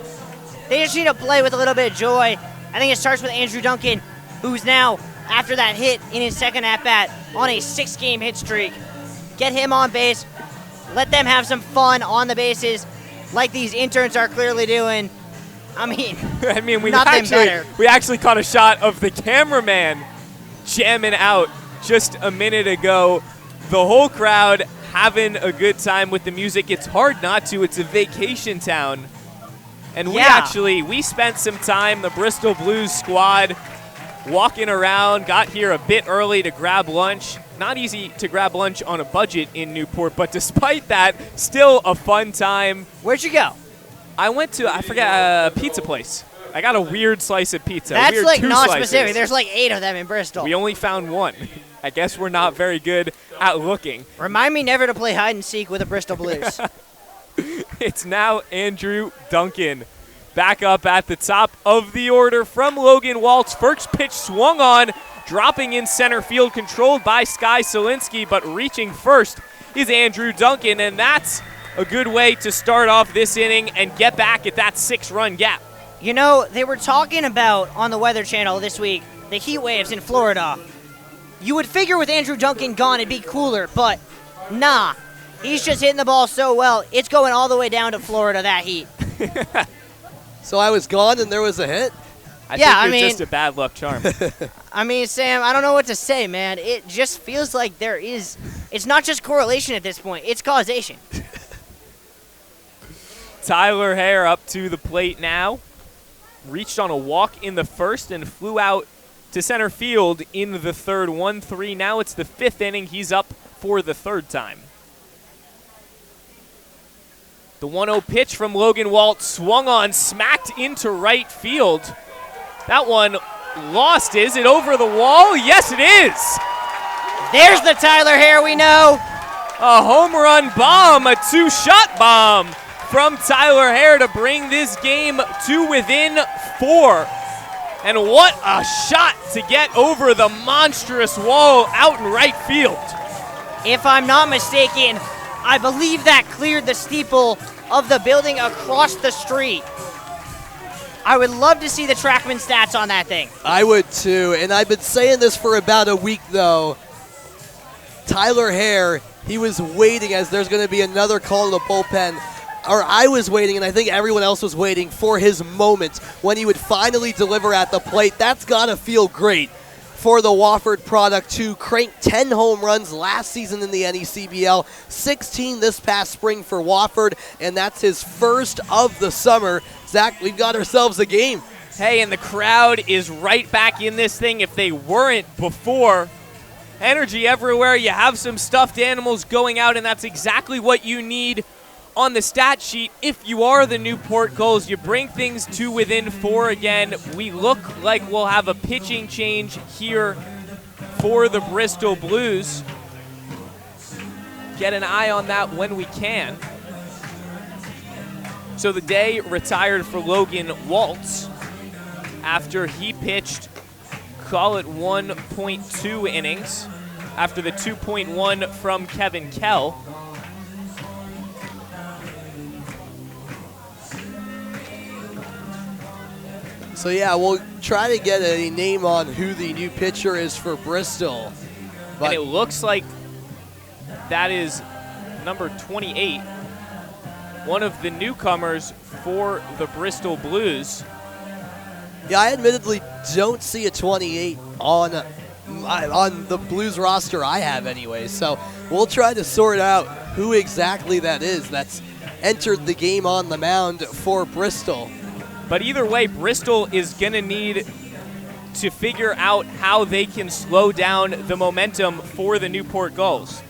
They just need to play with a little bit of joy. I think it starts with Andrew Duncan, who's now, after that hit in his second at-bat, on a 6-game hit streak. Get him on base. Let them have some fun on the bases like these interns are clearly doing. I mean, we nothing better. actually caught a shot of the cameraman jamming out just a minute ago. The whole crowd having a good time with the music. It's hard not to. It's a vacation town. And we spent some time, the Bristol Blues squad, walking around, got here a bit early to grab lunch. Not easy to grab lunch on a budget in Newport, but despite that, still a fun time. Where'd you go? I went to, a pizza place. I got a weird slice of pizza. That's like not slices. specific. There's like 8 of them in Bristol. We only found one. I guess we're not very good at looking. Remind me never to play hide and seek with the Bristol Blues. It's now Andrew Duncan back up at the top of the order from Logan Waltz. First pitch swung on, dropping in center field, controlled by Sky Solinsky, but reaching first is Andrew Duncan, and that's a good way to start off this inning and get back at that 6-run gap. You know, they were talking about on the Weather Channel this week the heat waves in Florida. You would figure with Andrew Duncan gone it'd be cooler, but nah. He's just hitting the ball so well, it's going all the way down to Florida, that heat. So I was gone and there was a hit? I think you're just a bad luck charm. I mean, Sam, I don't know what to say, man. It just feels like it's not just correlation at this point, it's causation. Tyler Hare up to the plate now. Reached on a walk in the first and flew out to center field in the third. 1-3. Now it's the 5th inning. He's up for the 3rd time. The 1-0 pitch from Logan Waltz swung on, smacked into right field. That one lost. Is it over the wall? Yes, it is. There's the Tyler Hare we know. A home run bomb, a 2-shot bomb from Tyler Hare to bring this game to within 4. And what a shot to get over the monstrous wall out in right field. If I'm not mistaken, I believe that cleared the steeple of the building across the street. I would love to see the TrackMan stats on that thing. I would too, and I've been saying this for about a week though. Tyler Hare, he was waiting as there's going to be another call to the bullpen. Or I was waiting, and I think everyone else was waiting for his moment when he would finally deliver at the plate. That's got to feel great for the Wofford product to crank 10 home runs last season in the NECBL, 16 this past spring for Wofford, and that's his first of the summer. Zach, we've got ourselves a game. Hey, and the crowd is right back in this thing if they weren't before. Energy everywhere. You have some stuffed animals going out, and that's exactly what you need on the stat sheet. If you are the Newport Gulls, you bring things to within 4 again. We look like we'll have a pitching change here for the Bristol Blues. Get an eye on that when we can. So the day retired for Logan Waltz after he pitched, call it 1.2 innings, after the 2.1 from Kevin Kell. So yeah, we'll try to get a name on who the new pitcher is for Bristol. And it looks like that is number 28, one of the newcomers for the Bristol Blues. Yeah, I admittedly don't see a 28 on the Blues roster I have anyway. So we'll try to sort out who exactly that is that's entered the game on the mound for Bristol. But either way, Bristol is going to need to figure out how they can slow down the momentum for the Newport Gulls.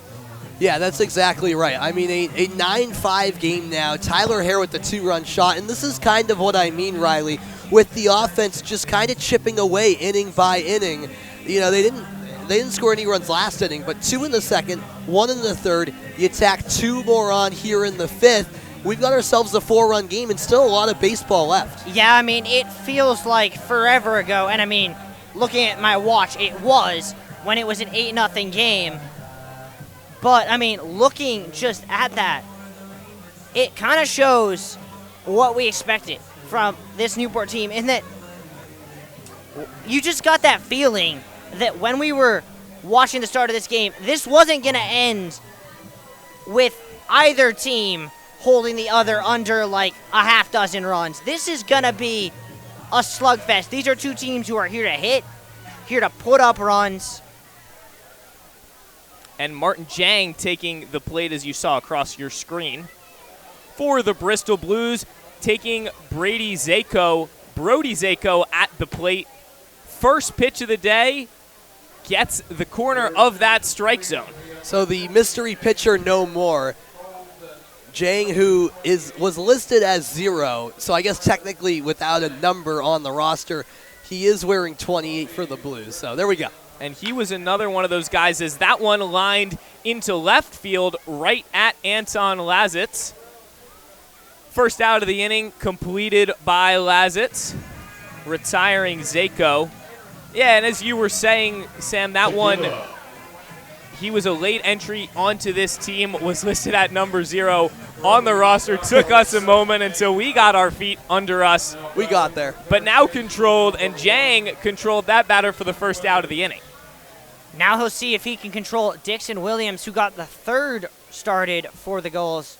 Yeah, that's exactly right. I mean, a 9-5 game now. Tyler Hare with the 2-run shot. And this is kind of what I mean, Riley, with the offense just kind of chipping away inning by inning. You know, they didn't score any runs last inning, but 2 in the second, 1 in the third. You tack 2 more on here in the 5th. We've got ourselves a 4-run game and still a lot of baseball left. Yeah, I mean, it feels like forever ago. And I mean, looking at my watch, it was when it was an 8-0 game. But, I mean, looking just at that, it kind of shows what we expected from this Newport team in that you just got that feeling that when we were watching the start of this game, this wasn't going to end with either team holding the other under like a half dozen runs. This is going to be a slugfest. These are two teams who are here to hit, here to put up runs. And Martin Jang taking the plate as you saw across your screen. For the Bristol Blues, taking Brody Zako at the plate. First pitch of the day, gets the corner of that strike zone. So the mystery pitcher no more. Jang, who was listed as 0, so I guess technically without a number on the roster, he is wearing 28 for the Blues. So there we go. And he was another one of those guys as that one lined into left field right at Anton Lazitz. First out of the inning completed by Lazitz, retiring Zako. Yeah, and as you were saying, Sam, that one, he was a late entry onto this team, was listed at number 0 on the roster. Took us a moment until we got our feet under us. We got there. But now controlled, and Jang controlled that batter for the first out of the inning. Now he'll see if he can control Dixon Williams, who got the third started for the Gulls.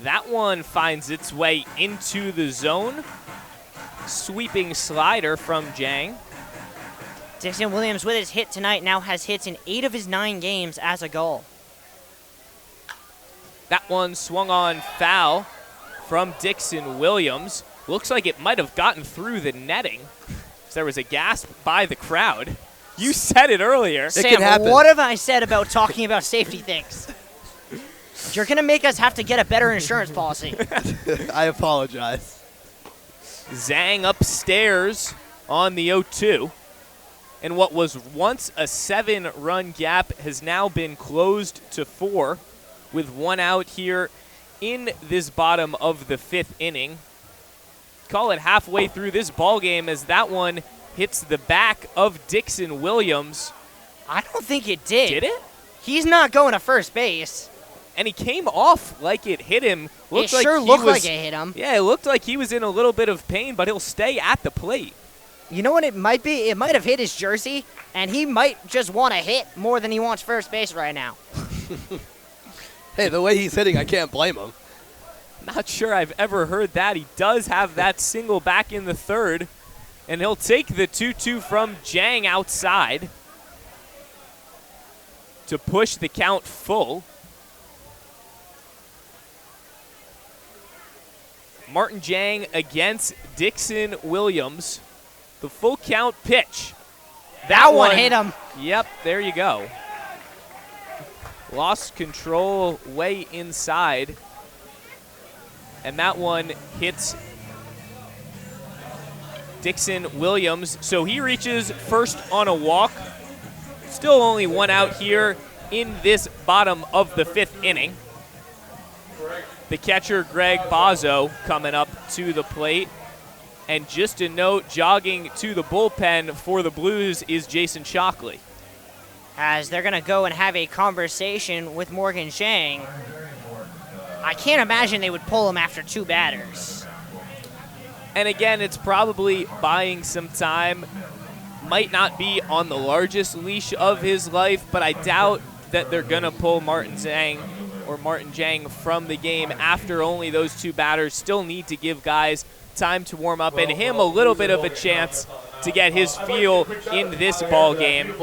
That one finds its way into the zone. Sweeping slider from Jang. Dixon Williams with his hit tonight now has hits in 8 of his 9 games as a Gull. That one swung on foul from Dixon Williams. Looks like it might have gotten through the netting. There was a gasp by the crowd. You said it earlier. Sam, what have I said about talking about safety things? You're going to make us have to get a better insurance policy. I apologize. Zhang upstairs on the 0-2. And what was once a 7-run gap has now been closed to 4 with 1 out here in this bottom of the 5th inning. Call it halfway through this ball game as that one hits the back of Dixon Williams. I don't think it did. Did it? He's not going to first base. And he came off like it hit him. It sure looked like it hit him. Yeah, it looked like he was in a little bit of pain, but he'll stay at the plate. You know what it might be? It might have hit his jersey, and he might just want to hit more than he wants first base right now. Hey, the way he's hitting, I can't blame him. Not sure I've ever heard that. He does have that single back in the 3rd, and he'll take the 2-2 from Jang outside to push the count full. Martin Jang against Dixon Williams. The full count pitch. That one hit him. Yep, there you go. Lost control way inside. And that one hits Dixon Williams. So he reaches first on a walk. Still only 1 out here in this bottom of the 5th inning. The catcher, Greg Bozzo, coming up to the plate. And just a note, jogging to the bullpen for the Blues is Jason Shockley. As they're going to go and have a conversation with Morgan Zhang. I can't imagine they would pull him after 2 batters. And again, it's probably buying some time. Might not be on the largest leash of his life, but I doubt that they're going to pull Martin Jang from the game after only those 2 batters. Still need to give guys time to warm up and him a little bit of a chance to get his feel in this ball game.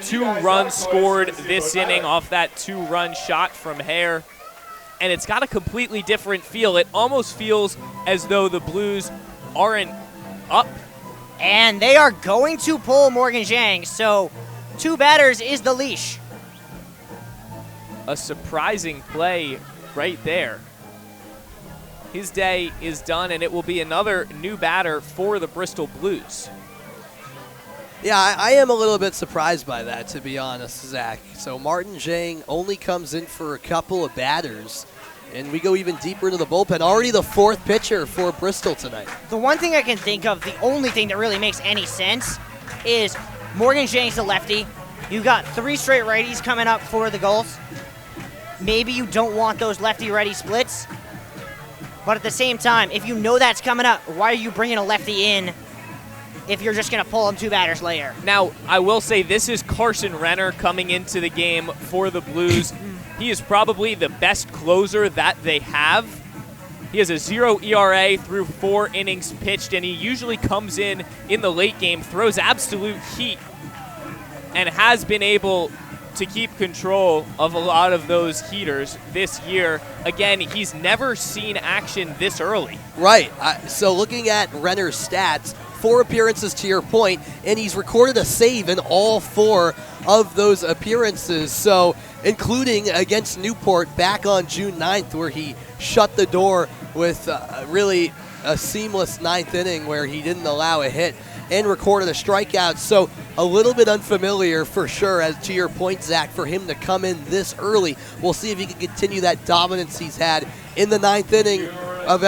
2 runs scored this inning off that 2-run shot from Hare. And it's got a completely different feel. It almost feels as though the Blues aren't up. And they are going to pull Morgan Zhang, so 2 batters is the leash. A surprising play right there. His day is done, and it will be another new batter for the Bristol Blues. Yeah, I am a little bit surprised by that, to be honest, Zach. So Martin Jang only comes in for a couple of batters, And we go even deeper into the bullpen. Already the 4th pitcher for Bristol tonight. The one thing I can think of, the only thing that really makes any sense, is Morgan Jenks, the lefty. You got 3 straight righties coming up for the Gulls. Maybe you don't want those lefty-righty splits. But at the same time, if you know that's coming up, why are you bringing a lefty in if you're just going to pull him 2 batters later? Now, I will say this is Carson Renner coming into the game for the Blues. He is probably the best closer that they have. He has a 0 ERA through 4 innings pitched, and he usually comes in the late game, throws absolute heat, and has been able to keep control of a lot of those heaters this year. Again, he's never seen action this early. Right. So looking at Renner's stats, 4 appearances to your point, and he's recorded a save in all 4 of those appearances. So including against Newport back on June 9th, where he shut the door with really a seamless 9th inning where he didn't allow a hit and recorded a strikeout. So a little bit unfamiliar for sure, as to your point, Zach, for him to come in this early. We'll see if he can continue that dominance he's had in the 9th inning of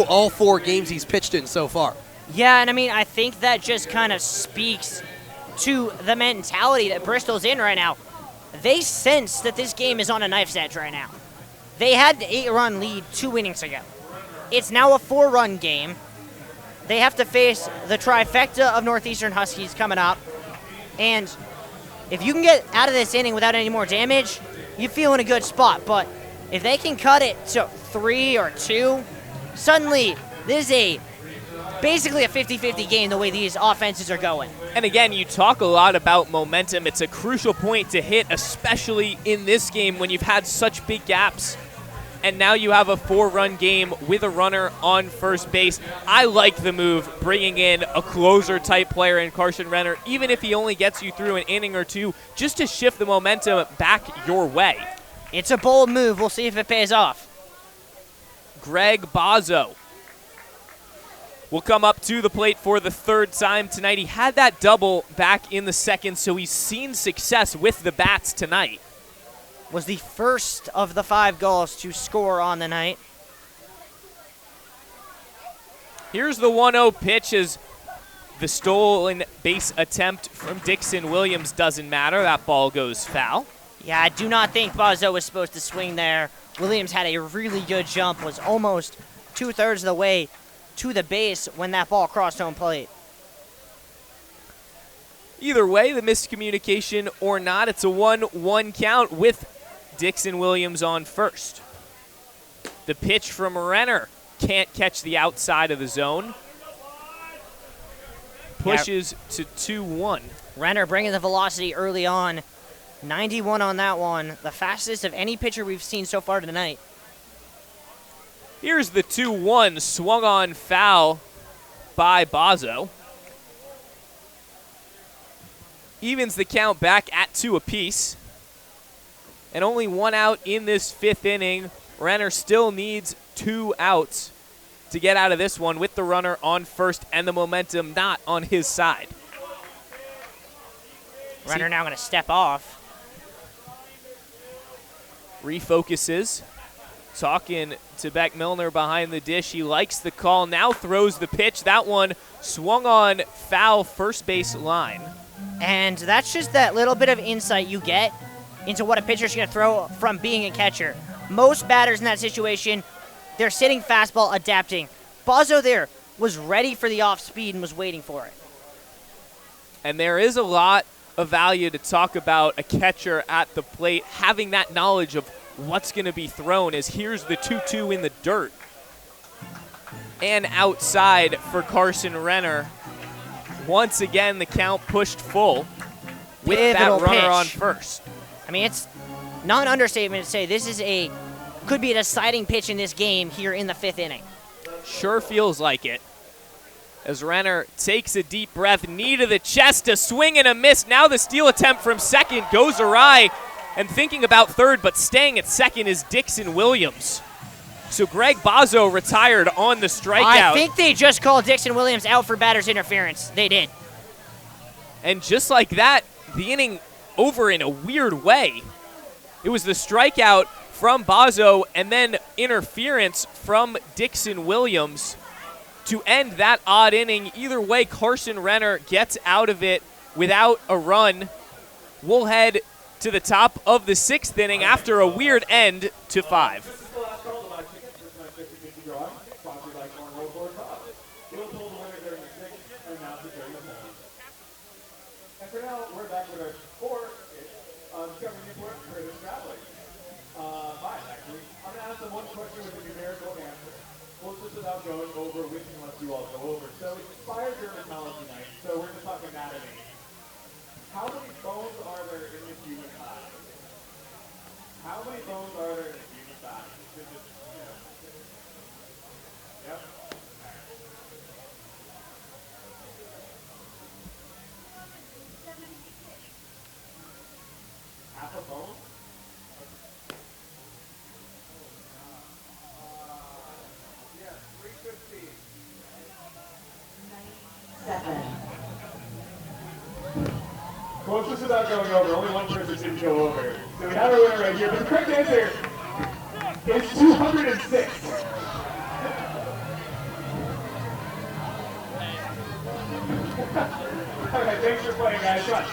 all 4 games he's pitched in so far. Yeah, and I mean, I think that just kind of speaks to the mentality that Bristol's in right now. They sense that this game is on a knife's edge right now. They had the 8-run lead 2 innings ago. It's now a 4-run game. They have to face the trifecta of Northeastern Huskies coming up. And if you can get out of this inning without any more damage, you feel in a good spot. But if they can cut it to 3 or 2, suddenly this is basically a 50-50 game the way these offenses are going. And again, you talk a lot about momentum. It's a crucial point to hit, especially in this game when you've had such big gaps. And now you have a 4-run game with a runner on first base. I like the move, bringing in a closer-type player in Carson Renner, even if he only gets you through an inning or 2, just to shift the momentum back your way. It's a bold move. We'll see if it pays off. Greg Bozzo will come up to the plate for the 3rd time tonight. He had that double back in the 2nd, so he's seen success with the bats tonight. Was the first of the 5 Gulls to score on the night. Here's the 1-0 pitch as the stolen base attempt from Dixon Williams doesn't matter. That ball goes foul. Yeah, I do not think Bozzo was supposed to swing there. Williams had a really good jump, was almost 2/3 of the way to the base when that ball crossed home plate. Either way, the miscommunication or not, it's a 1-1 count with Dixon Williams on first. The pitch from Renner can't catch the outside of the zone. Pushes to 2-1. Renner bringing the velocity early on. 91 on that one. The fastest of any pitcher we've seen so far tonight. Here's the 2-1, swung on foul by Bozzo. Evens the count back at 2 apiece. And only 1 out in this 5th inning. Renner still needs 2 outs to get out of this one with the runner on first and the momentum not on his side. Renner now going to step off. Refocuses. Talking to Beck Milner behind the dish. He likes the call. Now throws the pitch. That one swung on foul first base line. And that's just that little bit of insight you get into what a pitcher's going to throw from being a catcher. Most batters in that situation, they're sitting fastball, adapting. Bozzo there was ready for the off speed and was waiting for it. And there is a lot of value to talk about a catcher at the plate, having that knowledge of what's going to be thrown, as here's the 2-2 in the dirt. And outside for Carson Renner. Once again, the count pushed full with Pivotal that runner pitch on first. I mean, it's not an understatement to say this is could be a deciding pitch in this game here in the 5th inning. Sure feels like it. As Renner takes a deep breath, knee to the chest, a swing and a miss. Now the steal attempt from second goes awry, and thinking about third, but staying at second is Dixon Williams. So Greg Bozzo retired on the strikeout. I think they just called Dixon Williams out for batter's interference. They did. And just like that, the inning over in a weird way. It was the strikeout from Bazo, and then interference from Dixon Williams to end that odd inning. Either way, Carson Renner gets out of it without a run. We'll head to the top of the 6th inning after a weird end to 5. And for now, we're back with our score. Discovery Newport, British traveling. 5, actually. I'm going to ask them one question with a numerical answer. Well, it's just about going over which one lets you all go over. So it's inspired dermatology night, so we're just talking anatomy. How many bones are there in the human body? How many bones are there in the human body? Yep. Half a bone? Yes, 315. 97. Closest without going over. Only one person didn't go over. So we have a winner right here. But the correct answer is 206. All right, thanks for playing, guys. Come on.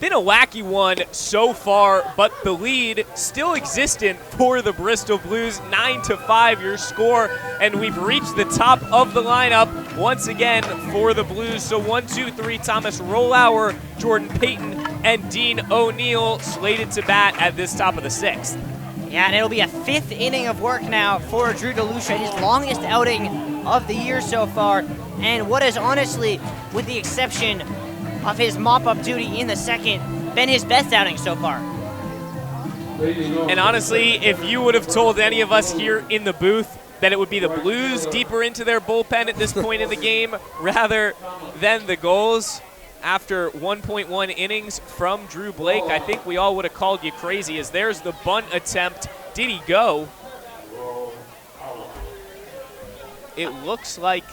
Been a wacky one so far, but the lead still existent for the Bristol Blues. 9-5 your score, and we've reached the top of the lineup once again for the Blues. So 1, 2, 3, Thomas Rollauer, Jordan Payton, and Dean O'Neill slated to bat at this top of the 6th. Yeah, and it'll be a 5th inning of work now for Drew DeLucia, his longest outing of the year so far, and what is honestly, with the exception of his mop-up duty in the 2nd, been his best outing so far. And honestly, if you would have told any of us here in the booth that it would be the Blues deeper into their bullpen at this point in the game rather than the Gulls after 1.1 innings from Drew Blake, I think we all would have called you crazy, as there's the bunt attempt. Did he go? It looks like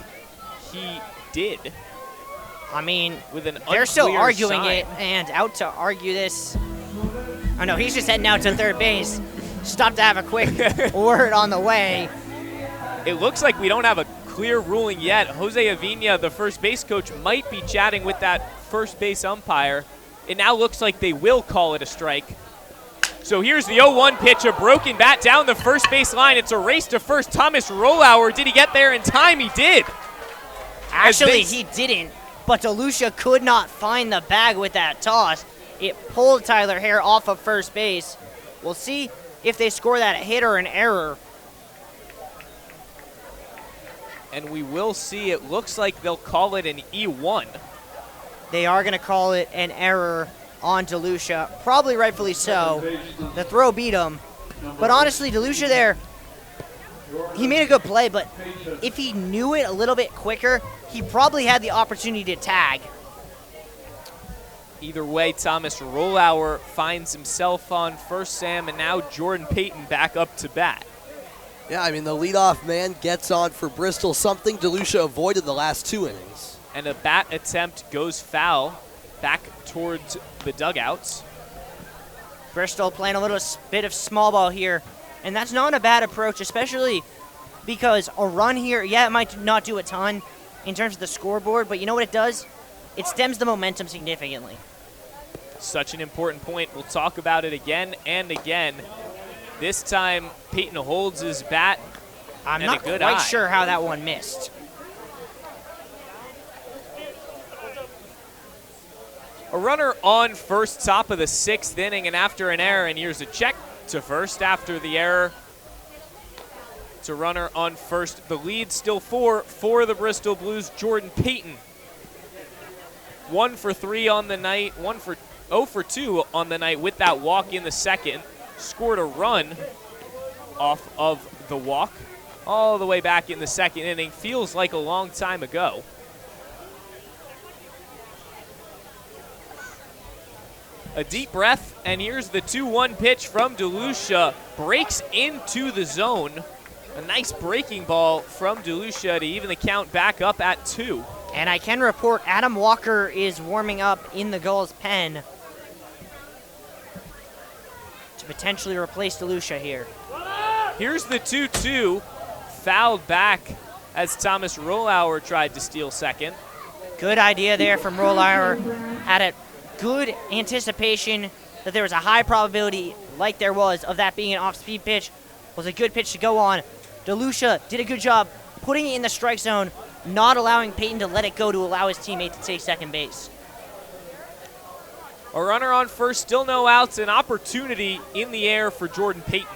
he did. I mean, with an they're still unclear arguing sign. it, and out to argue this. Oh no, he's just heading out to third base. Stopped to have a quick word on the way. It looks like we don't have a clear ruling yet. Jose Avina, the first base coach, might be chatting with that first base umpire. It now looks like they will call it a strike. So here's the 0-1 pitch, a broken bat down the first base line. It's a race to first. Thomas Rollauer, did he get there in time? He did. Actually, he didn't, but DeLucia could not find the bag with that toss. It pulled Tyler Hare off of first base. We'll see if they score that hit or an error. And we will see. It looks like they'll call it an E1. They are going to call it an error on DeLucia, probably rightfully so. The throw beat him. But honestly, DeLucia there, he made a good play, but if he knew it a little bit quicker, he probably had the opportunity to tag. Either way, Thomas Rollauer finds himself on first, Sam, and now Jordan Payton back up to bat. Yeah, I mean, the leadoff man gets on for Bristol, something DeLucia avoided the last 2 innings. And a bat attempt goes foul back towards the dugouts. Bristol playing a little bit of small ball here, and that's not a bad approach, especially because a run here, yeah, it might not do a ton in terms of the scoreboard, but you know what it does? It stems the momentum significantly. Such an important point. We'll talk about it again and again. This time, Payton holds his bat. I'm and not a good quite eye. sure how that one missed. A runner on first, top of the 6th inning, and after an error, and here's a check to first after the error. It's a runner on first. The lead still for the Bristol Blues, Jordan Payton. 1 for 3 on the night, 0 for 2 on the night with that walk in the 2nd. Scored a run off of the walk all the way back in the 2nd inning. Feels like a long time ago. A deep breath, and here's the 2-1 pitch from DeLucia. Breaks into the zone. A nice breaking ball from DeLucia to even the count back up at 2. And I can report Adam Walker is warming up in the Gulls pen. to potentially replace DeLucia here. Here's the 2-2, fouled back as Thomas Rollauer tried to steal second. Good idea there from Rollauer. Had a good anticipation that there was a high probability, like there was, of that being an off-speed pitch. Was a good pitch to go on. DeLucia did a good job putting it in the strike zone, not allowing Peyton to let it go to allow his teammate to take second base. A runner on first, still no outs, an opportunity in the air for Jordan Payton.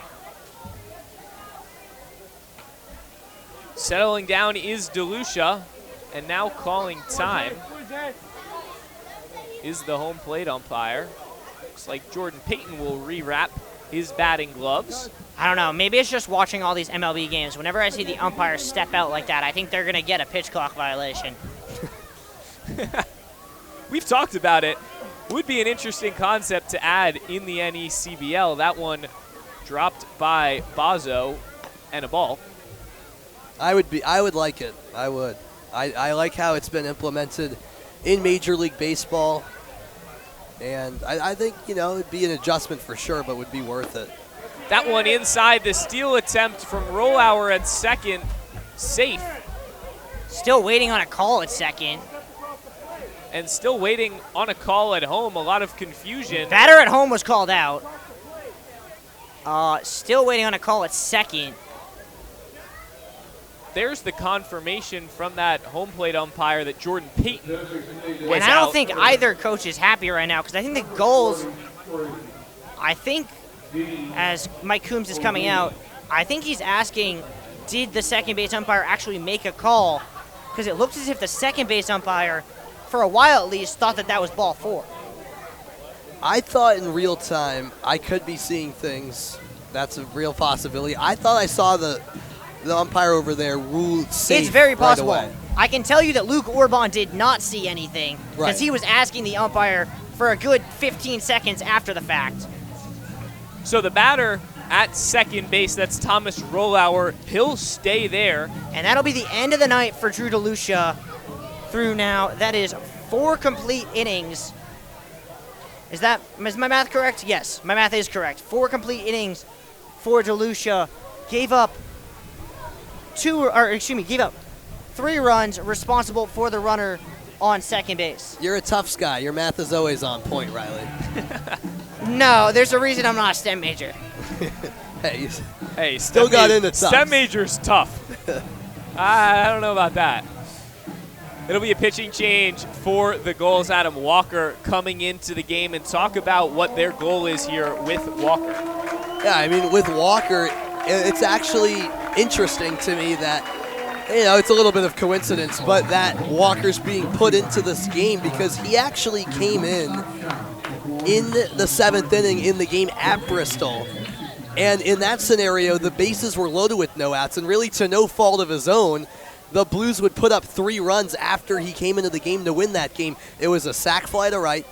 Settling down is DeLucia, and now calling time is the home plate umpire. Looks like Jordan Payton will rewrap his batting gloves. I don't know, maybe it's just watching all these MLB games. Whenever I see the umpires step out like that, I think they're gonna get a pitch clock violation. We've talked about it. Would be an interesting concept to add in the NECBL. That one dropped by Bazo and a ball. I would like it. I would. I like how it's been implemented in Major League Baseball. And I think, it'd be an adjustment for sure, but would be worth it. That one inside, the steal attempt from Rollauer at second, safe. Still waiting on a call at second. And still waiting on a call at home, a lot of confusion. Batter at home was called out. Still waiting on a call at second. There's the confirmation from that home plate umpire that Jordan Payton was And I don't think either coach is happy right now, because I think the Gulls, as Mike Coombs is coming out, I think he's asking, did the second base umpire actually make a call? Because it looks as if the second base umpire, for a while at least, thought that was ball 4. I thought in real time I could be seeing things. That's a real possibility. I thought I saw the umpire over there ruled safe. It's very possible. Right away. I can tell you that Luke Orban did not see anything, because he was asking the umpire for a good 15 seconds after the fact. So the batter at second base, that's Thomas Rollauer. He'll stay there. And that'll be the end of the night for Drew DeLucia. Through now, that is 4 complete innings. Is my math correct? Yes, my math is correct. 4 complete innings for DeLucia. Gave up 3 runs, responsible for the runner on second base. You're a tough guy. Your math is always on point, Riley. No, there's a reason I'm not a STEM major. Hey, still got into tough. STEM major's tough. I don't know about that. It'll be a pitching change for the Gulls. Adam Walker coming into the game, and talk about what their goal is here with Walker. Yeah, with Walker, it's actually interesting to me that, it's a little bit of coincidence, but that Walker's being put into this game because he actually came in the 7th inning in the game at Bristol. And in that scenario, the bases were loaded with no outs, and really to no fault of his own, the Blues would put up 3 runs after he came into the game to win that game. It was a sac fly to right,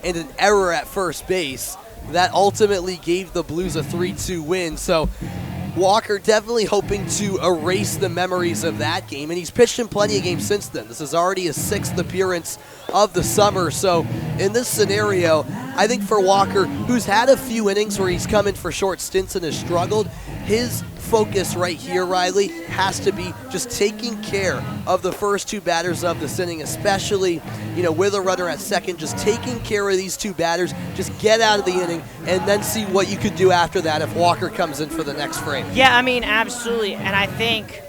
and an error at first base that ultimately gave the Blues a 3-2 win. So Walker definitely hoping to erase the memories of that game, and he's pitched in plenty of games since then. This is already his 6th appearance of the summer. So in this scenario, I think for Walker, who's had a few innings where he's come in for short stints and has struggled, his focus right here, Riley, has to be just taking care of the first 2 batters of this inning, especially, with a runner at second, just taking care of these 2 batters, just get out of the inning, and then see what you could do after that if Walker comes in for the next frame. Yeah, absolutely. And I think,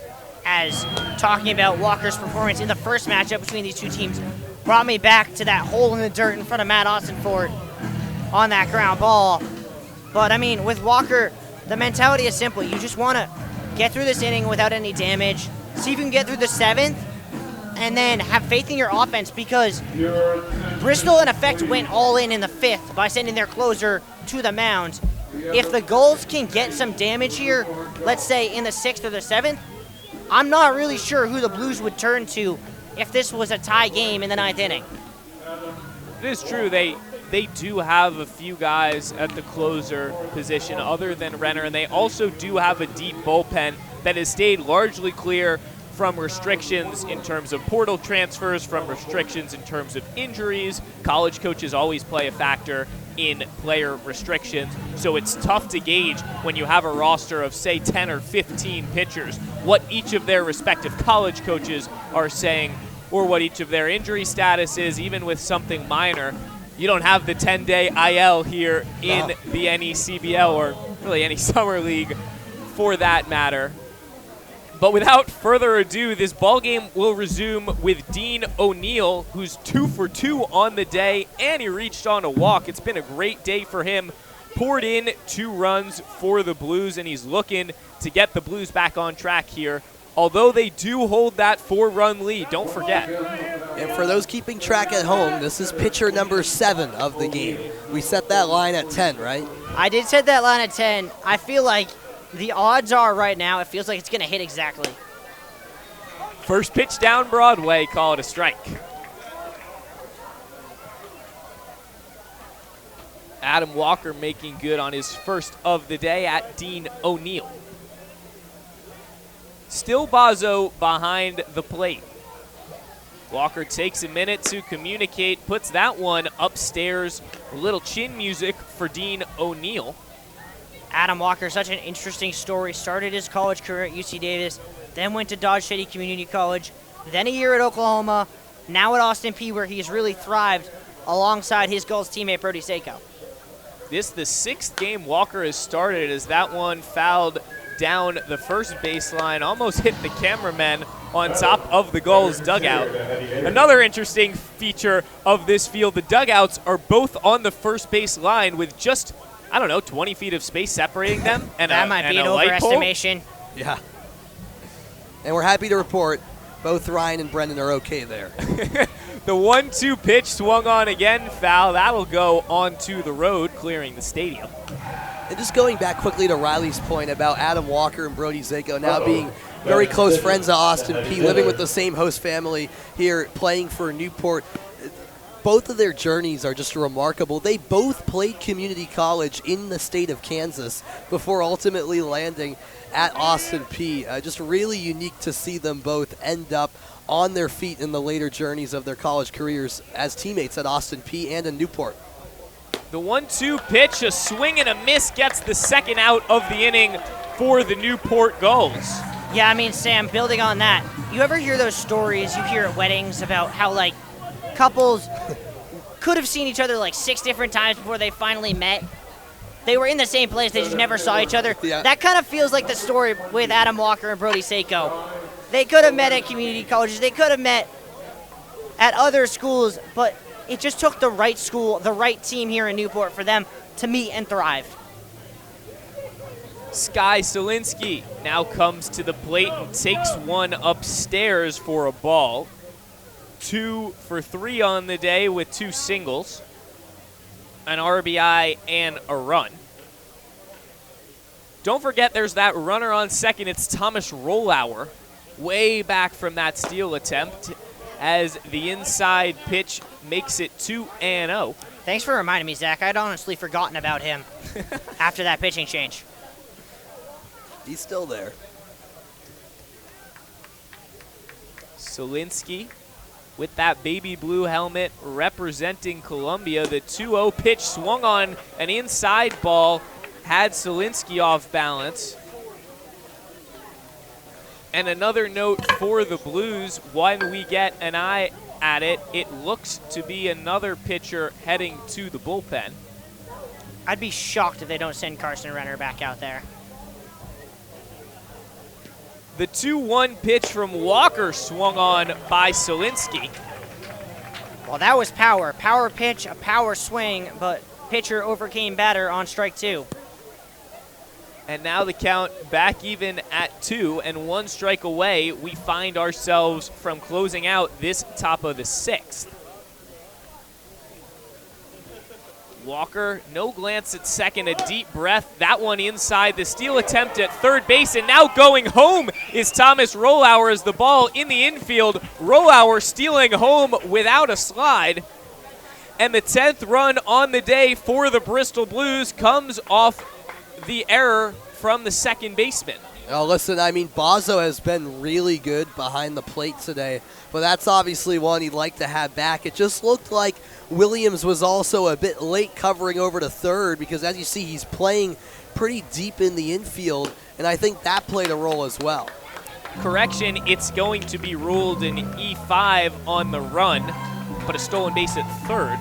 as talking about Walker's performance in the first matchup between these 2 teams, brought me back to that hole in the dirt in front of Matt Austinford on that ground ball. But, with Walker, the mentality is simple. You just want to get through this inning without any damage, see if you can get through the 7th, and then have faith in your offense, because Bristol, in effect, went all in the 5th by sending their closer to the mound. If the Gulls can get some damage here, let's say in the 6th or the 7th, I'm not really sure who the Blues would turn to if this was a tie game in the 9th inning. It is true. They do have a few guys at the closer position other than Renner, and they also do have a deep bullpen that has stayed largely clear from restrictions in terms of portal transfers, from restrictions in terms of injuries. College coaches always play a factor in player restrictions, so it's tough to gauge when you have a roster of, say, 10 or 15 pitchers, what each of their respective college coaches are saying or what each of their injury status is, even with something minor. You don't have the 10-day IL here in the NECBL or really any summer league for that matter. But without further ado, this ball game will resume with Dean O'Neill, who's 2 for 2 on the day, and he reached on a walk. It's been a great day for him. Poured in 2 runs for the Blues, and he's looking to get the Blues back on track here, although they do hold that 4-run lead, don't forget. And for those keeping track at home, this is pitcher number 7 of the game. We set that line at 10, right? I did set that line at 10. I feel like the odds are right now, it feels like it's going to hit exactly. First pitch down Broadway, call it a strike. Adam Walker making good on his first of the day at Dean O'Neill. Still Bazo behind the plate. Walker takes a minute to communicate, puts that one upstairs. A little chin music for Dean O'Neill. Adam Walker, such an interesting story. Started his college career at UC Davis, then went to Dodge City Community College, then a year at Oklahoma, now at Austin Peay, where he's really thrived alongside his Gulls teammate Brody Sako. This the 6th game Walker has started as that one fouled down the first baseline, almost hit the cameraman on top of the Gulls dugout. Another interesting feature of this field, the dugouts are both on the first base line with just, I don't know, 20 feet of space separating them. And that might be an overestimation. Yeah. And we're happy to report both Ryan and Brendan are okay there. The 1-2 pitch swung on again, foul. That'll go onto the road, clearing the stadium. And just going back quickly to Riley's point about Adam Walker and Brody Sako now being very close friends at Austin Peay, living with the same host family here, playing for Newport. Both of their journeys are just remarkable. They both played community college in the state of Kansas before ultimately landing at Austin Peay. Just really unique to see them both end up on their feet in the later journeys of their college careers as teammates at Austin Peay and in Newport. The 1-2 pitch, a swing and a miss, gets the second out of the inning for the Newport Gulls. Yeah, I mean, Sam, building on that, you ever hear those stories you hear at weddings about how, like, couples could have seen each other like 6 different times before they finally met? They were in the same place, they just never saw each other. Yeah. That kind of feels like the story with Adam Walker and Brody Sako. They could have met at community colleges, they could have met at other schools, but it just took the right school, the right team here in Newport for them to meet and thrive. Sky Solinsky now comes to the plate and takes one upstairs for a ball. 2 for 3 on the day with 2 singles, an RBI, and a run. Don't forget there's that runner on second. It's Thomas Rollauer, way back from that steal attempt as the inside pitch makes it 2-0. Thanks for reminding me, Zach. I'd honestly forgotten about him after that pitching change. He's still there. Solinsky with that baby blue helmet representing Columbia. The 2-0 pitch swung on an inside ball, had Solinsky off balance. And another note for the Blues, when we get an eye at it, it looks to be another pitcher heading to the bullpen. I'd be shocked if they don't send Carson Renner back out there. The 2-1 pitch from Walker swung on by Solinsky. Well, that was power. Power pitch, a power swing, but pitcher overcame batter on strike 2. And now the count back even at 2, and 1 strike away, we find ourselves from closing out this top of the 6th. Walker, no glance at second, a deep breath. That one inside, the steal attempt at third base, and now going home is Thomas Rollauer as the ball in the infield. Rollauer stealing home without a slide. And the 10th run on the day for the Bristol Blues comes off the error from the second baseman. Oh, listen, I mean, Bozzo has been really good behind the plate today, but that's obviously one he'd like to have back. It just looked like Williams was also a bit late covering over to third because, as you see, he's playing pretty deep in the infield, and I think that played a role as well. Correction, it's going to be ruled an E5 on the run, but a stolen base at third.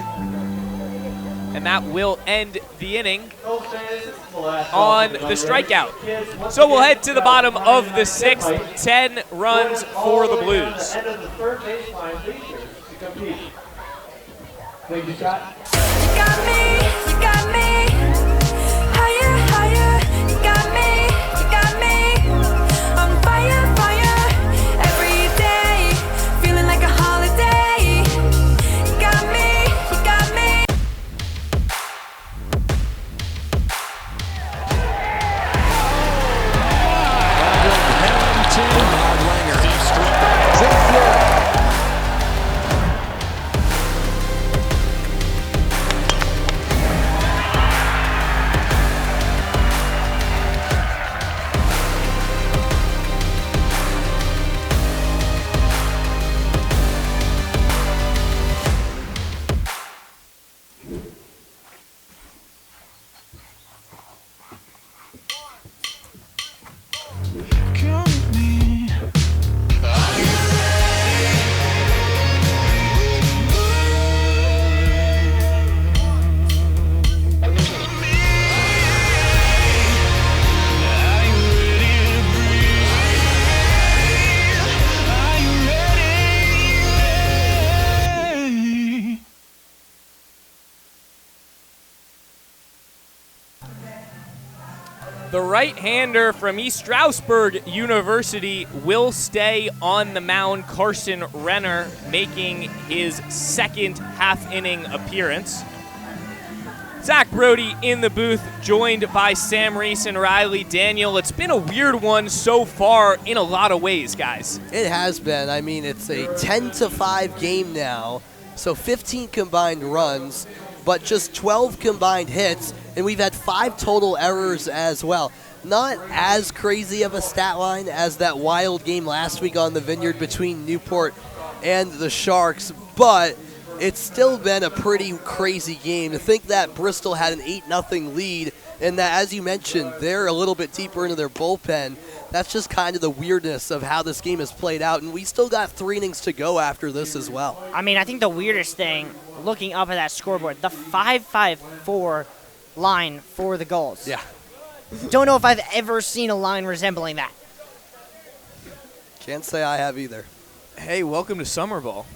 And that will end the inning on the strikeout. So we'll head to the bottom of the sixth. 10 runs for the Blues. Thank you, Scott. You got me, higher, higher. You got me, on fire, fire. Every day, feeling like a holiday. You got me, you got me. The right-hander from East Stroudsburg University will stay on the mound. Carson Renner making his second half-inning appearance. Zach Brody in the booth, joined by Sam Reese and Riley Daniel. It's been a weird one so far in a lot of ways, guys. It has been. I mean, it's a 10-5 game now, so 15 combined runs, but just 12 combined hits, and we've had 5 total errors as well. Not as crazy of a stat line as that wild game last week on the Vineyard between Newport and the Sharks, but it's still been a pretty crazy game. To think that Bristol had an 8-0 lead, and that, as you mentioned, they're a little bit deeper into their bullpen. That's just kind of the weirdness of how this game has played out, and we still got 3 innings to go after this as well. I mean, I think the weirdest thing, looking up at that scoreboard, the 5-5-4 line for the Gulls. Yeah. Don't know if I've ever seen a line resembling that. Can't say I have either. Hey, welcome to Summer Ball.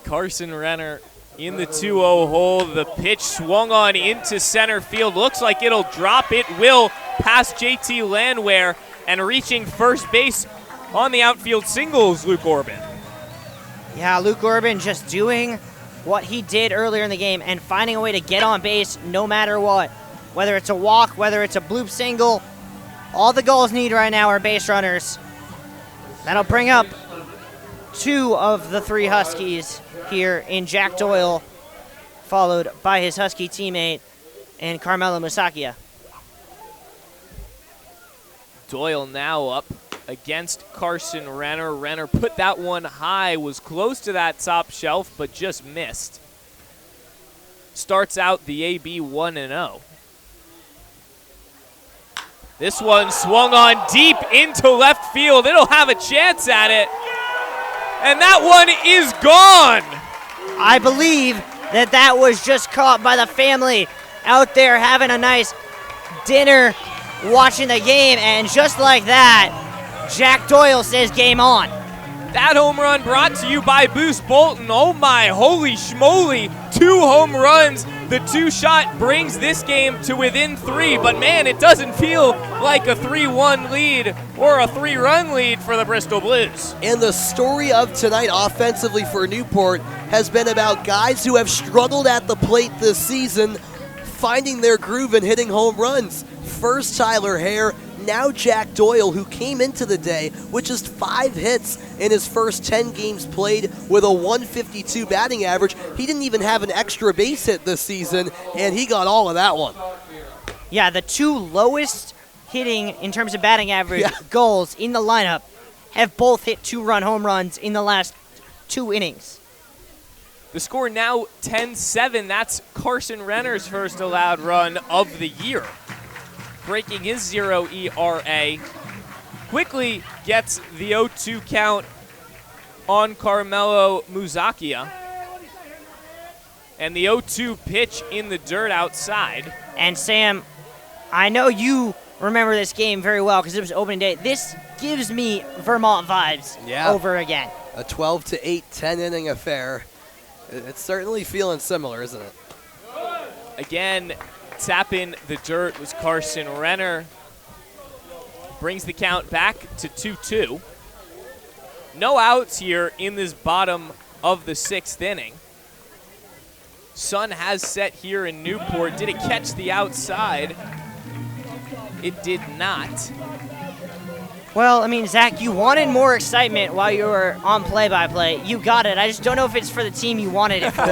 Carson Renner in the 2-0 hole. The pitch swung on into center field. Looks like it'll drop. It will past JT Landwehr, and reaching first base on the outfield singles, Luke Orban. Yeah, Luke Orban just doing what he did earlier in the game and finding a way to get on base no matter what. Whether it's a walk, whether it's a bloop single, all the Gulls need right now are base runners. That'll bring up 2 of the 3 Huskies here in Jack Doyle, followed by his Husky teammate and Carmelo Musakia. Doyle now up against Carson Renner. Renner put that one high, was close to that top shelf, but just missed. Starts out the AB 1-0. This one swung on deep into left field. It'll have a chance at it. And that one is gone. I believe that was just caught by the family out there having a nice dinner, watching the game, and just like that, Jack Doyle says game on. That home run brought to you by Boost Bolton. Oh my, holy schmoly, 2 home runs. The 2-shot brings this game to within 3, but man, it doesn't feel like a 3-1 lead or a 3-run lead for the Bristol Blues. And the story of tonight offensively for Newport has been about guys who have struggled at the plate this season, finding their groove and hitting home runs. First Tyler Hare, now Jack Doyle, who came into the day with just 5 hits in his first 10 games played with a 152 batting average. He didn't even have an extra base hit this season, and he got all of that one. Yeah, the 2 lowest hitting in terms of batting average goals in the lineup have both hit 2-run home runs in the last 2 innings. The score now 10-7. That's Carson Renner's first allowed run of the year, breaking his 0 ERA. Quickly gets the 0-2 count on Carmelo Muzakia. And the 0-2 pitch in the dirt outside. And Sam, I know you remember this game very well because it was opening day. This gives me Vermont vibes over again. A 12-8 10-inning affair. It's certainly feeling similar, isn't it? Again, tapping the dirt was Carson Renner. Brings the count back to 2-2. No outs here in this bottom of the 6th inning. Sun has set here in Newport. Did it catch the outside? It did not. Well, I mean, Zach, you wanted more excitement while you were on play-by-play. You got it. I just don't know if it's for the team you wanted it for.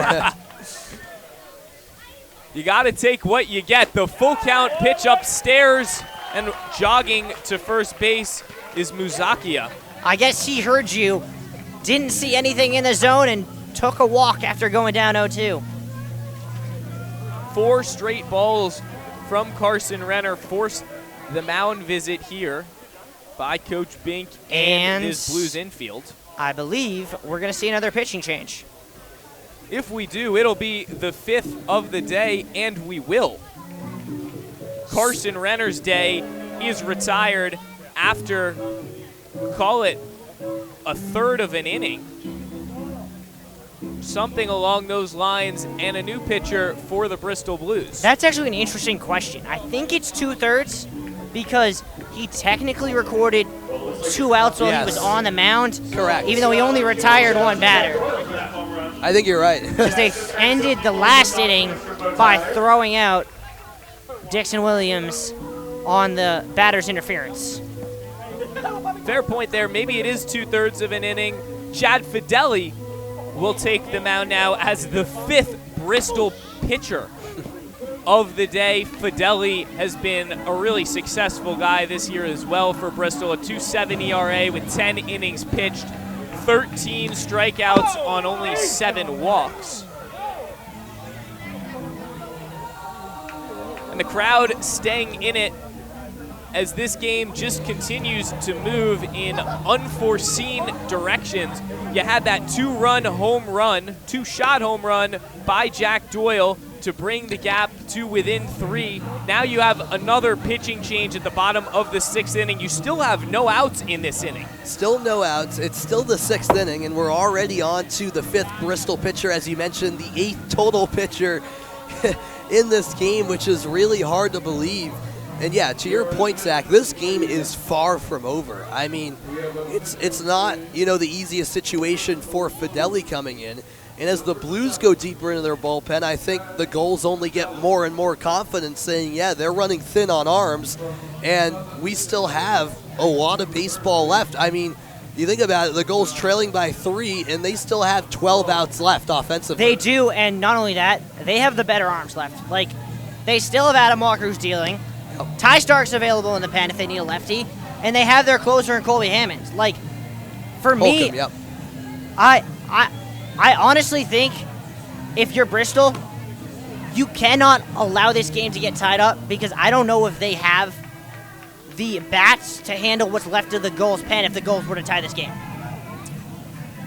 You got to take what you get. The full count pitch upstairs, and jogging to first base is Muzakia. I guess he heard you, didn't see anything in the zone, and took a walk after going down 0-2. 4 straight balls from Carson Renner forced the mound visit here by Coach Bink and his Blues infield. I believe we're going to see another pitching change. If we do, it'll be the 5th of the day, and we will. Carson Renner's day is retired after, call it, a third of an inning. Something along those lines, and a new pitcher for the Bristol Blues. That's actually an interesting question. I think it's 2/3 because he technically recorded 2 outs while he was on the mound. Correct. Even though he only retired 1 batter. I think you're right. Because they ended the last inning by throwing out Dixon Williams on the batter's interference. Fair point there. Maybe it is 2/3 of an inning. Chad Fideli will take the mound now as the 5th Bristol pitcher of the day. Fideli has been a really successful guy this year as well for Bristol. A 2.7 ERA with 10 innings pitched, 13 strikeouts on only 7 walks. And the crowd staying in it as this game just continues to move in unforeseen directions. You had that 2-shot home run by Jack Doyle to bring the gap to within 3. Now you have another pitching change at the bottom of the 6th inning. You still have no outs in this inning. Still no outs. It's still the 6th inning, and we're already on to the 5th Bristol pitcher, as you mentioned, the 8th total pitcher in this game, which is really hard to believe. And yeah, to your point, Zach, this game is far from over. I mean, it's not, the easiest situation for Fideli coming in. And as the Blues go deeper into their bullpen, I think the Gulls only get more and more confident saying, yeah, they're running thin on arms, and we still have a lot of baseball left. I mean, you think about it, the Gulls trailing by 3, and they still have 12 outs left offensively. They do, and not only that, they have the better arms left. Like, they still have Adam Walker who's dealing. Ty Stark's available in the pen if they need a lefty, and they have their closer in Colby Hammond. Like, for me, Holcomb, yep. I honestly think if you're Bristol, you cannot allow this game to get tied up because I don't know if they have the bats to handle what's left of the Gulls' pen if the Gulls were to tie this game.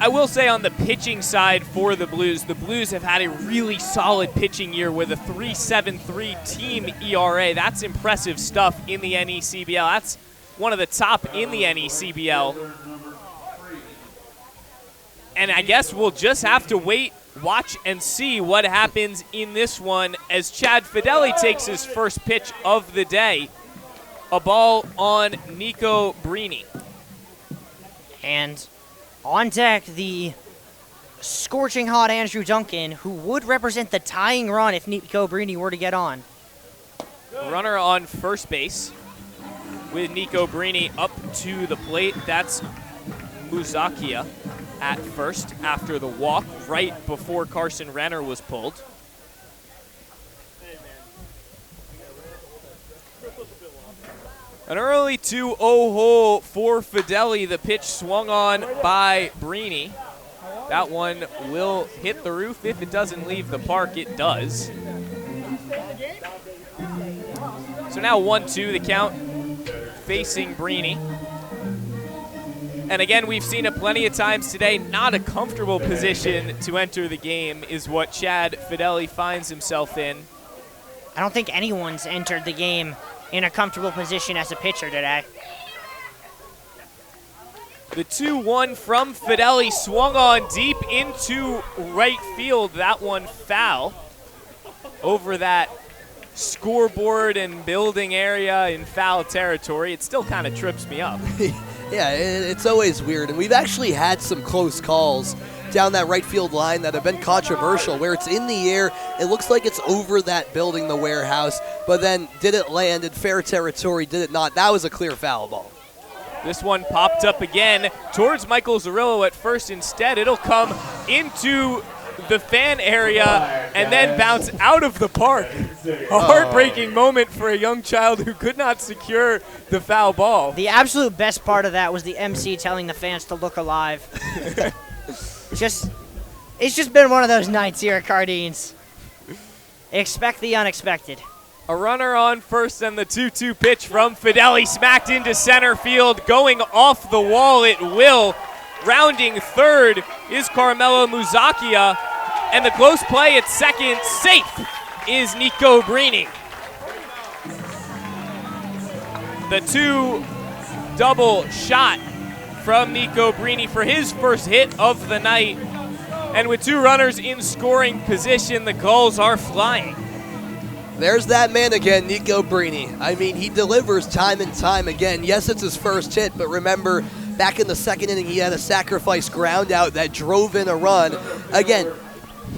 I will say on the pitching side for the Blues have had a really solid pitching year with a 3.73 team ERA. That's impressive stuff in the NECBL. That's one of the top in the NECBL. And I guess we'll just have to wait, watch, and see what happens in this one as Chad Fideli takes his first pitch of the day. A ball on Nico Brini. And on deck, the scorching hot Andrew Duncan, who would represent the tying run if Nico Brini were to get on. Runner on first base with Nico Brini up to the plate. That's Muzakia at first after the walk right before Carson Renner was pulled. An early 2-0 hole for Fideli. The pitch swung on by Brini. That one will hit the roof. If it doesn't leave the park, it does. So now 1-2 the count facing Brini. And again, we've seen it plenty of times today. Not a comfortable position to enter the game is what Chad Fideli finds himself in. I don't think anyone's entered the game in a comfortable position as a pitcher today. The 2-1 from Fideli swung on deep into right field. That one foul over that scoreboard and building area in foul territory. It still kind of trips me up. Yeah, it's always weird, and we've actually had some close calls down that right field line that have been controversial, where it's in the air, it looks like it's over that building, the warehouse, but then did it land in fair territory, did it not? That was a clear foul ball. This one popped up again towards Michael Zarillo at first. Instead, it'll come into the fan area and then bounce out of the park. A heartbreaking moment for a young child who could not secure the foul ball. The absolute best part of that was the MC telling the fans to look alive. It's just been one of those nights here at Cardines. Expect the unexpected. A runner on first and the 2-2 pitch from Fideli smacked into center field. Going off the wall, it will. Rounding third is Carmelo Muzakia. And the close play at second, safe, is Nico Brini. The 2-double shot from Nico Brini for his first hit of the night. And with 2 runners in scoring position, the Gulls are flying. There's that man again, Nico Brini. I mean, he delivers time and time again. Yes, it's his first hit, but remember, back in the second inning, he had a sacrifice ground out that drove in a run. Again,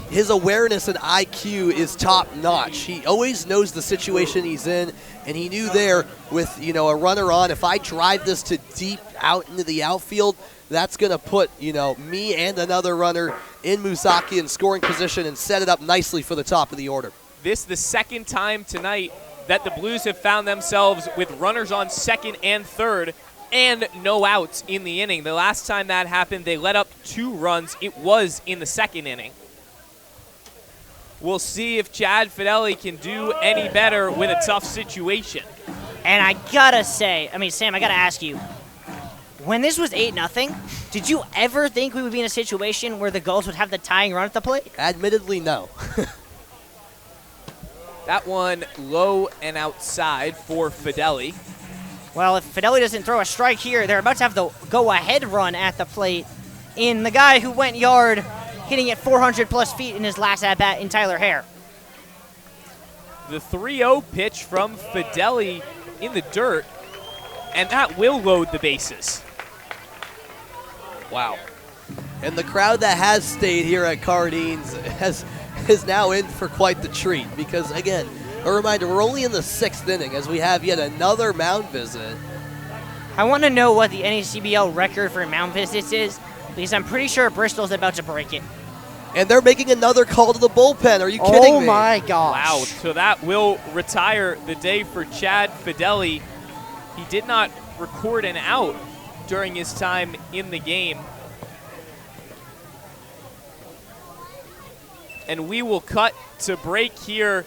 his awareness and IQ is top notch. He always knows the situation he's in, and he knew there with, a runner on, if I drive this to deep out into the outfield, that's going to put, me and another runner in Musaki in scoring position and set it up nicely for the top of the order. This the second time tonight that the Blues have found themselves with runners on second and third and no outs in the inning. The last time that happened, they let up 2 runs. It was in the second inning. We'll see if Chad Fideli can do any better with a tough situation. And I gotta say, Sam, I gotta ask you, when this was 8-0, did you ever think we would be in a situation where the Gulls would have the tying run at the plate? Admittedly, no. That one low and outside for Fideli. Well, if Fideli doesn't throw a strike here, they're about to have the go-ahead run at the plate in the guy who went yard, hitting it 400-plus feet in his last at-bat in Tyler Hare. The 3-0 pitch from Fideli in the dirt, and that will load the bases. Wow. And the crowd that has stayed here at Cardines is now in for quite the treat because, again, a reminder, we're only in the 6th inning as we have yet another mound visit. I want to know what the NACBL record for mound visits is because I'm pretty sure Bristol's about to break it. And they're making another call to the bullpen. Are you kidding me? Oh, my gosh. Wow, so that will retire the day for Chad Fideli. He did not record an out during his time in the game. And we will cut to break here.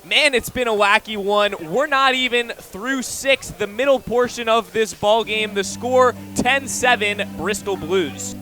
Man, it's been a wacky one. We're not even through 6, the middle portion of this ball game. The score, 10-7, Bristol Blues.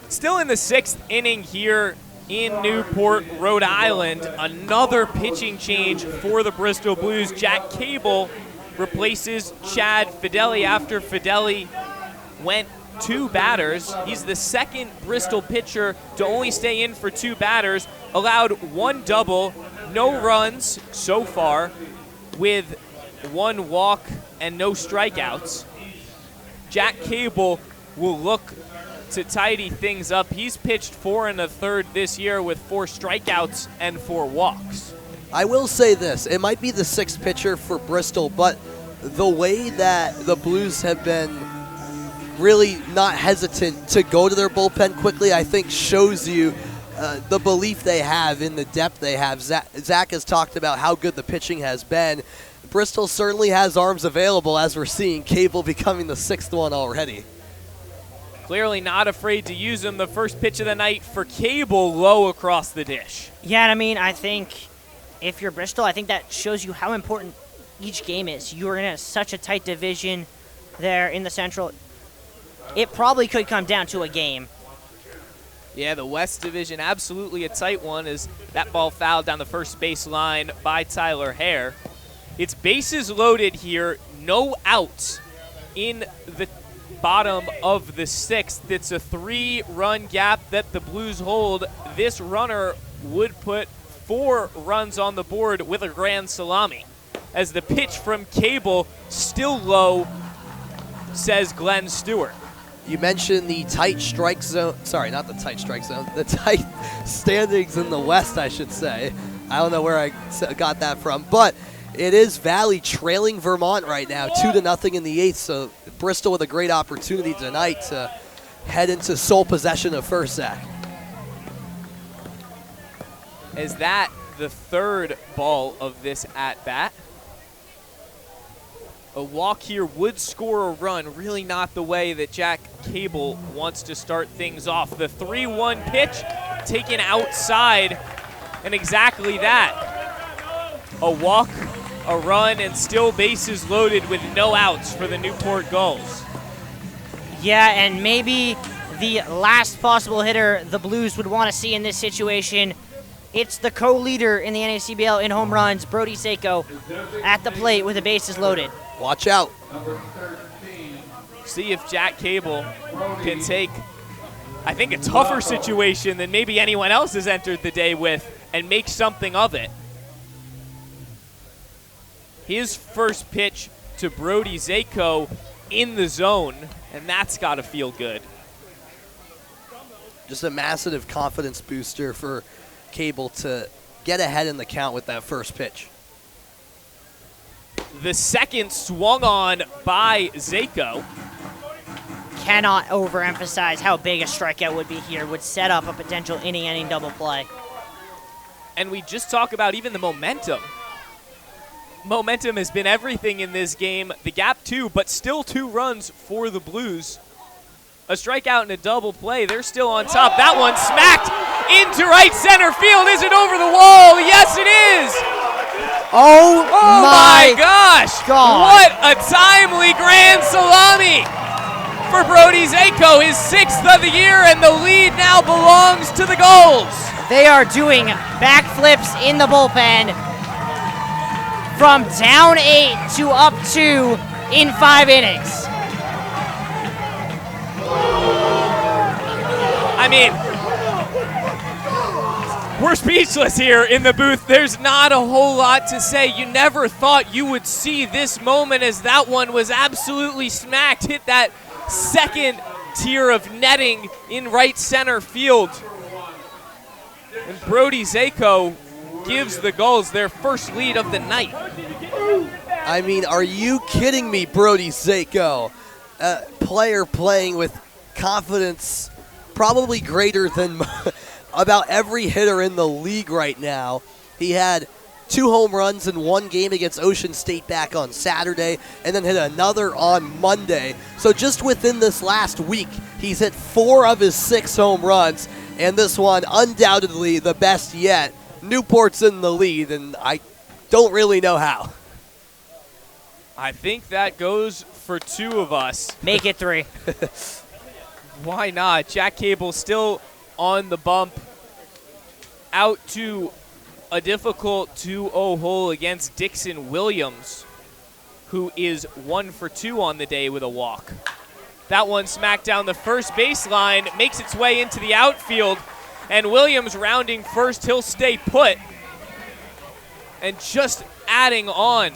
Still in the 6th inning here in Newport, Rhode Island. Another pitching change for the Bristol Blues. Jack Cable replaces Chad Fideli after Fideli went 2 batters. He's the second Bristol pitcher to only stay in for 2 batters. Allowed 1 double, no runs so far, with 1 walk and no strikeouts. Jack Cable will look to tidy things up. He's pitched 4 1/3 this year with 4 strikeouts and 4 walks. I will say this, it might be the 6th pitcher for Bristol, but the way that the Blues have been really not hesitant to go to their bullpen quickly, I think shows you the belief they have in the depth they have. Zach has talked about how good the pitching has been. Bristol certainly has arms available, as we're seeing Cable becoming the 6th one already. Clearly not afraid to use him. The first pitch of the night for Cable, low across the dish. Yeah, and I mean, I think if you're Bristol, I think that shows you how important each game is. You're in such a tight division there in the Central. It probably could come down to a game. Yeah, the West Division, absolutely a tight one, as that ball fouled down the first base line by Tyler Hare. It's bases loaded here, no outs in the bottom of the 6th. It's a 3-run gap that the Blues hold. This runner would put 4 runs on the board with a grand salami. As the pitch from Cable, still low, says Glenn Stewart. You mentioned the tight strike zone. Sorry, not the tight strike zone. The tight standings in the West, I should say. I don't know where I got that from. But it is Valley trailing Vermont right now, 2-0 in the 8th. So Bristol with a great opportunity tonight to head into sole possession of first, Zach. Is that the 3rd ball of this at-bat? A walk here would score a run, really not the way that Jack Cable wants to start things off. The 3-1 pitch taken outside, and exactly that. A walk, a run, and still bases loaded with no outs for the Newport Gulls. Yeah, and maybe the last possible hitter the Blues would want to see in this situation. It's the co-leader in the NACBL in home runs, Brody Seiko, at the plate with the bases loaded. Watch out. See if Jack Cable can take, I think, a tougher situation than maybe anyone else has entered the day with and make something of it. His first pitch to Brody Seiko in the zone, and that's got to feel good. Just a massive confidence booster for Cable to get ahead in the count with that first pitch. The second swung on by Seiko. Cannot overemphasize how big a strikeout would be here. Would set up a potential inning-ending double play. And we just talk about even the momentum. Momentum has been everything in this game. The gap 2, but still 2 runs for the Blues. A strikeout and a double play. They're still on top. That one smacked into right center field. Is it over the wall? Yes, it is. Oh my gosh. God. What a timely grand salami for Brody Seiko, his 6th of the year, and the lead now belongs to the Gulls. They are doing backflips in the bullpen from down 8 to up 2 in 5 innings. I mean, we're speechless here in the booth. There's not a whole lot to say. You never thought you would see this moment, as that one was absolutely smacked, hit that second tier of netting in right center field. And Brody Seiko gives the Gulls their first lead of the night. I mean, are you kidding me, Brody Seiko? A player playing with confidence probably greater than about every hitter in the league right now. He had 2 home runs in 1 game against Ocean State back on Saturday, and then hit another on Monday. So just within this last week, he's hit 4 of his 6 home runs, and this one undoubtedly the best yet. Newport's in the lead, and I don't really know how. I think that goes for 2 of us. Make it 3. Why not? Jack Cable still on the bump. Out to a difficult 2-0 hole against Dixon Williams, who is 1 for 2 on the day with a walk. That one smacked down the first baseline, makes its way into the outfield, and Williams rounding first. He'll stay put. And just adding on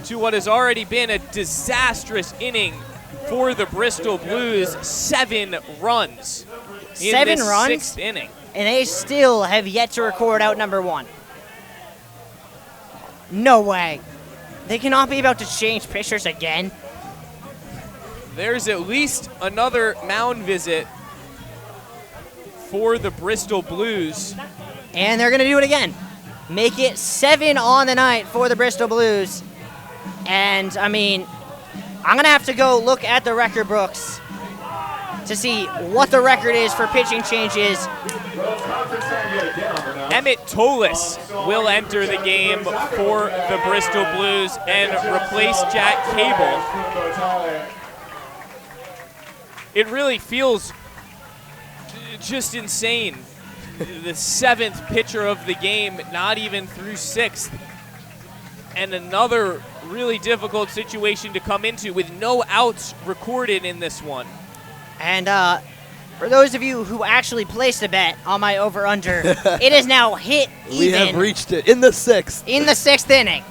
to what has already been a disastrous inning for the Bristol Blues. 7 runs in 7 this runs? 6th inning. And they still have yet to record out number 1. No way. They cannot be about to change pitchers again. There's at least another mound visit for the Bristol Blues. And they're going to do it again. Make it 7 on the night for the Bristol Blues. And, I mean, I'm going to have to go look at the record books to see what the record is for pitching changes. Emmett Tolis will enter the game for the Bristol Blues and replace Jack Cable. It really feels just insane. The 7th pitcher of the game, not even through 6th. And another really difficult situation to come into with no outs recorded in this one. And for those of you who actually placed a bet on my over-under, it is now hit even. We have reached it in the 6th. In the 6th inning.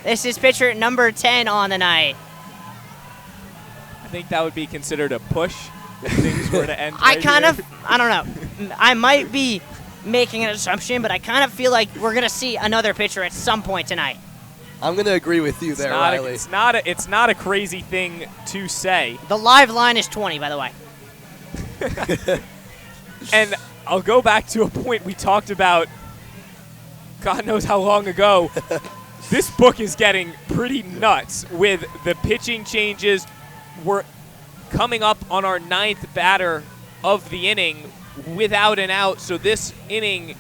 This is pitcher number 10 on the night. I think that would be considered a push if things were to end. I don't know. I might be making an assumption, but I kind of feel like we're going to see another pitcher at some point tonight. I'm going to agree with you there, Riley. It's not a crazy thing to say. The live line is 20, by the way. And I'll go back to a point we talked about God knows how long ago. This book is getting pretty nuts with the pitching changes. We're coming up on our 9th batter of the inning without an out, so this inning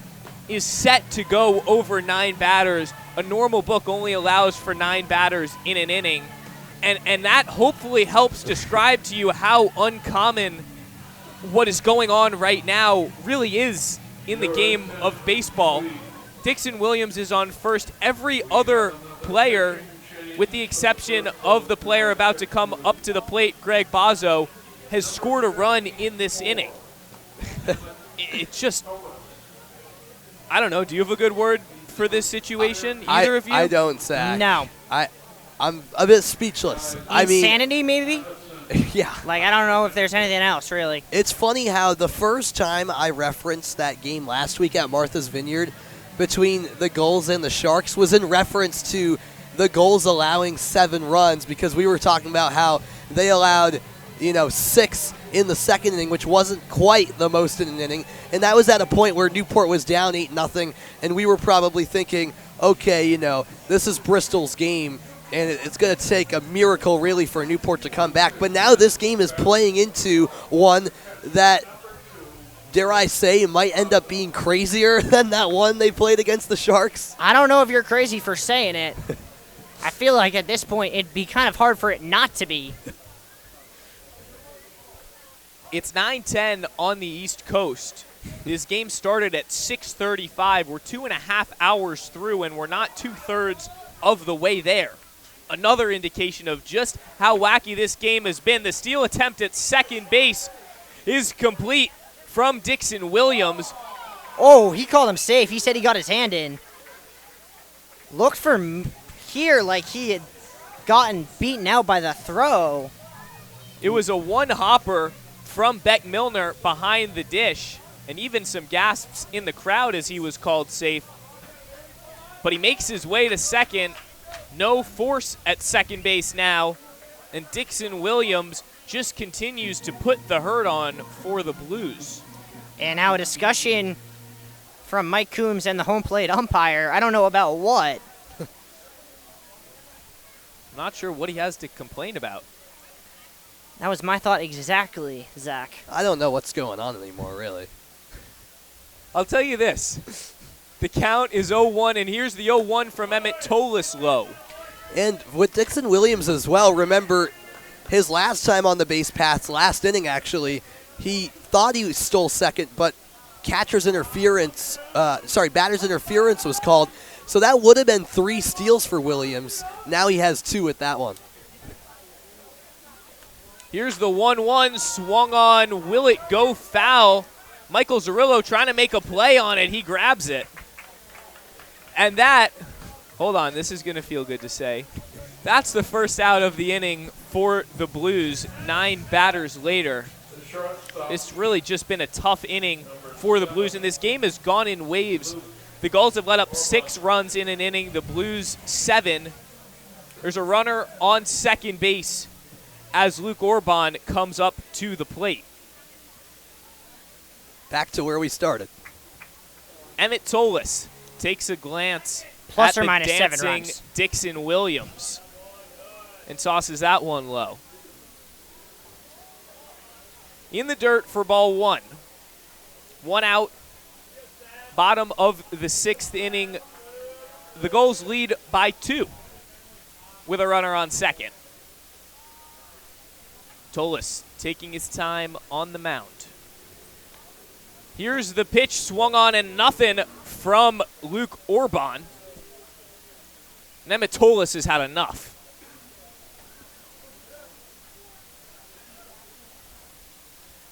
is set to go over 9 batters. A normal book only allows for 9 batters in an inning, and that hopefully helps describe to you how uncommon what is going on right now really is in the game of baseball. Dixon Williams is on first. Every other player, with the exception of the player about to come up to the plate, Greg Bozzo, has scored a run in this inning. It's just, I don't know. Do you have a good word for this situation? Either of you? I don't, Zach. No. I'm a bit speechless. Insanity, maybe? Yeah. Like, I don't know if there's anything else, really. It's funny how the first time I referenced that game last week at Martha's Vineyard between the Gulls and the Sharks was in reference to the Gulls allowing 7 runs, because we were talking about how they allowed, 6 in the 2nd inning, which wasn't quite the most in an inning. And that was at a point where Newport was down 8-0, and we were probably thinking, okay, this is Bristol's game, and it's going to take a miracle, really, for Newport to come back. But now this game is playing into one that, dare I say, might end up being crazier than that one they played against the Sharks. I don't know if you're crazy for saying it. I feel like at this point it'd be kind of hard for it not to be. It's 9:10 on the East Coast. This game started at 6:35. We're 2.5 hours through, and we're not 2/3 of the way there. Another indication of just how wacky this game has been. The steal attempt at second base is complete from Dixon Williams. Oh, he called him safe. He said he got his hand in. Looked for here like he had gotten beaten out by the throw. It was a one-hopper from Beck Milner behind the dish, and even some gasps in the crowd as he was called safe. But he makes his way to second. No force at second base now, and Dixon Williams just continues to put the hurt on for the Blues. And now a discussion from Mike Coombs and the home plate umpire. I don't know about what. I'm not sure what he has to complain about. That was my thought exactly, Zach. I don't know what's going on anymore, really. I'll tell you this. The count is 0-1, and here's the 0-1 from Emmett Tolis low. And with Dixon Williams as well, remember, his last time on the base paths, last inning actually, he thought he stole second, but batter's interference was called. So that would have been 3 steals for Williams. Now he has 2 at that one. Here's the 1-1 swung on. Will it go foul? Michael Zerillo trying to make a play on it. He grabs it. And that, hold on, this is going to feel good to say. That's the first out of the inning for the Blues 9 batters later. It's really just been a tough inning for the Blues, and this game has gone in waves. The Gulls have let up 6 runs in an inning, the Blues 7. There's a runner on second base as Luke Orban comes up to the plate. Back to where we started. Emmett Tolis takes a glance Plus at or the minus 7 dancing runs. Dixon Williams and tosses that one low. In the dirt for ball 1. 1 out, bottom of the 6th inning. The Gulls lead by 2 with a runner on second. Tolis taking his time on the mound. Here's the pitch swung on and nothing from Luke Orban. Emmett Tolis has had enough.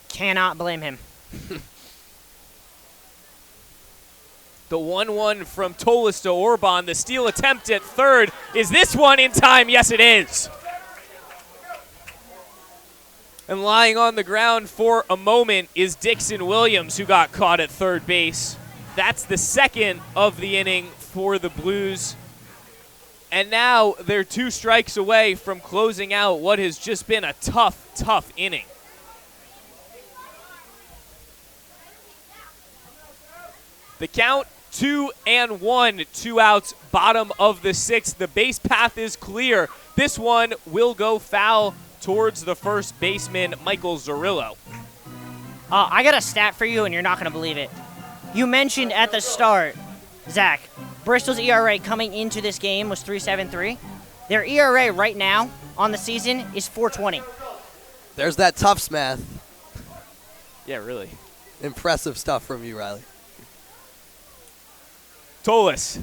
Cannot blame him. The 1-1 from Tolis to Orban. The steal attempt at third. Is this one in time? Yes, it is. And lying on the ground for a moment is Dixon Williams, who got caught at third base. That's the second of the inning for the Blues. And now they're 2 strikes away from closing out what has just been a tough, tough inning. The count, 2-1, 2 outs, bottom of the 6th. The base path is clear. This one will go foul towards the first baseman, Michael Zerillo. I got a stat for you, and you're not going to believe it. You mentioned at the start, Zach, Bristol's ERA coming into this game was 3.73. Their ERA right now on the season is 4.20. There's that Tufts math. Yeah, really. Impressive stuff from you, Riley. Tolis,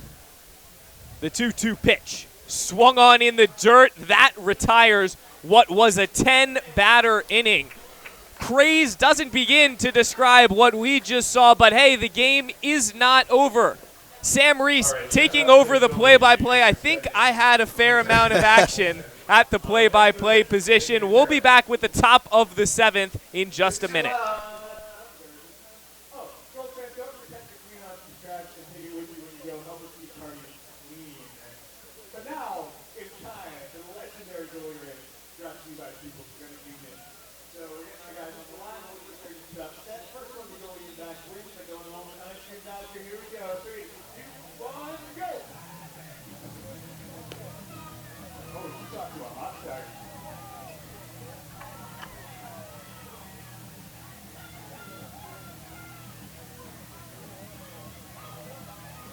the 2-2 pitch. Swung on in the dirt. That retires what was a 10-batter inning. Praise doesn't begin to describe what we just saw, but hey, the game is not over. Sam Reese taking over the play-by-play. I think I had a fair amount of action at the play-by-play position. We'll be back with the top of the 7th in just a minute.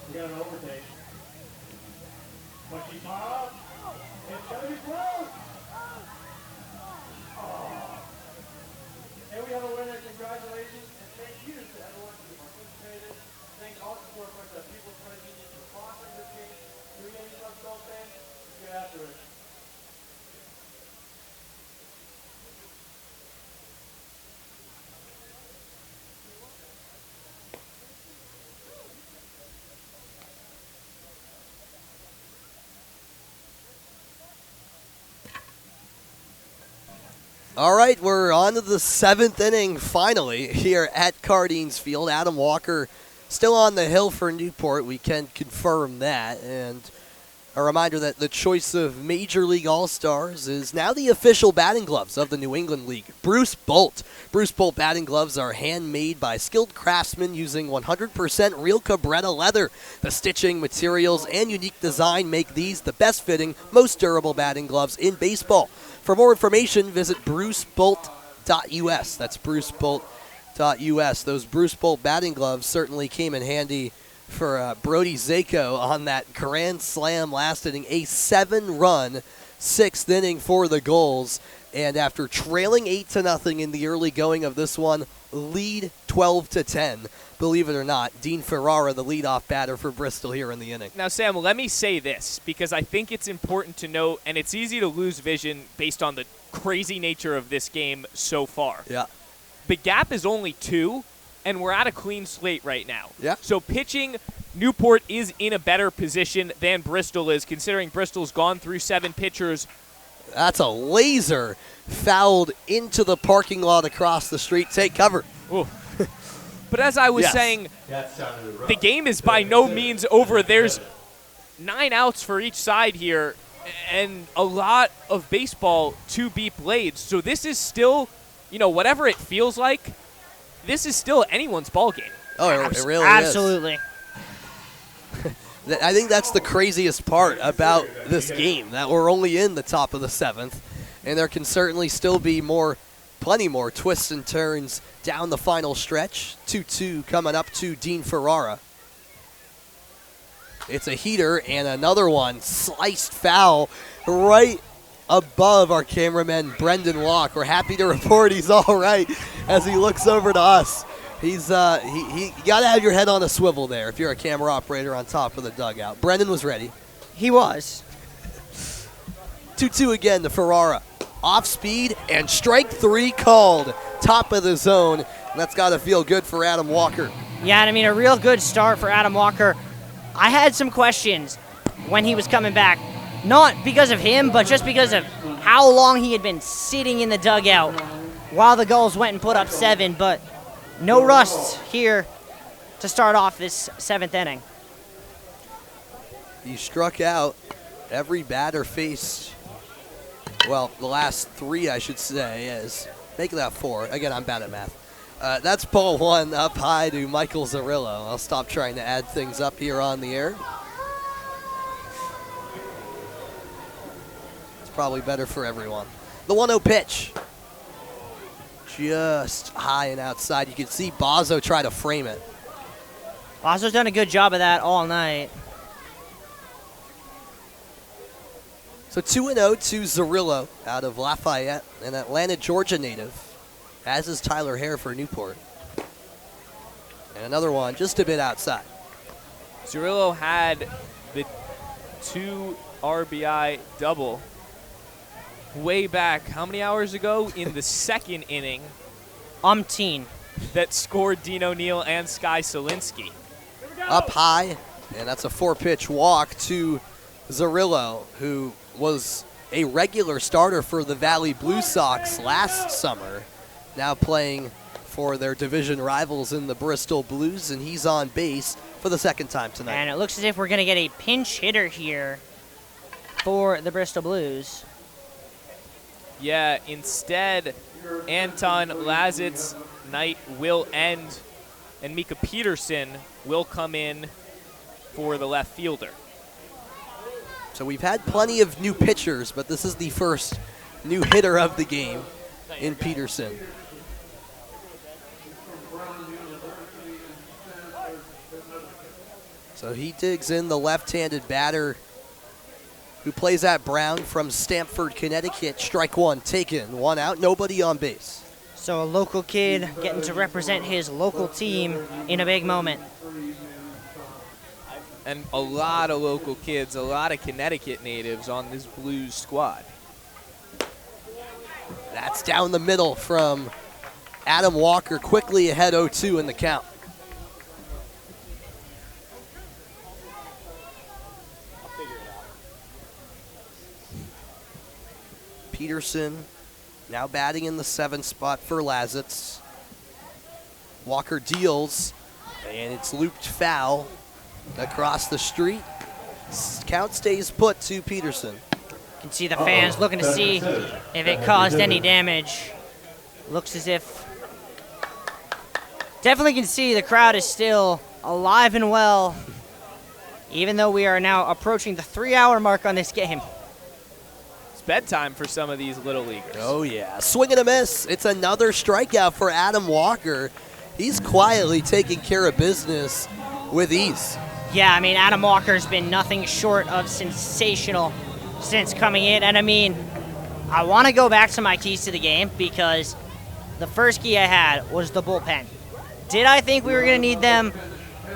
We got an overtake. But she popped. It's going to be close. Oh. And we have a winner. Congratulations. And thank you to everyone who participated. Thank all the support from the People's Credit Union for sponsoring this game. Do we get any love, Gulls fans? Let's get after it. All right, we're on to the 7th inning finally here at Cardines Field. Adam Walker still on the hill for Newport. We can confirm that. And a reminder that the choice of Major League All-Stars is now the official batting gloves of the New England League. Bruce Bolt. Bruce Bolt batting gloves are handmade by skilled craftsmen using 100% real Cabretta leather. The stitching, materials, and unique design make these the best-fitting, most durable batting gloves in baseball. For more information, visit brucebolt.us. That's brucebolt.us. Those Bruce Bolt batting gloves certainly came in handy for Brody Zako on that grand slam last inning. A 7-run 6th inning for the Gulls And after trailing 8-0 in the early going of this one, lead 12-10. Believe it or not, Dean Ferrara, the leadoff batter for Bristol here in the inning. Now, Sam, let me say this, because I think it's important to note, and it's easy to lose vision based on the crazy nature of this game so far. Yeah. The gap is only 2, and we're at a clean slate right now. Yeah. So pitching, Newport is in a better position than Bristol is, considering Bristol's gone through 7 pitchers. That's a laser fouled into the parking lot across the street. Take cover. Ooh. But as I was saying, the game is by no means over. There's 9 outs for each side here and a lot of baseball to be played. So this is still, whatever it feels like, this is still anyone's ball game. Oh, it really Absolutely. is. I think that's the craziest part about this game, that we're only in the top of the 7th, and there can certainly still be plenty more twists and turns down the final stretch. 2-2 coming up to Dean Ferrara. It's a heater, and another one sliced foul right above our cameraman Brendan Locke. We're happy to report he's all right as he looks over to us. He's you got to have your head on a swivel there if you're a camera operator on top of the dugout. Brendan was ready. He was. 2-2 again to Ferrara. Off speed and strike 3 called. Top of the zone. And that's got to feel good for Adam Walker. Yeah, and I mean, a real good start for Adam Walker. I had some questions when he was coming back. Not because of him, but just because of how long he had been sitting in the dugout while the Gulls went and put up 7. But no rust here to start off this 7th inning. He struck out every batter faced. Well, the last 3, I should say, is make that 4. Again, I'm bad at math. That's ball 1 up high to Michael Zarillo. I'll stop trying to add things up here on the air. It's probably better for everyone. The 1-0 pitch. Just high and outside. You can see Bozzo try to frame it. Bozzo's done a good job of that all night. So 2-0 to Zarillo out of Lafayette, an Atlanta, Georgia native, as is Tyler Hare for Newport. And another one just a bit outside. Zarillo had the 2 RBI double way back, how many hours ago? In the 2nd inning. Umpteen. That scored Dean O'Neill and Sky Solinsky. Up high, and that's a 4-pitch walk to Zarillo, who was a regular starter for the Valley Blue Sox last summer, now playing for their division rivals in the Bristol Blues, and he's on base for the 2nd time tonight. And it looks as if we're going to get a pinch hitter here for the Bristol Blues. Yeah, instead, Anton Lazitz's night will end, and Mika Peterson will come in for the left fielder. So we've had plenty of new pitchers, but this is the first new hitter of the game in Peterson. So he digs in the left-handed batter who plays at Brown from Stamford, Connecticut. Strike 1 taken, 1 out, nobody on base. So a local kid getting to represent his local team in a big moment. And a lot of local kids, a lot of Connecticut natives on this Blues squad. That's down the middle from Adam Walker, quickly ahead 0-2 in the count. Peterson now batting in the 7th spot for Lazitz. Walker deals, and it's looped foul across the street. Count stays put to Peterson. You can see the fans looking to see if it caused any damage. Looks as if... Definitely can see the crowd is still alive and well, even though we are now approaching the 3-hour mark on this game. It's bedtime for some of these little leaguers. Oh, yeah. Swing and a miss. It's another strikeout for Adam Walker. He's quietly taking care of business with ease. Yeah, I mean, Adam Walker's been nothing short of sensational since coming in. And, I mean, I want to go back to my keys to the game because the first key I had was the bullpen. Did I think we were going to need them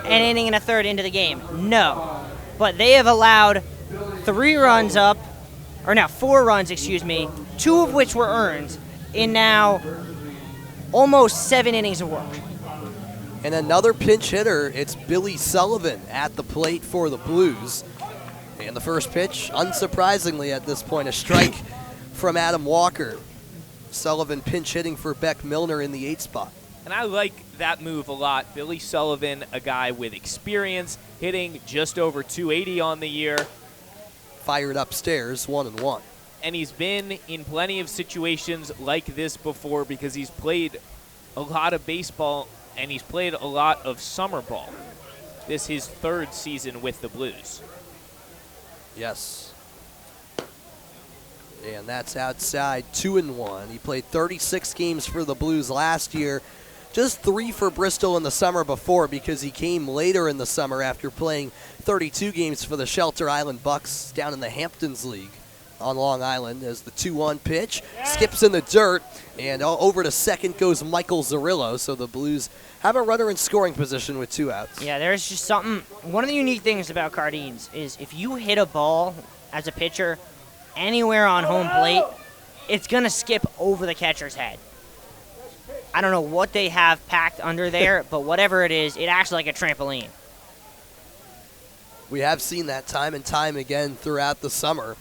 an inning and a third into the game? No. But they have allowed 4 runs, 2 of which were earned in now almost 7 innings of work. And another pinch hitter, it's Billy Sullivan at the plate for the Blues. And the first pitch, unsurprisingly at this point, a strike from Adam Walker. Sullivan pinch hitting for Beck Milner in the 8th spot. And I like that move a lot. Billy Sullivan, a guy with experience, hitting just over 280 on the year. Fired upstairs, 1-1. And he's been in plenty of situations like this before because he's played a lot of baseball and he's played a lot of summer ball. This is his 3rd season with the Blues. Yes. And that's outside, 2-1. He played 36 games for the Blues last year. Just 3 for Bristol in the summer before because he came later in the summer after playing 32 games for the Shelter Island Bucks down in the Hamptons League on Long Island. As the 2-1 pitch skips in the dirt, and over to second goes Michael Zarillo. So the Blues have a runner in scoring position with 2 outs. Yeah, there's just something. One of the unique things about Cardines is if you hit a ball as a pitcher anywhere on home plate, it's going to skip over the catcher's head. I don't know what they have packed under there, but whatever it is, it acts like a trampoline. We have seen that time and time again throughout the summer.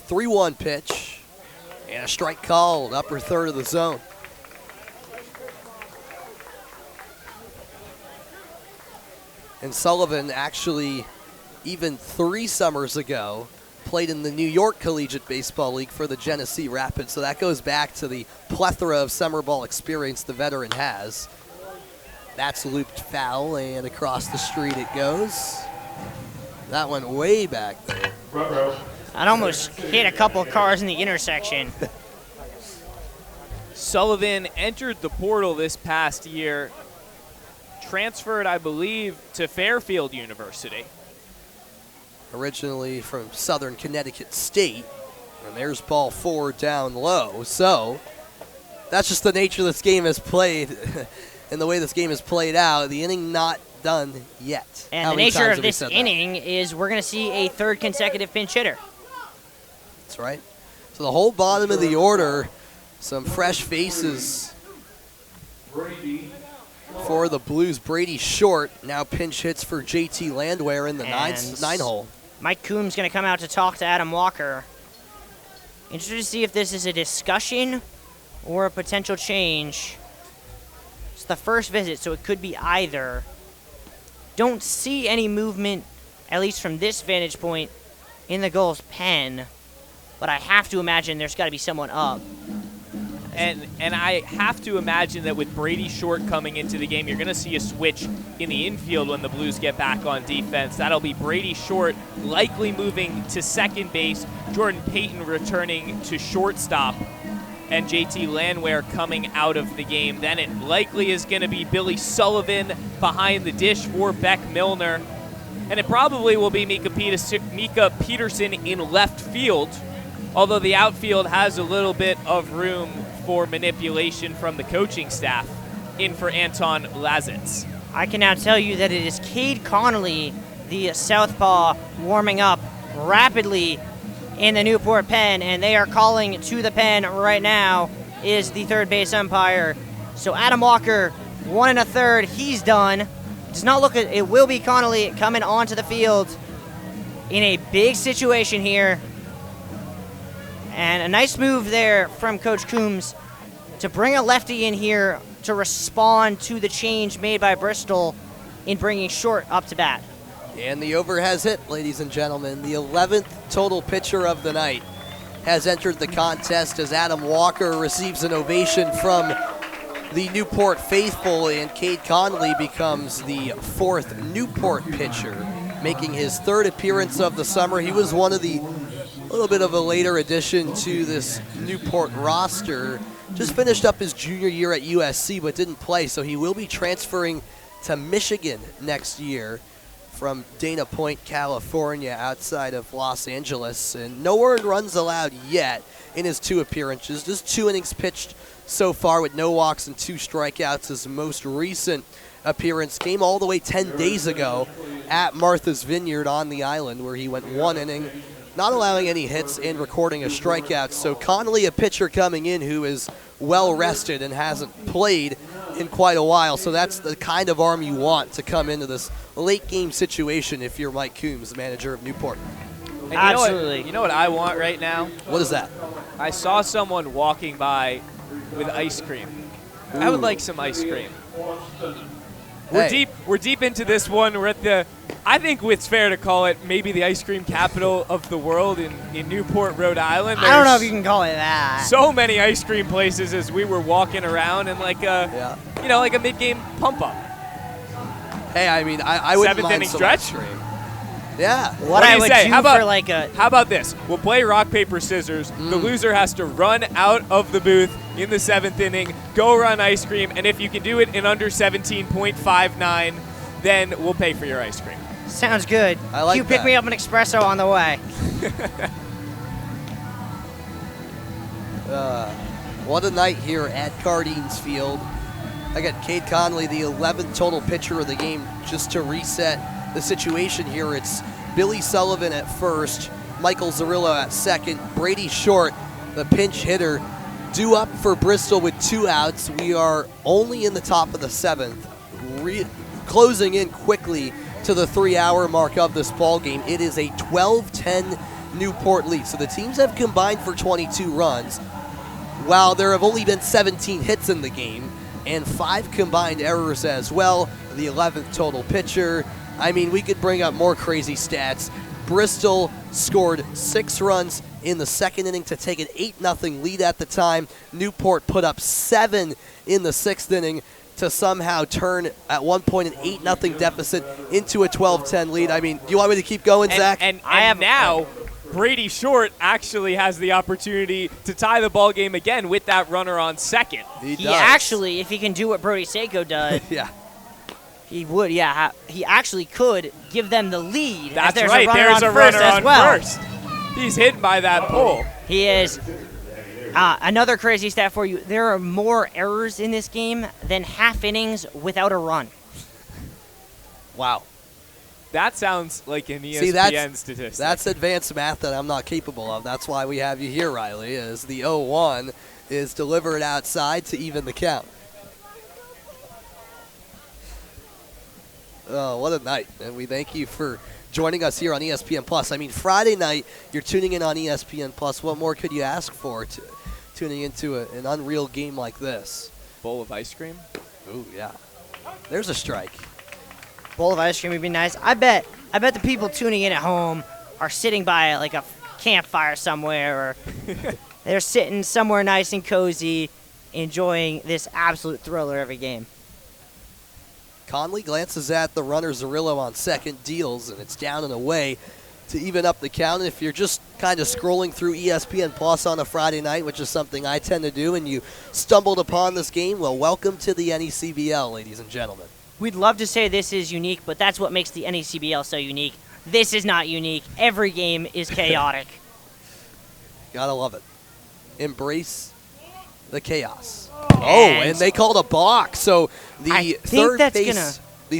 3-1 pitch, and a strike called, upper third of the zone. And Sullivan actually, even 3 summers ago, played in the New York Collegiate Baseball League for the Genesee Rapids. So that goes back to the plethora of summer ball experience the veteran has. That's looped foul, and across the street it goes. That went way back there. I'd almost hit a couple of cars in the intersection. Sullivan entered the portal this past year, transferred, I believe, to Fairfield University. Originally from Southern Connecticut State. And there's ball 4 down low. So that's just the nature this game has played and the way this game has played out. The inning not done yet. And the nature of this inning is we're going to see a 3rd consecutive pinch hitter. That's right. So the whole bottom of the order, some fresh faces for the Blues. Brady Short now pinch hits for JT Landwehr in the 9 hole. Mike Coombs going to come out to talk to Adam Walker. Interested to see if this is a discussion or a potential change. It's the first visit, so it could be either. Don't see any movement, at least from this vantage point, in the Gulls' pen, but I have to imagine there's got to be someone up. And I have to imagine that with Brady Short coming into the game, you're going to see a switch in the infield when the Blues get back on defense. That'll be Brady Short likely moving to second base, Jordan Payton returning to shortstop, and JT Landwehr coming out of the game. Then it likely is going to be Billy Sullivan behind the dish for Beck Milner. And it probably will be Mika Peterson in left field, although the outfield has a little bit of room for manipulation from the coaching staff, in for Anton Lazitz. I can now tell you that it is Cade Connolly, the southpaw, warming up rapidly in the Newport pen, and they are calling to the pen right now is the 3rd base umpire. So Adam Walker, 1 1/3, he's done. Does not look at it. Will be Connolly coming onto the field in a big situation here. And a nice move there from Coach Coombs to bring a lefty in here to respond to the change made by Bristol in bringing Short up to bat. And the over has hit, ladies and gentlemen. The 11th total pitcher of the night has entered the contest as Adam Walker receives an ovation from the Newport faithful, and Cade Connolly becomes the 4th Newport pitcher, making his 3rd appearance of the summer. He was one of the little bit of a later addition to this Newport roster. Just finished up his junior year at USC but didn't play, so he will be transferring to Michigan next year from Dana Point, California, outside of Los Angeles. And no earned runs allowed yet in his 2 appearances. Just 2 innings pitched so far with no walks and 2 strikeouts. His most recent appearance came all the way 10 days ago at Martha's Vineyard on the island, where he went 1 inning, not allowing any hits and recording a strikeout. So Connolly, a pitcher coming in who is well rested and hasn't played in quite a while. So that's the kind of arm you want to come into this late game situation if you're Mike Coombs, the manager of Newport. And Absolutely. You know what I want right now? What is that? I saw someone walking by with ice cream. I would like some ice cream. We're deep into this one. We're at the, I think it's fair to call it maybe the ice cream capital of the world in Newport, Rhode Island. I don't know if you can call it that. So many ice cream places as we were walking around and like a, like a mid-game pump up. Hey, I mean, I wouldn't 7th mind inning some stretch. ice cream. Yeah. What do I you would say? do How about, for like a... How about this? We'll play rock, paper, scissors. The loser has to run out of the booth in the 7th inning, go run ice cream, and if you can do it in under 17.59, then we'll pay for your ice cream. Sounds good. I like You pick that. me up an espresso on the way. What a night here at Cardines Field. I got Cade Conley, the 11th total pitcher of the game. Just to reset the situation here, it's Billy Sullivan at first, Michael Zarillo at second, Brady Short, the pinch hitter, due up for Bristol with 2 outs. We are only in the top of the 7th, closing in quickly to the 3-hour mark of this ball game. It is a 12-10 Newport lead. So the teams have combined for 22 runs, while there have only been 17 hits in the game and 5 combined errors as well. The 11th total pitcher. I mean, we could bring up more crazy stats. Bristol scored 6 runs in the 2nd inning to take an 8-0 lead at the time. Newport put up 7 in the 6th inning to somehow turn at one point an 8-0 deficit into a 12-10 lead. I mean, do you want me to keep going, Zach? And now Brady Short actually has the opportunity to tie the ball game again with that runner on second. He actually, if he can do what Brody Seiko does, yeah, he would. Yeah, he actually could give them the lead. That's as there's right. A runner there's on a first runner as on well. first. He's hit by that pole. He is. Another crazy stat for you. There are more errors in this game than half innings without a run. Wow. That sounds like an ESPN statistic. That's advanced math that I'm not capable of. That's why we have you here, Riley, is the 0-1 is delivered outside to even the count. Oh, what a night. And we thank you for joining us here on ESPN Plus. I mean, Friday night, you're tuning in on ESPN Plus. What more could you ask for tuning into an unreal game like this? Bowl of ice cream? Ooh, yeah. There's a strike. Bowl of ice cream would be nice. I bet the people tuning in at home are sitting by like a campfire somewhere, or they're sitting somewhere nice and cozy, enjoying this absolute thriller every game. Conley glances at the runner Zarillo on second, deals, and it's down and away to even up the count. And if you're just kind of scrolling through ESPN Plus on a Friday night, which is something I tend to do, and you stumbled upon this game, well, welcome to the NECBL, ladies and gentlemen. We'd love to say this is unique, but that's what makes the NECBL so unique. This is not unique. Every game is chaotic. Gotta love it. Embrace the chaos. And they called a balk. So the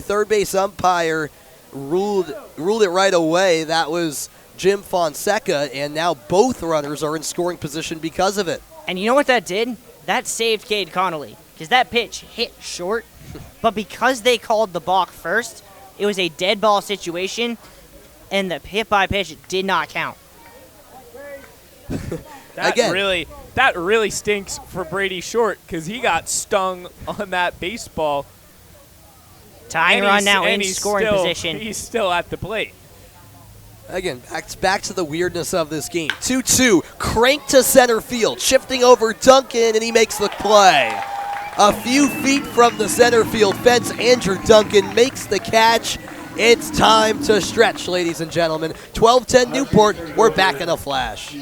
third base umpire ruled it right away. That was Jim Fonseca, and now both runners are in scoring position because of it. And you know what that did? That saved Cade Connolly, because that pitch hit short, but because they called the balk first, it was a dead ball situation, and the hit by pitch did not count. That really stinks for Brady Short, because he got stung on that baseball. Tying run now in scoring position. He's still at the plate. Again, back to the weirdness of this game. 2-2, cranked to center field, shifting over Duncan, and he makes the play. A few feet from the center field fence, Andrew Duncan makes the catch. It's time to stretch, ladies and gentlemen. 12-10 Newport, we're back in a flash.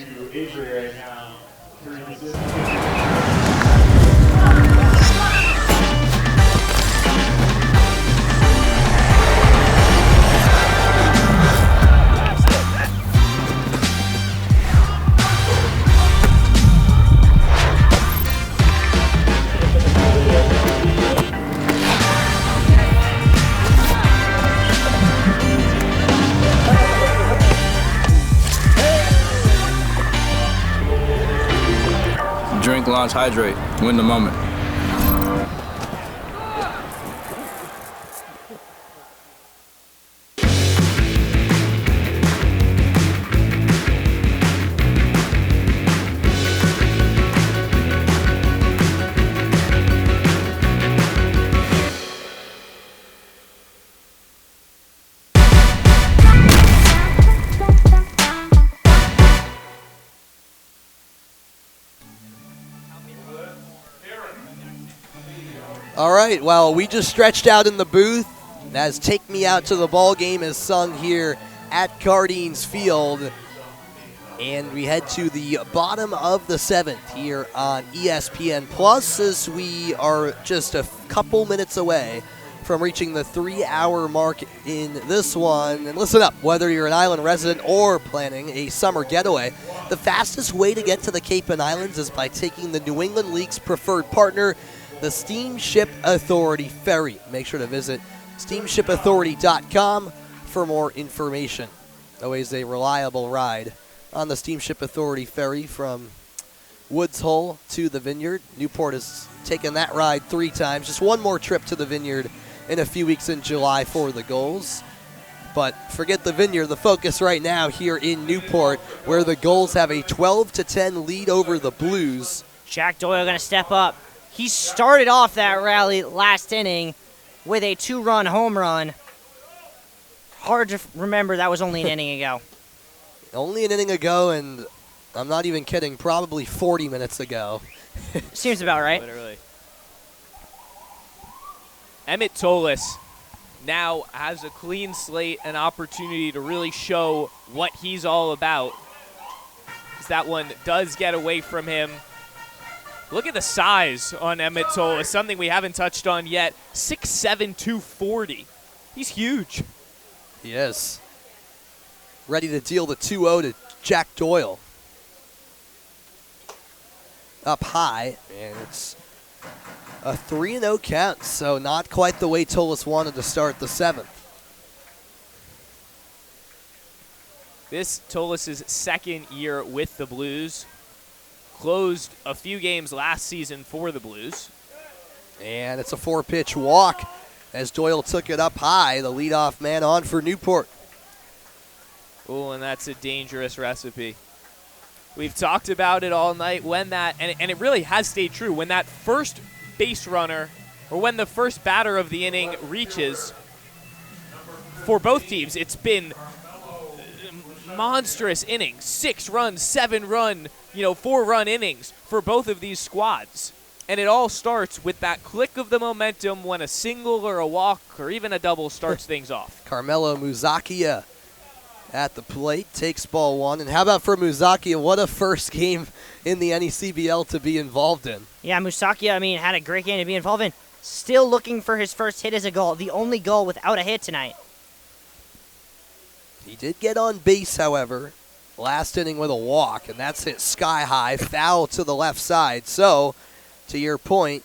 launch, hydrate, win the moment. All right, well, we just stretched out in the booth as Take Me Out to the Ball Game is sung here at Cardines Field. And we head to the bottom of the 7th here on ESPN Plus as we are just a couple minutes away from reaching the 3-hour mark in this one. And listen up, whether you're an island resident or planning a summer getaway, the fastest way to get to the Cape and Islands is by taking the New England League's preferred partner, the Steamship Authority Ferry. Make sure to visit steamshipauthority.com for more information. Always a reliable ride on the Steamship Authority Ferry from Woods Hole to the Vineyard. Newport has taken that ride 3 times. Just one more trip to the Vineyard in a few weeks in July for the Gulls. But forget the Vineyard. The focus right now here in Newport, where the Gulls have a 12-10 lead over the Blues. Jack Doyle going to step up. He started off that rally last inning with a 2-run home run. Hard to remember that was only an inning ago. Only an inning ago, and I'm not even kidding, probably 40 minutes ago. Seems about right. Literally. Emmett Tolis now has a clean slate, an opportunity to really show what he's all about. As that one does get away from him. Look at the size on Emmett Tolis, something we haven't touched on yet. 6'7", 240. He's huge. He is. Ready to deal the 2-0 to Jack Doyle. Up high, and it's a 3-0 count, so not quite the way Tolis wanted to start the 7th. This Tolis' second year with the Blues. Closed a few games last season for the Blues. And it's a 4-pitch walk as Doyle took it up high. The leadoff man on for Newport. Oh, and that's a dangerous recipe. We've talked about it all night when that, and it really has stayed true, when that first base runner, or when the first batter of the inning reaches, for both teams, it's been monstrous innings. 6-run, 7-run, 4-run innings for both of these squads. And it all starts with that click of the momentum when a single or a walk or even a double starts things off. Carmelo Muzakia at the plate, takes ball 1. And how about for Muzakia? What a first game in the NECBL to be involved in. Yeah, Muzakia, had a great game to be involved in. Still looking for his first hit as a Gull, the only Gull without a hit tonight. He did get on base, however, last inning with a walk, and that's hit sky high, foul to the left side. So, to your point,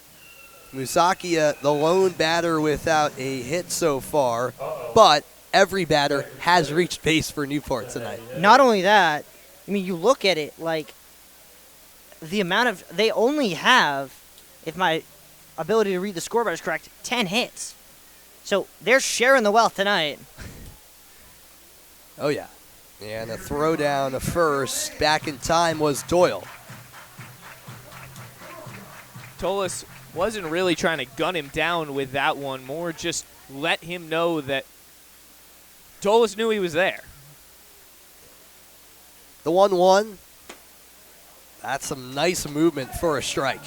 Muzakia, the lone batter without a hit so far, but every batter has reached base for Newport tonight. Not only that, you look at it like the amount of, they only have, if my ability to read the scoreboard is correct, 10 hits. So they're sharing the wealth tonight. Oh, yeah. And a throw down to first back in time was Doyle. Tolis wasn't really trying to gun him down with that one, more just let him know that Tolis knew he was there. The 1-1, that's some nice movement for a strike.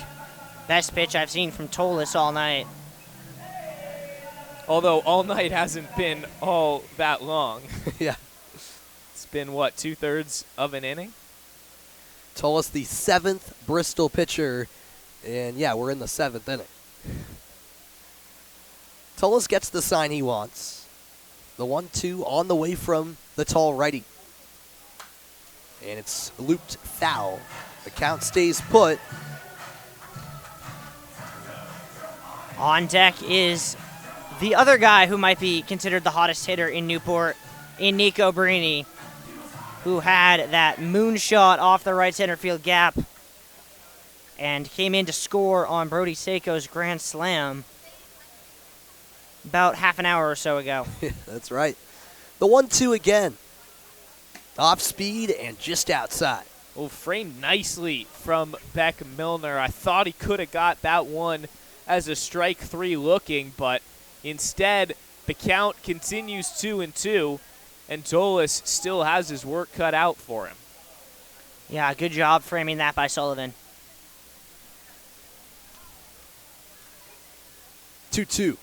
Best pitch I've seen from Tolis all night. Although all night hasn't been all that long. Yeah. It's been, what, 2/3 of an inning? Tolis, the 7th Bristol pitcher, and yeah, we're in the 7th inning. Tolis gets the sign he wants. The 1-2 on the way from the tall righty. And it's looped foul. The count stays put. On deck is the other guy who might be considered the hottest hitter in Newport, in Nico Brini, who had that moonshot off the right center field gap and came in to score on Brody Seiko's grand slam about half an hour or so ago. That's right. The 1-2 again. Off speed and just outside. Oh, framed nicely from Beck Milner. I thought he could have got that one as a strike 3 looking, but instead the count continues 2-2, and Tolis still has his work cut out for him. Yeah, good job framing that by Sullivan. 2-2.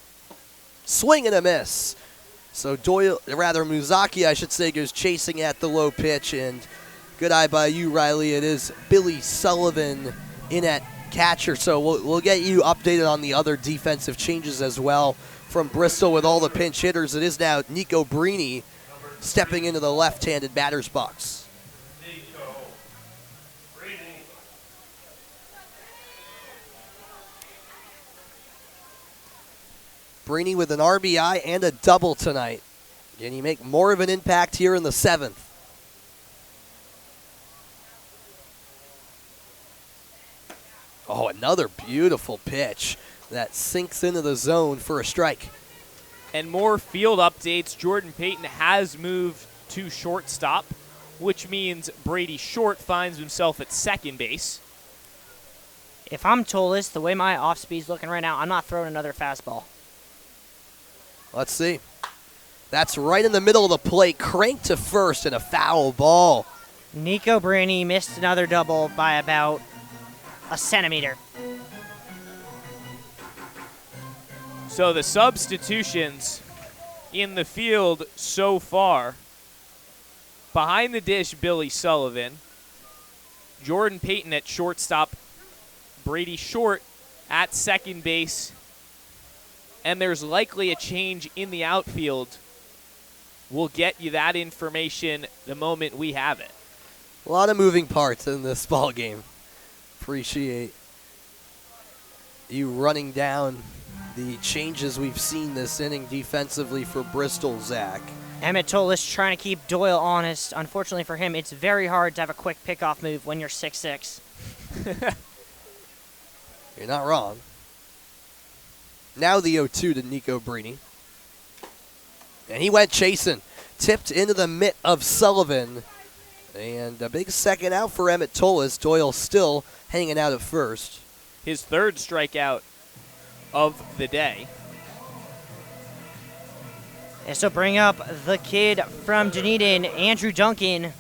Swing and a miss. So Muzaki, I should say, goes chasing at the low pitch, and good eye by you, Riley. It is Billy Sullivan in at catcher. So we'll get you updated on the other defensive changes as well from Bristol with all the pinch hitters. It is now Nico Brini stepping into the left-handed batter's box. Brini with an RBI and a double tonight. Can he make more of an impact here in the 7th? Oh, another beautiful pitch that sinks into the zone for a strike. And more field updates. Jordan Payton has moved to shortstop, which means Brady Short finds himself at second base. If I'm Tolis, the way my off speed's looking right now, I'm not throwing another fastball. Let's see. That's right in the middle of the plate. Cranked to first and a foul ball. Nico Brini missed another double by about a centimeter. So the substitutions in the field so far: behind the dish, Billy Sullivan, Jordan Payton at shortstop, Brady Short at second base, and there's likely a change in the outfield. We'll get you that information the moment we have it. A lot of moving parts in this ball game. Appreciate you running down the changes we've seen this inning defensively for Bristol, Zach. Emmett Tolis trying to keep Doyle honest. Unfortunately for him, it's very hard to have a quick pickoff move when you're 6'6". You're not wrong. Now the 0-2 to Nico Brini. And he went chasing. Tipped into the mitt of Sullivan. And a big second out for Emmett Tolis. Doyle still hanging out at first. His third strikeout of the day. And so bring up the kid from Dunedin, Andrew Duncan,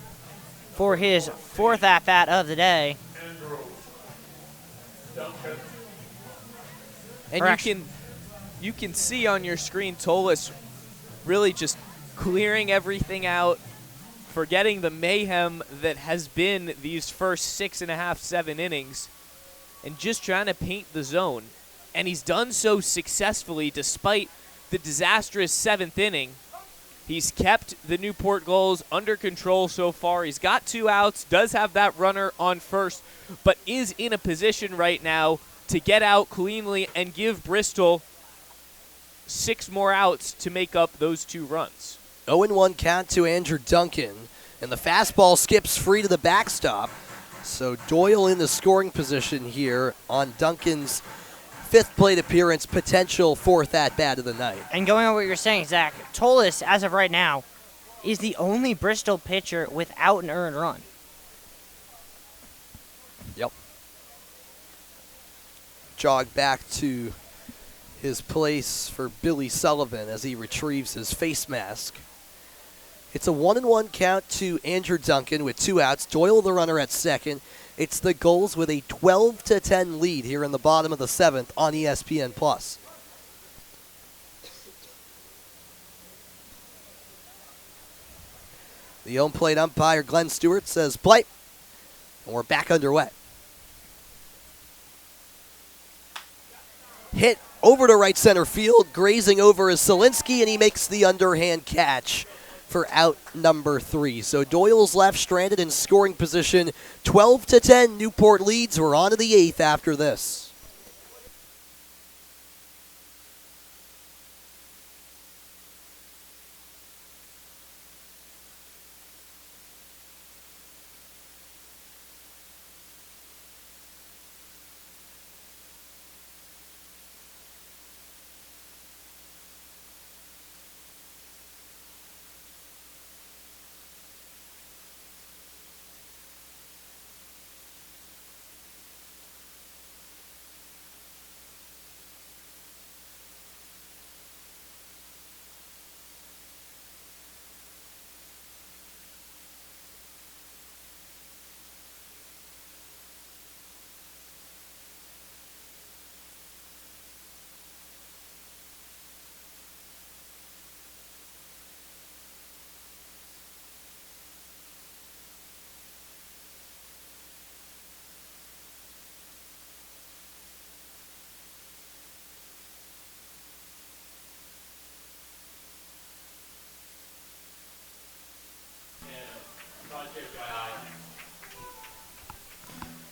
for his fourth at-bat of the day. And you can see on your screen Tolis really just clearing everything out, forgetting the mayhem that has been these first 6.5, 7 innings, and just trying to paint the zone. And he's done so successfully despite the disastrous 7th inning. He's kept the Newport Gulls under control so far. He's got 2 outs, does have that runner on first, but is in a position right now to get out cleanly and give Bristol 6 more outs to make up those 2 runs. 0-1 count to Andrew Duncan, and the fastball skips free to the backstop. So Doyle in the scoring position here on Duncan's 5th plate appearance, potential 4th at-bat of the night. And going on what you're saying, Zach, Tolis, as of right now, is the only Bristol pitcher without an earned run. Yep. Jog back to his place for Billy Sullivan as he retrieves his face mask. It's a 1-1 count to Andrew Duncan with 2 outs. Doyle the runner at second. It's the Gulls with a 12-10 lead here in the bottom of the 7th on ESPN+. The home plate umpire, Glenn Stewart, says play, and we're back underway. Hit over to right center field, grazing over is Selinski, and he makes the underhand catch for out number 3. So Doyle's left stranded in scoring position. 12-10, Newport leads. We're on to the 8th after this.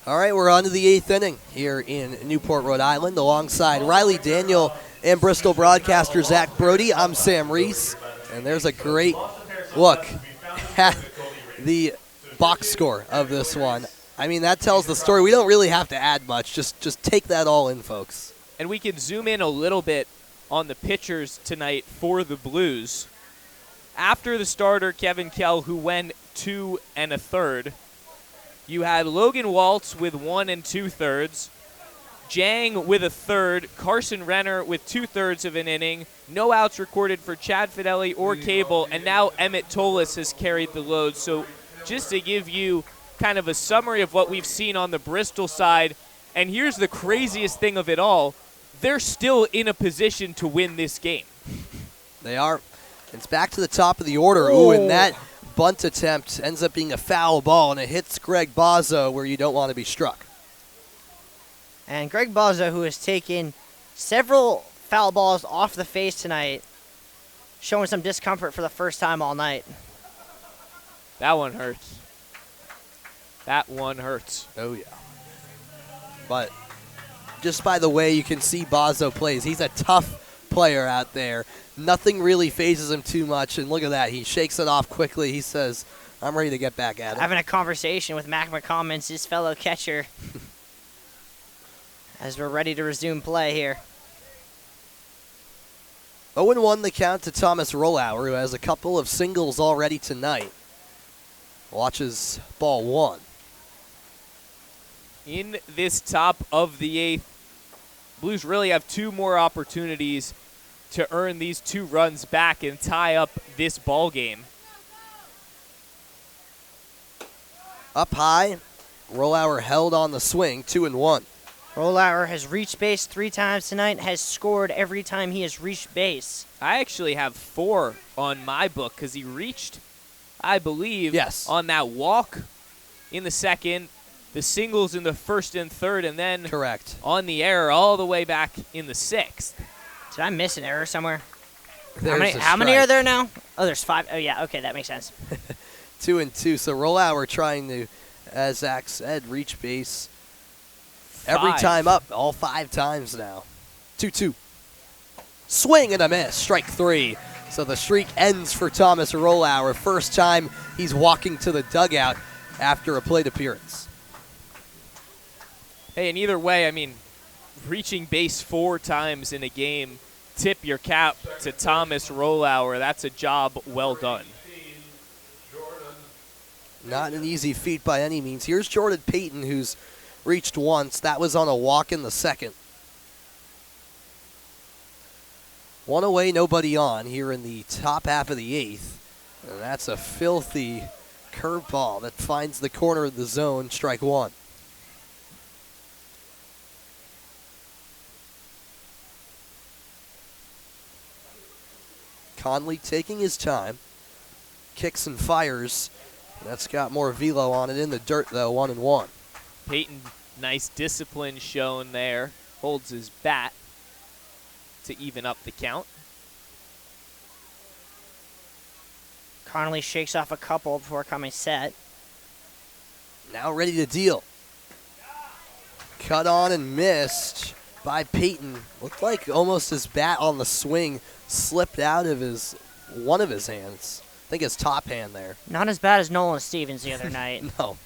All right, we're on to the 8th inning here in Newport, Rhode Island, alongside Riley Daniel and Bristol broadcaster Zach Brody. I'm Sam Reese, and there's a great look at the box score of this one. I mean, that tells the story. We don't really have to add much. Just take that all in, folks. And we can zoom in a little bit on the pitchers tonight for the Blues. After the starter, Kevin Kell, who went 2 1/3, you had Logan Waltz with 1 2/3, Jang with a third, Carson Renner with 2/3 of an inning, no outs recorded for Chad Fidelli or Cable, and now Emmett Tolis has carried the load. So just to give you kind of a summary of what we've seen on the Bristol side, and here's the craziest thing of it all, they're still in a position to win this game. They are. It's back to the top of the order. Ooh, and that bunt attempt ends up being a foul ball, and it hits Greg Bozzo where you don't want to be struck. And Greg Bozzo, who has taken several foul balls off the face tonight, showing some discomfort for the first time all night. That one hurts. That one hurts. Oh, yeah. But just by the way you can see Bozzo plays, he's a tough player out there. Nothing really phases him too much, and look at that. He shakes it off quickly. He says, I'm ready to get back at it. Having a conversation with Mac McCommons, his fellow catcher, as we're ready to resume play here. 0-1 the count to Thomas Rollauer, who has a couple of singles already tonight. Watches ball 1. In this top of the 8th, Blues really have 2 more opportunities to earn these 2 runs back and tie up this ball game. Up high, Rollauer held on the swing, 2-1. Rollauer has reached base 3 times tonight, has scored every time he has reached base. I actually have 4 on my book because he reached, I believe, on that walk in the second, the singles in the first and third, and then correct on the error all the way back in the 6th. Did I miss an error somewhere? There's How many are there now? Oh, there's 5. Oh, yeah. Okay, that makes sense. 2-2. So Rollauer trying to, as Zach said, reach base every time up, all 5 times now. 2-2. Swing and a miss. Strike 3. So the streak ends for Thomas Rollauer. First time he's walking to the dugout after a plate appearance. Hey, and either way, I mean, reaching base 4 times in a game, tip your cap to Thomas Rollauer. That's a job well done. Not an easy feat by any means. Here's Jordan Payton, who's reached once. That was on a walk in the second. 1 away, nobody on here in the top half of the 8th. And that's a filthy curveball that finds the corner of the zone, strike 1. Conley taking his time, kicks and fires. That's got more velo on it in the dirt, though, 1-1. Peyton, nice discipline shown there. Holds his bat to even up the count. Connolly shakes off a couple before coming set. Now ready to deal. Cut on and missed by Peyton. Looked like almost his bat on the swing slipped out of one of his hands. I think his top hand there. Not as bad as Nolan Stevens the other night. No.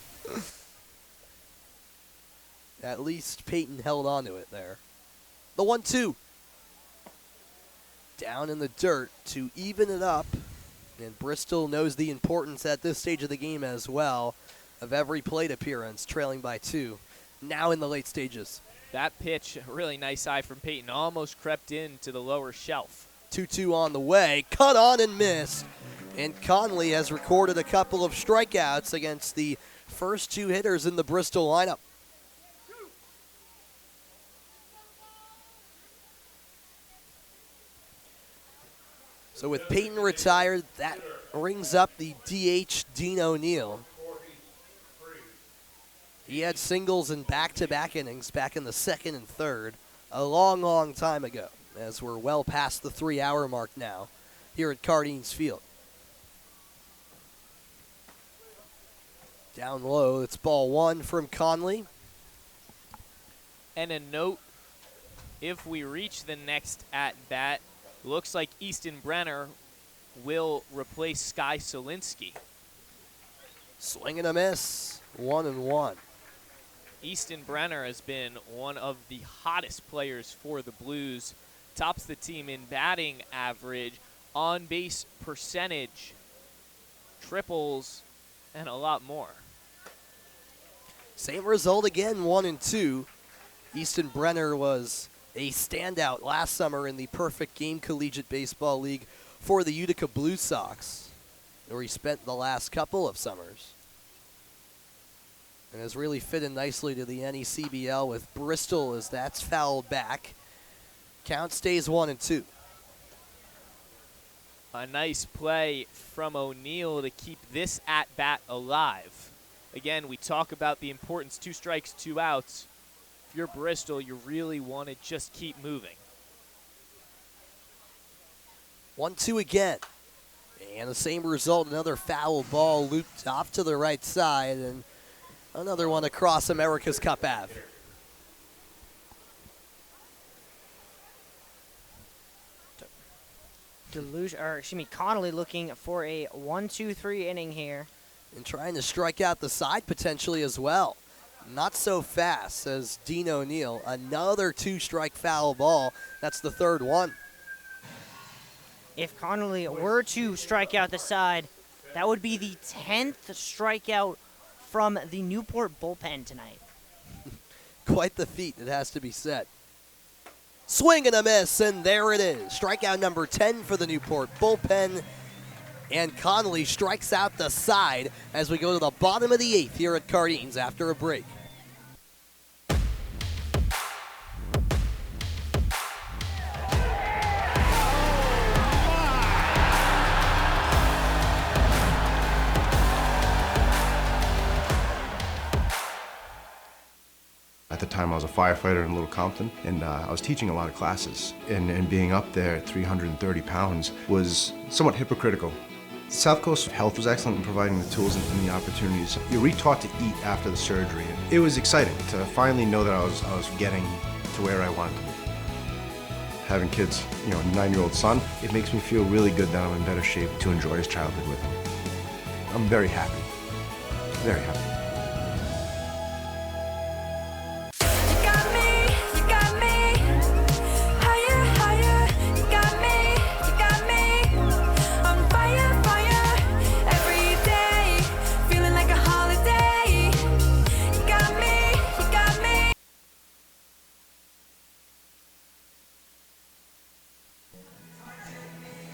At least Peyton held on to it there. The 1-2. Down in the dirt to even it up. And Bristol knows the importance at this stage of the game as well of every plate appearance, trailing by 2. Now in the late stages. That pitch, a really nice eye from Peyton, almost crept into the lower shelf. 2-2 on the way. Cut on and missed. And Conley has recorded a couple of strikeouts against the first 2 hitters in the Bristol lineup. So with Peyton retired, that rings up the DH Dean O'Neill. He had singles in back-to-back innings back in the second and third a long, long time ago, as we're well past the 3-hour mark now here at Cardines Field. Down low, it's ball 1 from Conley. And a note, if we reach the next at-bat, looks like Easton Brenner will replace Sky Solinsky. Swing and a miss, 1-1. Easton Brenner has been one of the hottest players for the Blues. Tops the team in batting average, on-base percentage, triples, and a lot more. Same result again, 1-2. Easton Brenner was a standout last summer in the Perfect Game Collegiate Baseball League for the Utica Blue Sox, where he spent the last couple of summers. And has really fit in nicely to the NECBL with Bristol as that's fouled back. Count stays 1-2. A nice play from O'Neill to keep this at-bat alive. Again, we talk about the importance, 2 strikes, 2 outs. If you're Bristol, you really want to just keep moving. 1-2 again. And the same result, another foul ball looped off to the right side, and another one across America's Cup Ave. Connolly looking for a 1-2-3 inning here. And trying to strike out the side potentially as well. Not so fast, says Dean O'Neill. Another 2-strike foul ball. That's the third one. If Connolly were to strike out the side, that would be the 10th strikeout from the Newport bullpen tonight. Quite the feat, it has to be said. Swing and a miss, and there it is. Strikeout number 10 for the Newport bullpen. And Connolly strikes out the side as we go to the bottom of the 8th here at Cardines after a break. At the time, I was a firefighter in Little Compton, and I was teaching a lot of classes. And being up there at 330 pounds was somewhat hypocritical. South Coast Health was excellent in providing the tools and the opportunities. You're re-taught to eat after the surgery. And it was exciting to finally know that I was getting to where I wanted to be. Having kids, a 9-year-old son, it makes me feel really good that I'm in better shape to enjoy his childhood with him. I'm very happy. Very happy.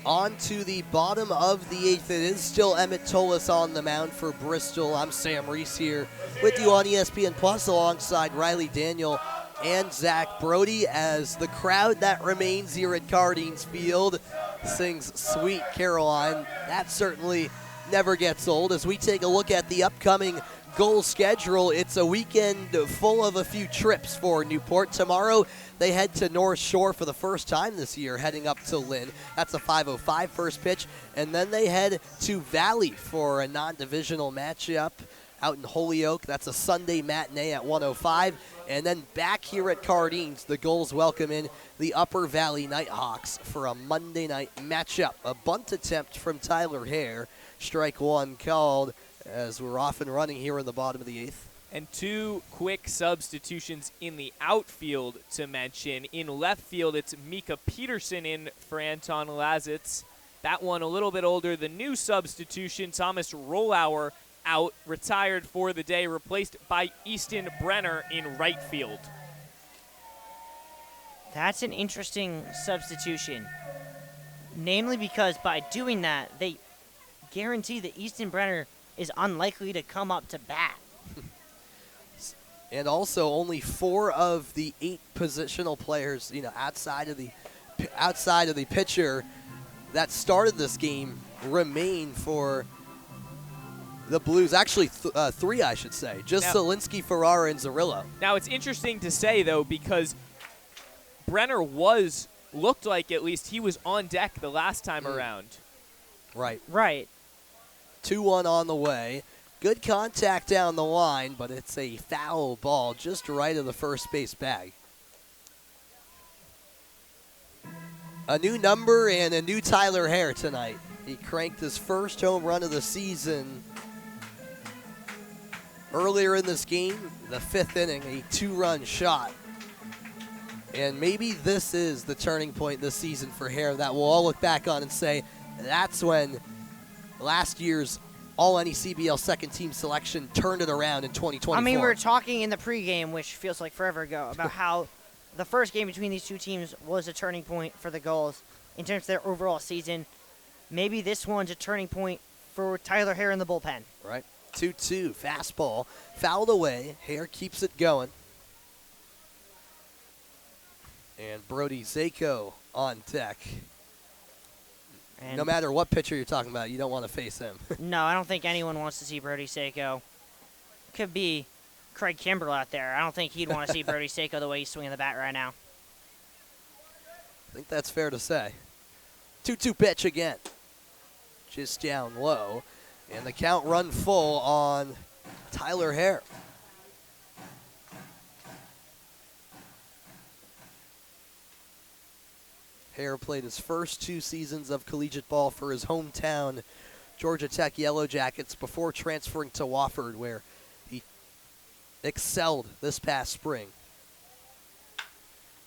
On to the bottom of the 8th. It is still Emmett Tolis on the mound for Bristol. I'm Sam Reese here with you on ESPN Plus alongside Riley Daniel and Zach Brody as the crowd that remains here at Cardines Field sings Sweet Caroline. That certainly never gets old. As we take a look at the upcoming goal schedule, it's a weekend full of a few trips for Newport. Tomorrow, they head to North Shore for the first time this year, heading up to Lynn. That's a 5:05 first pitch. And then they head to Valley for a non-divisional matchup out in Holyoke. That's a Sunday matinee at 1:05. And then back here at Cardines, the Gulls welcome in the Upper Valley Nighthawks for a Monday night matchup. A bunt attempt from Tyler Hare. Strike one called as we're off and running here in the bottom of the 8th. And 2 quick substitutions in the outfield to mention. In left field, it's Mika Peterson in for Anton Lazitz. That one a little bit older. The new substitution, Thomas Rollauer, out, retired for the day, replaced by Easton Brenner in right field. That's an interesting substitution, namely because by doing that, they guarantee that Easton Brenner is unlikely to come up to bat. And also, only 4 of the 8 positional players, outside of the pitcher that started this game remain for the Blues. Actually, 3, I should say. Just now, Solinsky, Ferrara, and Zarillo. Now, it's interesting to say, though, because Brenner looked like at least he was on deck the last time around. Right. 2-1 on the way. Good contact down the line, but it's a foul ball just right of the first base bag. A new number and a new Tyler Hare tonight. He cranked his first home run of the season earlier in this game, the 5th inning, a 2-run shot. And maybe this is the turning point this season for Hare that we'll all look back on and say that's when last year's All-NECBL second-team selection turned it around in 2024. I mean, we were talking in the pregame, which feels like forever ago, about how the first game between these two teams was a turning point for the Gulls in terms of their overall season. Maybe this one's a turning point for Tyler Hare in the bullpen. Right. 2-2, fastball, fouled away. Hare keeps it going. And Brody Zako on deck. And no matter what pitcher you're talking about, you don't want to face him. No, I don't think anyone wants to see Brody Zako. Could be Craig Kimbrell out there. I don't think he'd want to see Brody Zako the way he's swinging the bat right now. I think that's fair to say. 2-2 pitch again. Just down low. And the count run full on Tyler Hare. Hare played his first 2 seasons of collegiate ball for his hometown Georgia Tech Yellow Jackets before transferring to Wofford, where he excelled this past spring.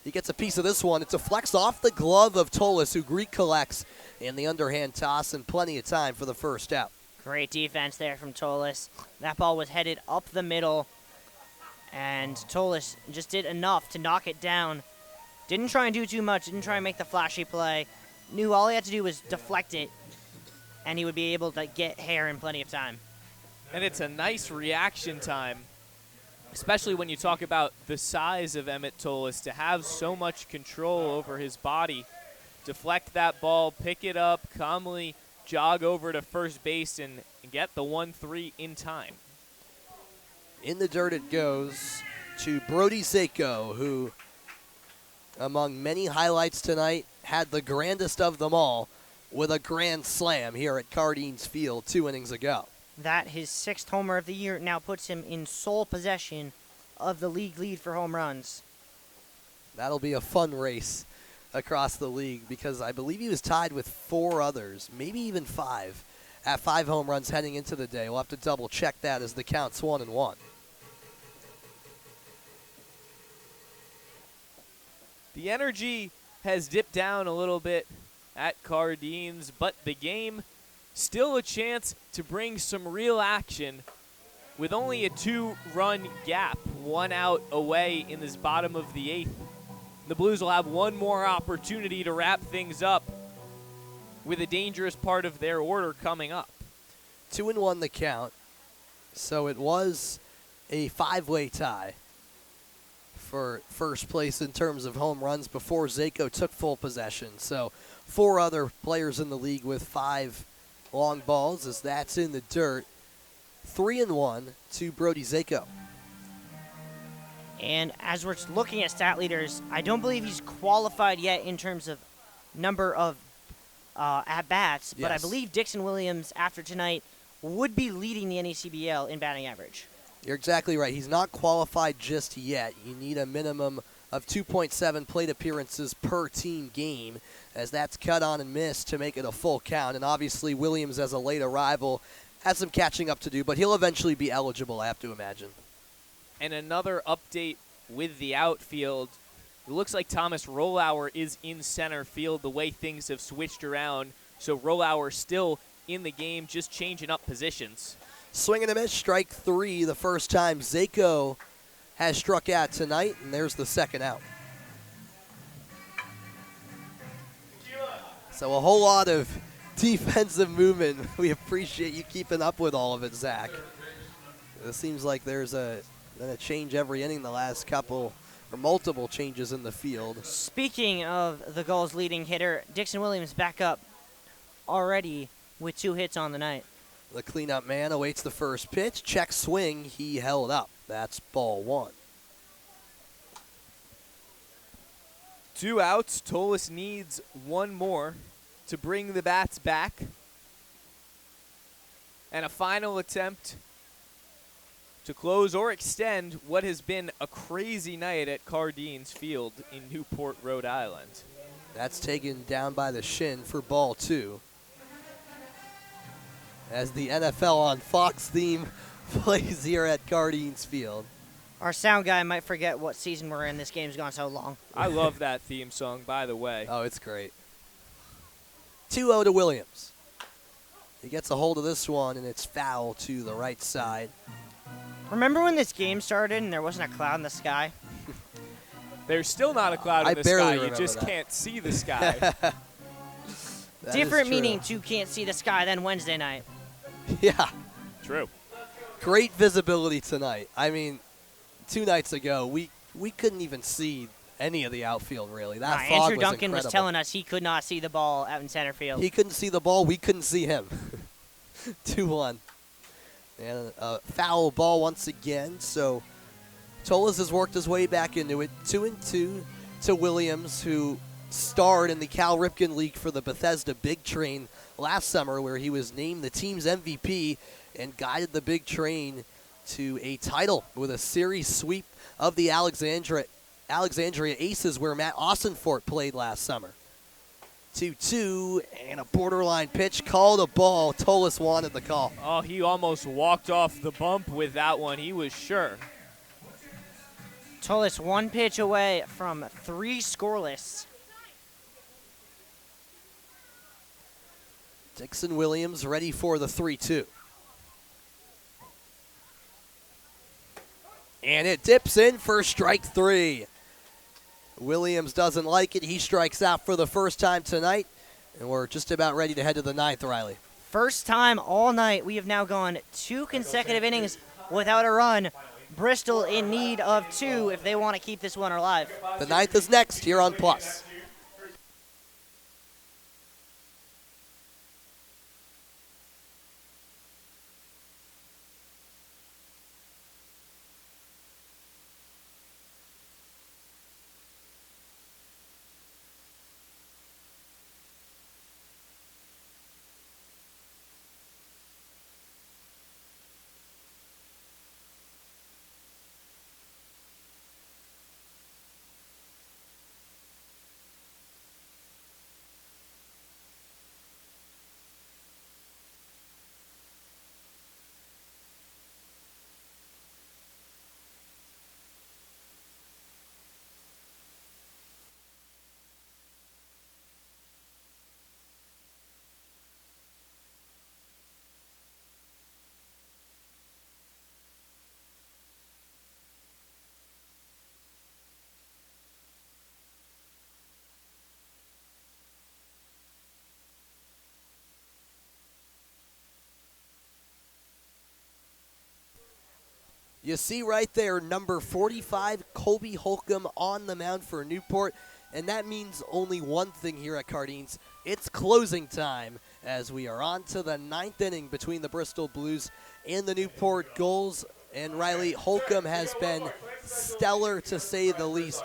He gets a piece of this one. It's a flex off the glove of Tolis, who Greek collects in the underhand toss, and plenty of time for the first out. Great defense there from Tolis. That ball was headed up the middle, and Tolis just did enough to knock it down. Didn't try and do too much, didn't try and make the flashy play. Knew all he had to do was deflect it, and he would be able to get Hare in plenty of time. And it's a nice reaction time, especially when you talk about the size of Emmett Tolis, to have so much control over his body. Deflect that ball, pick it up, calmly jog over to first base and get the 1-3 in time. In the dirt it goes to Brody Zako, who, among many highlights tonight, had the grandest of them all with a grand slam here at Cardines Field 2 innings ago. That, his 6th homer of the year, now puts him in sole possession of the league lead for home runs. That'll be a fun race across the league, because I believe he was tied with 4 others, maybe even 5, at 5 home runs heading into the day. We'll have to double check that as the count's 1-1. The energy has dipped down a little bit at Cardines, but the game still a chance to bring some real action with only a 2-run gap, 1 out away in this bottom of the 8th. The Blues will have one more opportunity to wrap things up with a dangerous part of their order coming up. 2-1 the count, so it was a 5-way tie for first place in terms of home runs before Zako took full possession. So 4 other players in the league with 5 long balls, as that's in the dirt. 3-1 to Brody Zako. And as we're looking at stat leaders, I don't believe he's qualified yet in terms of number of at-bats, but I believe Dixon Williams, after tonight, would be leading the NECBL in batting average. You're exactly right. He's not qualified just yet. You need a minimum of 2.7 plate appearances per team game, as that's cut on and missed to make it a full count. And obviously Williams, as a late arrival, has some catching up to do, but he'll eventually be eligible, I have to imagine. And another update with the outfield. It looks like Thomas Rollauer is in center field the way things have switched around. So Rollauer still in the game, just changing up positions. Swing and a miss, strike 3 the first time Zako has struck out tonight, and there's the second out. So a whole lot of defensive movement. We appreciate you keeping up with all of it, Zach. It seems like there's a change every inning the last couple, or multiple changes in the field. Speaking of the Gulls' leading hitter, Dixon Williams back up already with 2 hits on the night. The cleanup man awaits the first pitch. Check swing, he held up. That's ball 1. 2 outs. Tolis needs 1 more to bring the bats back. And a final attempt to close or extend what has been a crazy night at Cardines Field in Newport, Rhode Island. That's taken down by the shin for ball 2. As the NFL on Fox theme plays here at Cardines Field. Our sound guy might forget what season we're in. This game's gone so long. I love that theme song, by the way. Oh, it's great. 2-0 to Williams. He gets a hold of this one, and it's foul to the right side. Remember when this game started and there wasn't a cloud in the sky? There's still not a cloud in the sky. You just can't see the sky. Different meaning to can't see the sky than Wednesday night. Yeah. True. Great visibility tonight. I mean, 2 nights ago, we couldn't even see any of the outfield, really. That fog Andrew was Duncan incredible. was telling us he could not see the ball out in center field. He couldn't see the ball. We couldn't see him. 2-1. And a foul ball once again. So Tolas has worked his way back into it. 2-2 to Williams, who starred in the Cal Ripken League for the Bethesda Big Train last summer, where he was named the team's MVP and guided the Big Train to a title with a series sweep of the Alexandria Aces, where Matt Austinfort played last summer. 2-2 and a borderline pitch, called a ball. Tolas wanted the call. Oh, he almost walked off the bump with that one. He was sure. Tolas 1 pitch away from 3 scoreless. Dixon Williams ready for the 3-2. And it dips in for strike 3. Williams doesn't like it. He strikes out for the first time tonight. And we're just about ready to head to the 9th, Riley. First time all night. We have now gone 2 consecutive innings without a run. Bristol in need of 2 if they want to keep this one alive. The 9th is next here on Plus. You see right there, number 45, Colby Holcomb on the mound for Newport. And that means only one thing here at Cardines. It's closing time as we are on to the 9th inning between the Bristol Blues and the Newport Gulls. And Riley, Holcomb has been stellar to say the least.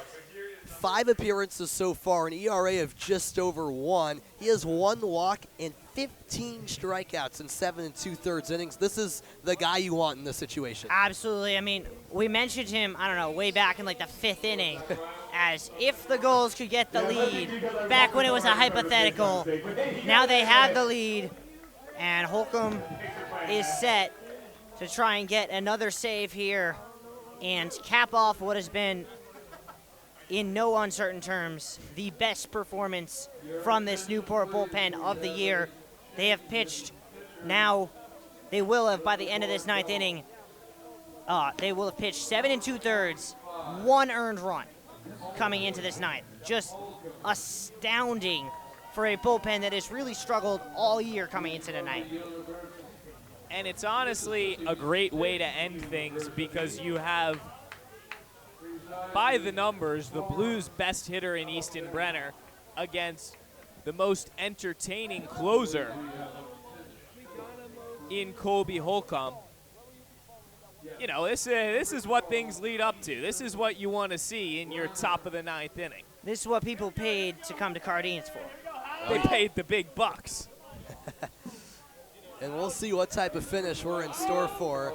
5 appearances so far, an ERA of just over 1. He has 1 walk and 15 strikeouts in 7 2/3 innings. This is the guy you want in this situation. Absolutely. I mean, we mentioned him, I don't know, way back in like the 5th inning as if the Gulls could get the lead back when it was a hypothetical. Now they have the lead, and Holcomb is set to try and get another save here and cap off what has been, in no uncertain terms, the best performance from this Newport bullpen of the year. They have pitched now, they will have by the end of this 9th inning, they will have pitched 7 2/3, 1 earned run coming into this 9th. Just astounding for a bullpen that has really struggled all year coming into tonight. And it's honestly a great way to end things because you have, by the numbers, the Blues' best hitter in Easton Brenner against the most entertaining closer in Colby Holcomb. You know, this is what things lead up to. This is what you want to see in your top of the 9th inning. This is what people paid to come to Cardines for. They paid the big bucks. And we'll see what type of finish we're in store for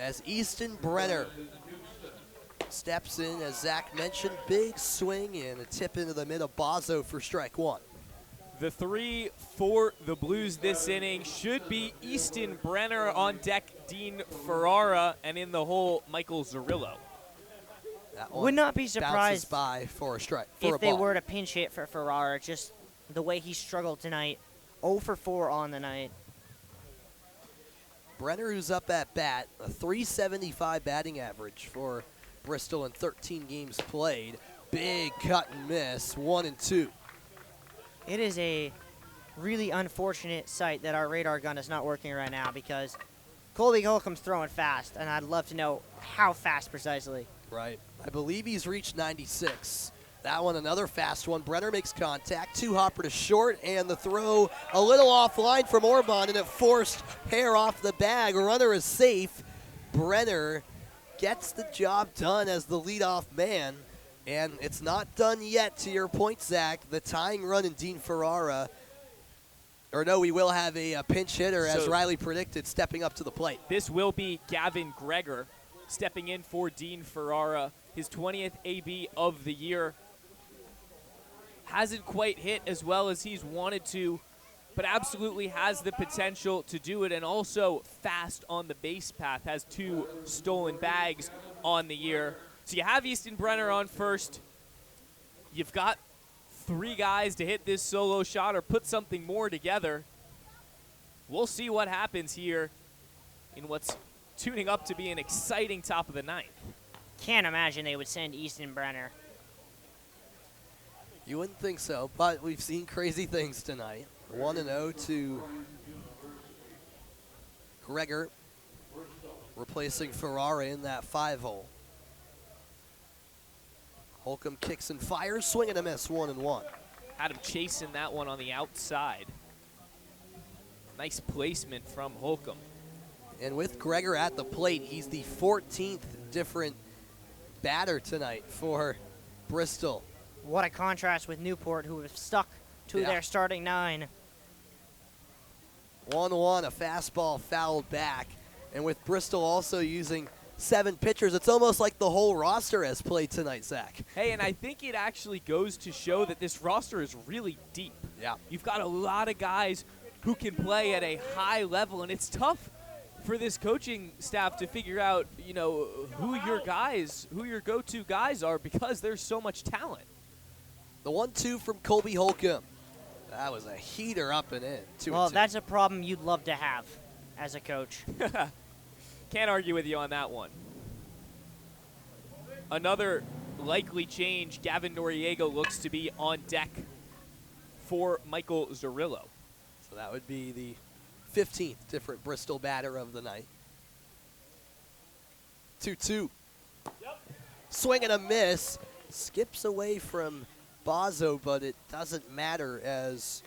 as Easton Brenner steps in, as Zach mentioned, big swing and a tip into the mid of Bozzo for strike one. The 3 for the Blues this inning should be Easton Brenner, on deck Dean Ferrara, and in the hole Michael Zerillo. That one Would not be bounces surprised by for a strike. For a if they ball. were to pinch hit for Ferrara, just the way he struggled tonight. 0 for 4 on the night. Brenner, who's up at bat, a .375 batting average for Bristol in 13 games played. Big cut and miss, 1 and 2. It is a really unfortunate sight that our radar gun is not working right now, because Colby Holcomb's throwing fast, and I'd love to know how fast precisely. Right. I believe he's reached 96. That one, another fast one. Brenner makes contact. 2-hopper to short, and the throw a little offline from Orban, and it forced hair off the bag. Runner is safe. Brenner gets the job done as the leadoff man, and it's not done yet, to your point, Zach. The tying run in Dean Ferrara. Or no, we will have a pinch hitter, as Riley predicted, stepping up to the plate. This will be Gavin Greger stepping in for Dean Ferrara, his 20th AB of the year. Hasn't quite hit as well as he's wanted to, but absolutely has the potential to do it, and also fast on the base path, has 2 stolen bags on the year. So you have Easton Brenner on first. You've got 3 guys to hit this solo shot or put something more together. We'll see what happens here in what's tuning up to be an exciting top of the ninth. Can't imagine they would send Easton Brenner. You wouldn't think so, but we've seen crazy things tonight. 1-0 to Greger, replacing Ferrara in that 5-hole. Holcomb kicks and fires, swing and a miss, 1-1. Had him chasing that one on the outside. Nice placement from Holcomb. And with Greger at the plate, he's the 14th different batter tonight for Bristol. What a contrast with Newport, who have stuck to their starting 9. 1-1, a fastball fouled back. And with Bristol also using 7 pitchers, it's almost like the whole roster has played tonight, Zach. Hey, and I think it actually goes to show that this roster is really deep. Yeah. You've got a lot of guys who can play at a high level, and it's tough for this coaching staff to figure out, you know, who your go-to guys are, because there's so much talent. The 1-2 from Colby Holcomb. That was a heater up and in. 2-2. Well, that's a problem you'd love to have as a coach. Can't argue with you on that one. Another likely change, Gavin Noriega looks to be on deck for Michael Zerillo. So that would be the 15th different Bristol batter of the night. 2-2. Yep. Swing and a miss. Skips away from Bozzo, but it doesn't matter as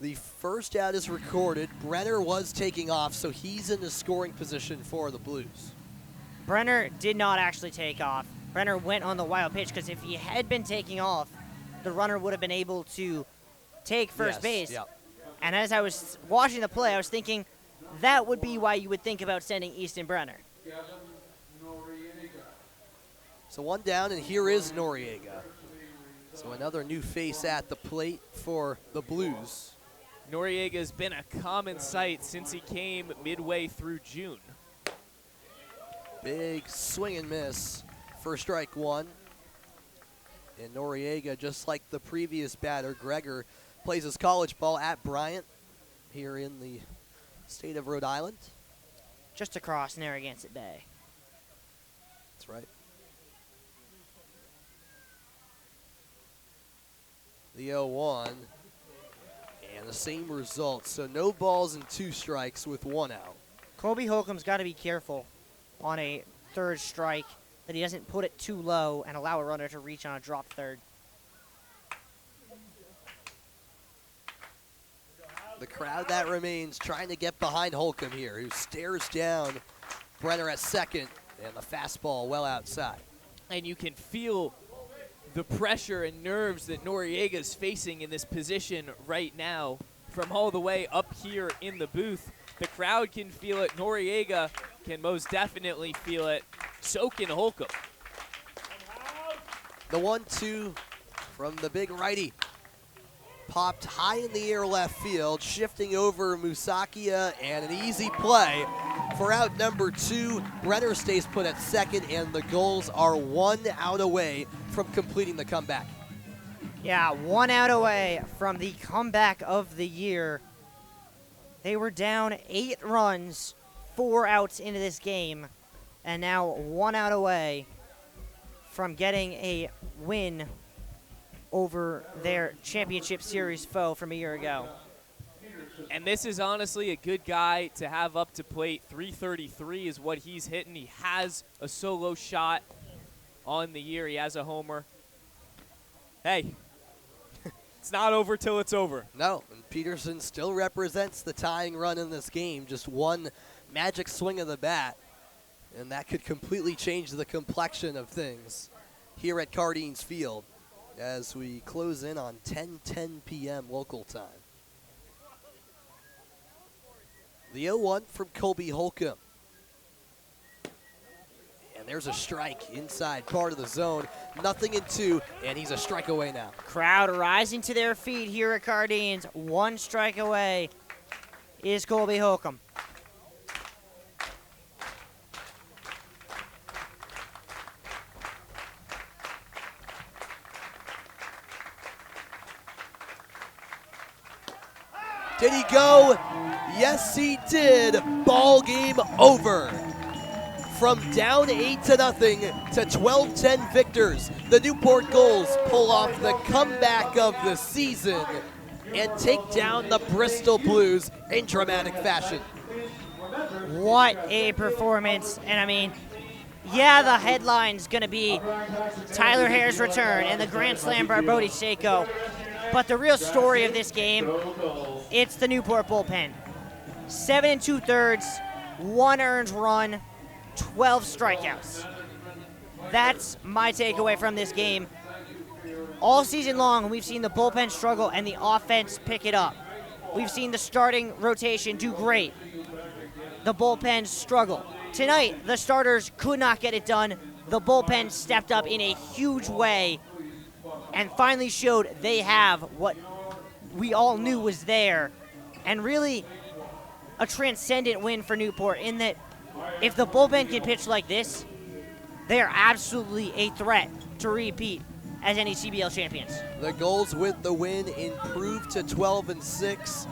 the first out is recorded. Brenner was taking off, so he's in the scoring position for the Blues. Brenner did not actually take off. Brenner went on the wild pitch, because if he had been taking off, the runner would have been able to take first base. Yep. And as I was watching the play, I was thinking that would be why you would think about sending Easton Brenner. So 1 down, and here is Noriega. So another new face at the plate for the Blues. Noriega's been a common sight since he came midway through June. Big swing and miss for strike 1. And Noriega, just like the previous batter, Greger, plays his college ball at Bryant here in the state of Rhode Island. Just across Narragansett Bay. That's right. The 0-1, and the same result. So no balls and 2 strikes with 1 out. Colby Holcomb's got to be careful on a third strike that he doesn't put it too low and allow a runner to reach on a drop third. The crowd that remains trying to get behind Holcomb here, who stares down Brenner at second, and the fastball well outside. And you can feel the pressure and nerves that Noriega's facing in this position right now from all the way up here in the booth. The crowd can feel it. Noriega can most definitely feel it. Soaking Holcomb. The 1-2 from the big righty. Popped high in the air left field, shifting over Musakia, and an easy play for out number 2. Brenner stays put at second, and the Gulls are 1 out away from completing the comeback. Yeah, 1 out away from the comeback of the year. They were down 8 runs, 4 outs into this game, and now 1 out away from getting a win over their championship series foe from a year ago. And this is honestly a good guy to have up to plate. 333 is what he's hitting. He has a solo shot on the year. He has a homer. Hey, it's not over till it's over. No, and Peterson still represents the tying run in this game. Just one magic swing of the bat, and that could completely change the complexion of things here at Cardines Field as we close in on 10:10 p.m. local time. The 0-1 from Colby Holcomb. And there's a strike inside part of the zone. Nothing in 2, and he's a strike away now. Crowd rising to their feet here at Cardines. 1 strike away is Colby Holcomb. Did he go? Yes, he did. Ball game over. From down 8-0 to 12-10 victors, the Newport Gulls pull off the comeback of the season and take down the Bristol Blues in dramatic fashion. What a performance. And I mean, yeah, the headline's going to be Tyler Hare's return and the Grand Slam by Brody Seiko. But the real story of this game, it's the Newport bullpen. 7 2/3, 1 earned run, 12 strikeouts. That's my takeaway from this game. All season long, we've seen the bullpen struggle and the offense pick it up. We've seen the starting rotation do great. The bullpen struggle. Tonight, the starters could not get it done. The bullpen stepped up in a huge way and finally showed they have what we all knew was there. And really a transcendent win for Newport in that if the bullpen can pitch like this, they are absolutely a threat to repeat as any CBL champions. The Gulls with the win improved to 12-6,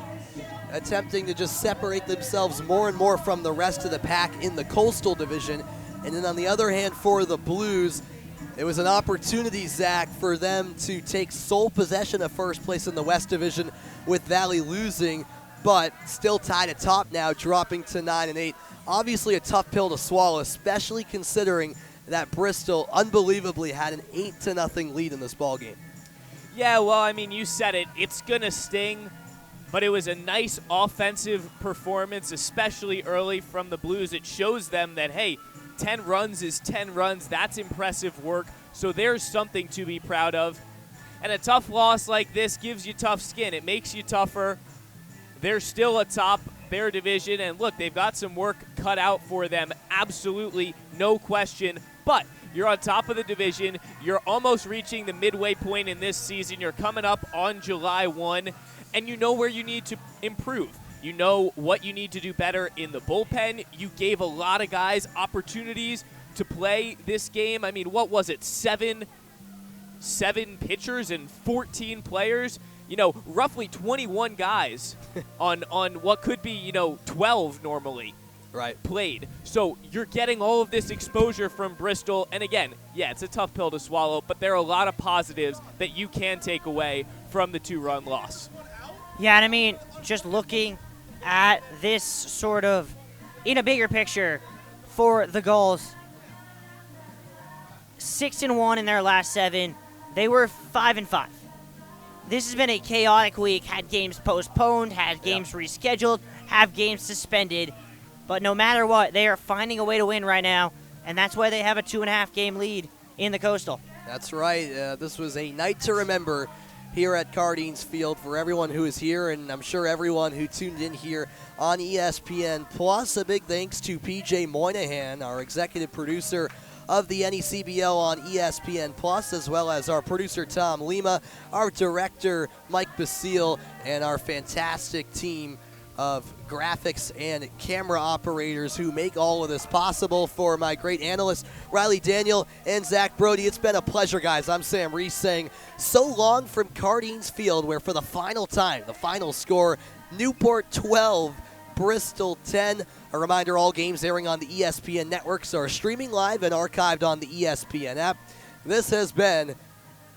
attempting to just separate themselves more and more from the rest of the pack in the Coastal Division. And then on the other hand for the Blues, it was an opportunity, Zach, for them to take sole possession of first place in the West Division with Valley losing, but still tied atop now, dropping to 9-8. Obviously a tough pill to swallow, especially considering that Bristol unbelievably had an 8-0 lead in this ballgame. Yeah, well, I mean, you said it. It's going to sting, but it was a nice offensive performance, especially early from the Blues. It shows them that, hey, 10 runs is 10 runs. That's impressive work. So there's something to be proud of. And a tough loss like this gives you tough skin. It makes you tougher. They're still atop their division. And look, they've got some work cut out for them. Absolutely, no question. But you're on top of the division. You're almost reaching the midway point in this season. You're coming up on July 1. And you know where you need to improve. You know what you need to do better in the bullpen. You gave a lot of guys opportunities to play this game. I mean, what was it, seven pitchers and 14 players? You know, roughly 21 guys on what could be, 12 normally played. So you're getting all of this exposure from Bristol. And again, yeah, it's a tough pill to swallow, but there are a lot of positives that you can take away from the 2-run loss. Yeah, and I mean, just looking at this sort of in a bigger picture for the Gulls, 6-1 in their last 7. They were 5-5. This has been a chaotic week. Had games postponed, had games rescheduled, have games suspended. But no matter what, they are finding a way to win right now, and that's why they have a 2.5 game lead in the Coastal. That's right. This was a night to remember here at Cardines Field for everyone who is here, and I'm sure everyone who tuned in here on ESPN Plus. A big thanks to PJ Moynihan, our executive producer of the NECBL on ESPN Plus, as well as our producer Tom Lima, our director Mike Basile, and our fantastic team of graphics and camera operators who make all of this possible. For my great analysts, Riley Daniel and Zach Brody, it's been a pleasure, guys. I'm Sam Reese saying so long from Cardines Field, where for the final time, the final score, Newport 12, Bristol 10. A reminder, all games airing on the ESPN networks are streaming live and archived on the ESPN app. This has been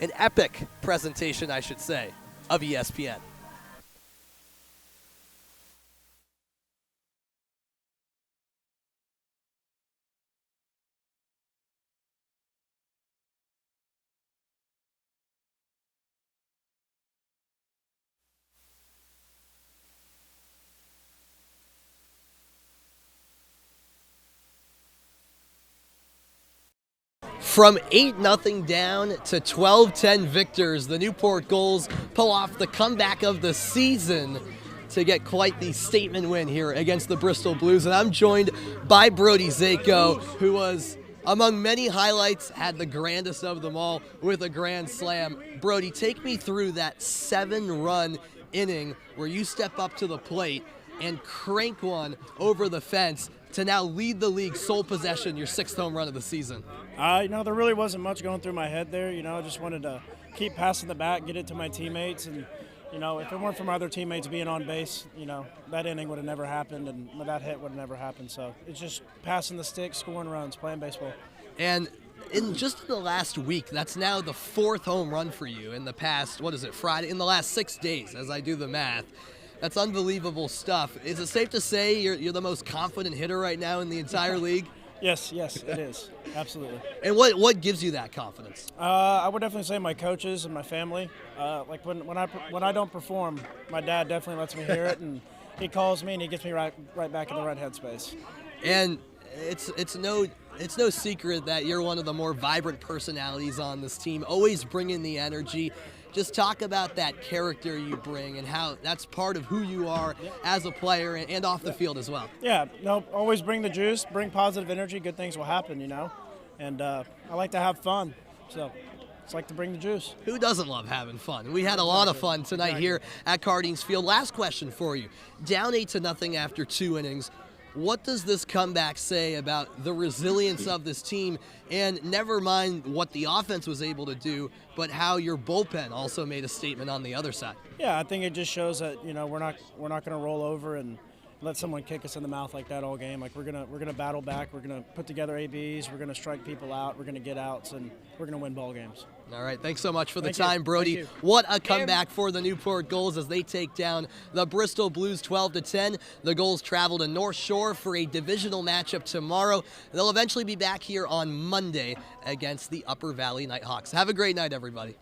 an epic presentation, I should say, of ESPN. From 8-0 down to 12-10 victors, the Newport Gulls pull off the comeback of the season to get quite the statement win here against the Bristol Blues. And I'm joined by Brody Zako, who was, among many highlights, had the grandest of them all with a grand slam. Brody, take me through that 7-run inning where you step up to the plate and crank one over the fence to now lead the league sole possession, your 6th home run of the season. There really wasn't much going through my head there. I just wanted to keep passing the bat, get it to my teammates. And, if it weren't for my other teammates being on base, that inning would have never happened and that hit would have never happened. So it's just passing the stick, scoring runs, playing baseball. And in the last week, that's now the 4th home run for you in the past, Friday, in the last 6 days, as I do the math. That's unbelievable stuff. Is it safe to say you're the most confident hitter right now in the entire league? Yes, it is. Absolutely. And what gives you that confidence? I would definitely say my coaches and my family. When I don't perform, my dad definitely lets me hear it, and he calls me and he gets me right back in the right headspace. And it's no secret that you're one of the more vibrant personalities on this team, always bringing the energy. Just talk about that character you bring and how that's part of who you are as a player and off the field as well. Yeah, always bring the juice, bring positive energy, good things will happen, And I like to have fun, so it's like to bring the juice. Who doesn't love having fun? We had a lot of fun tonight here at Cardines Field. Last question for you. Down 8-0 after 2 innings. What does this comeback say about the resilience of this team, and never mind what the offense was able to do, but how your bullpen also made a statement on the other side? Yeah, I think it just shows that we're not going to roll over and let someone kick us in the mouth like that all game. Like we're gonna battle back. We're gonna put together ABs. We're gonna strike people out. We're gonna get outs, and we're gonna win ball games. All right, thanks so much for the time, Brody. What a comeback for the Newport Gulls as they take down the Bristol Blues 12-10. The Gulls travel to North Shore for a divisional matchup tomorrow. They'll eventually be back here on Monday against the Upper Valley Nighthawks. Have a great night, everybody.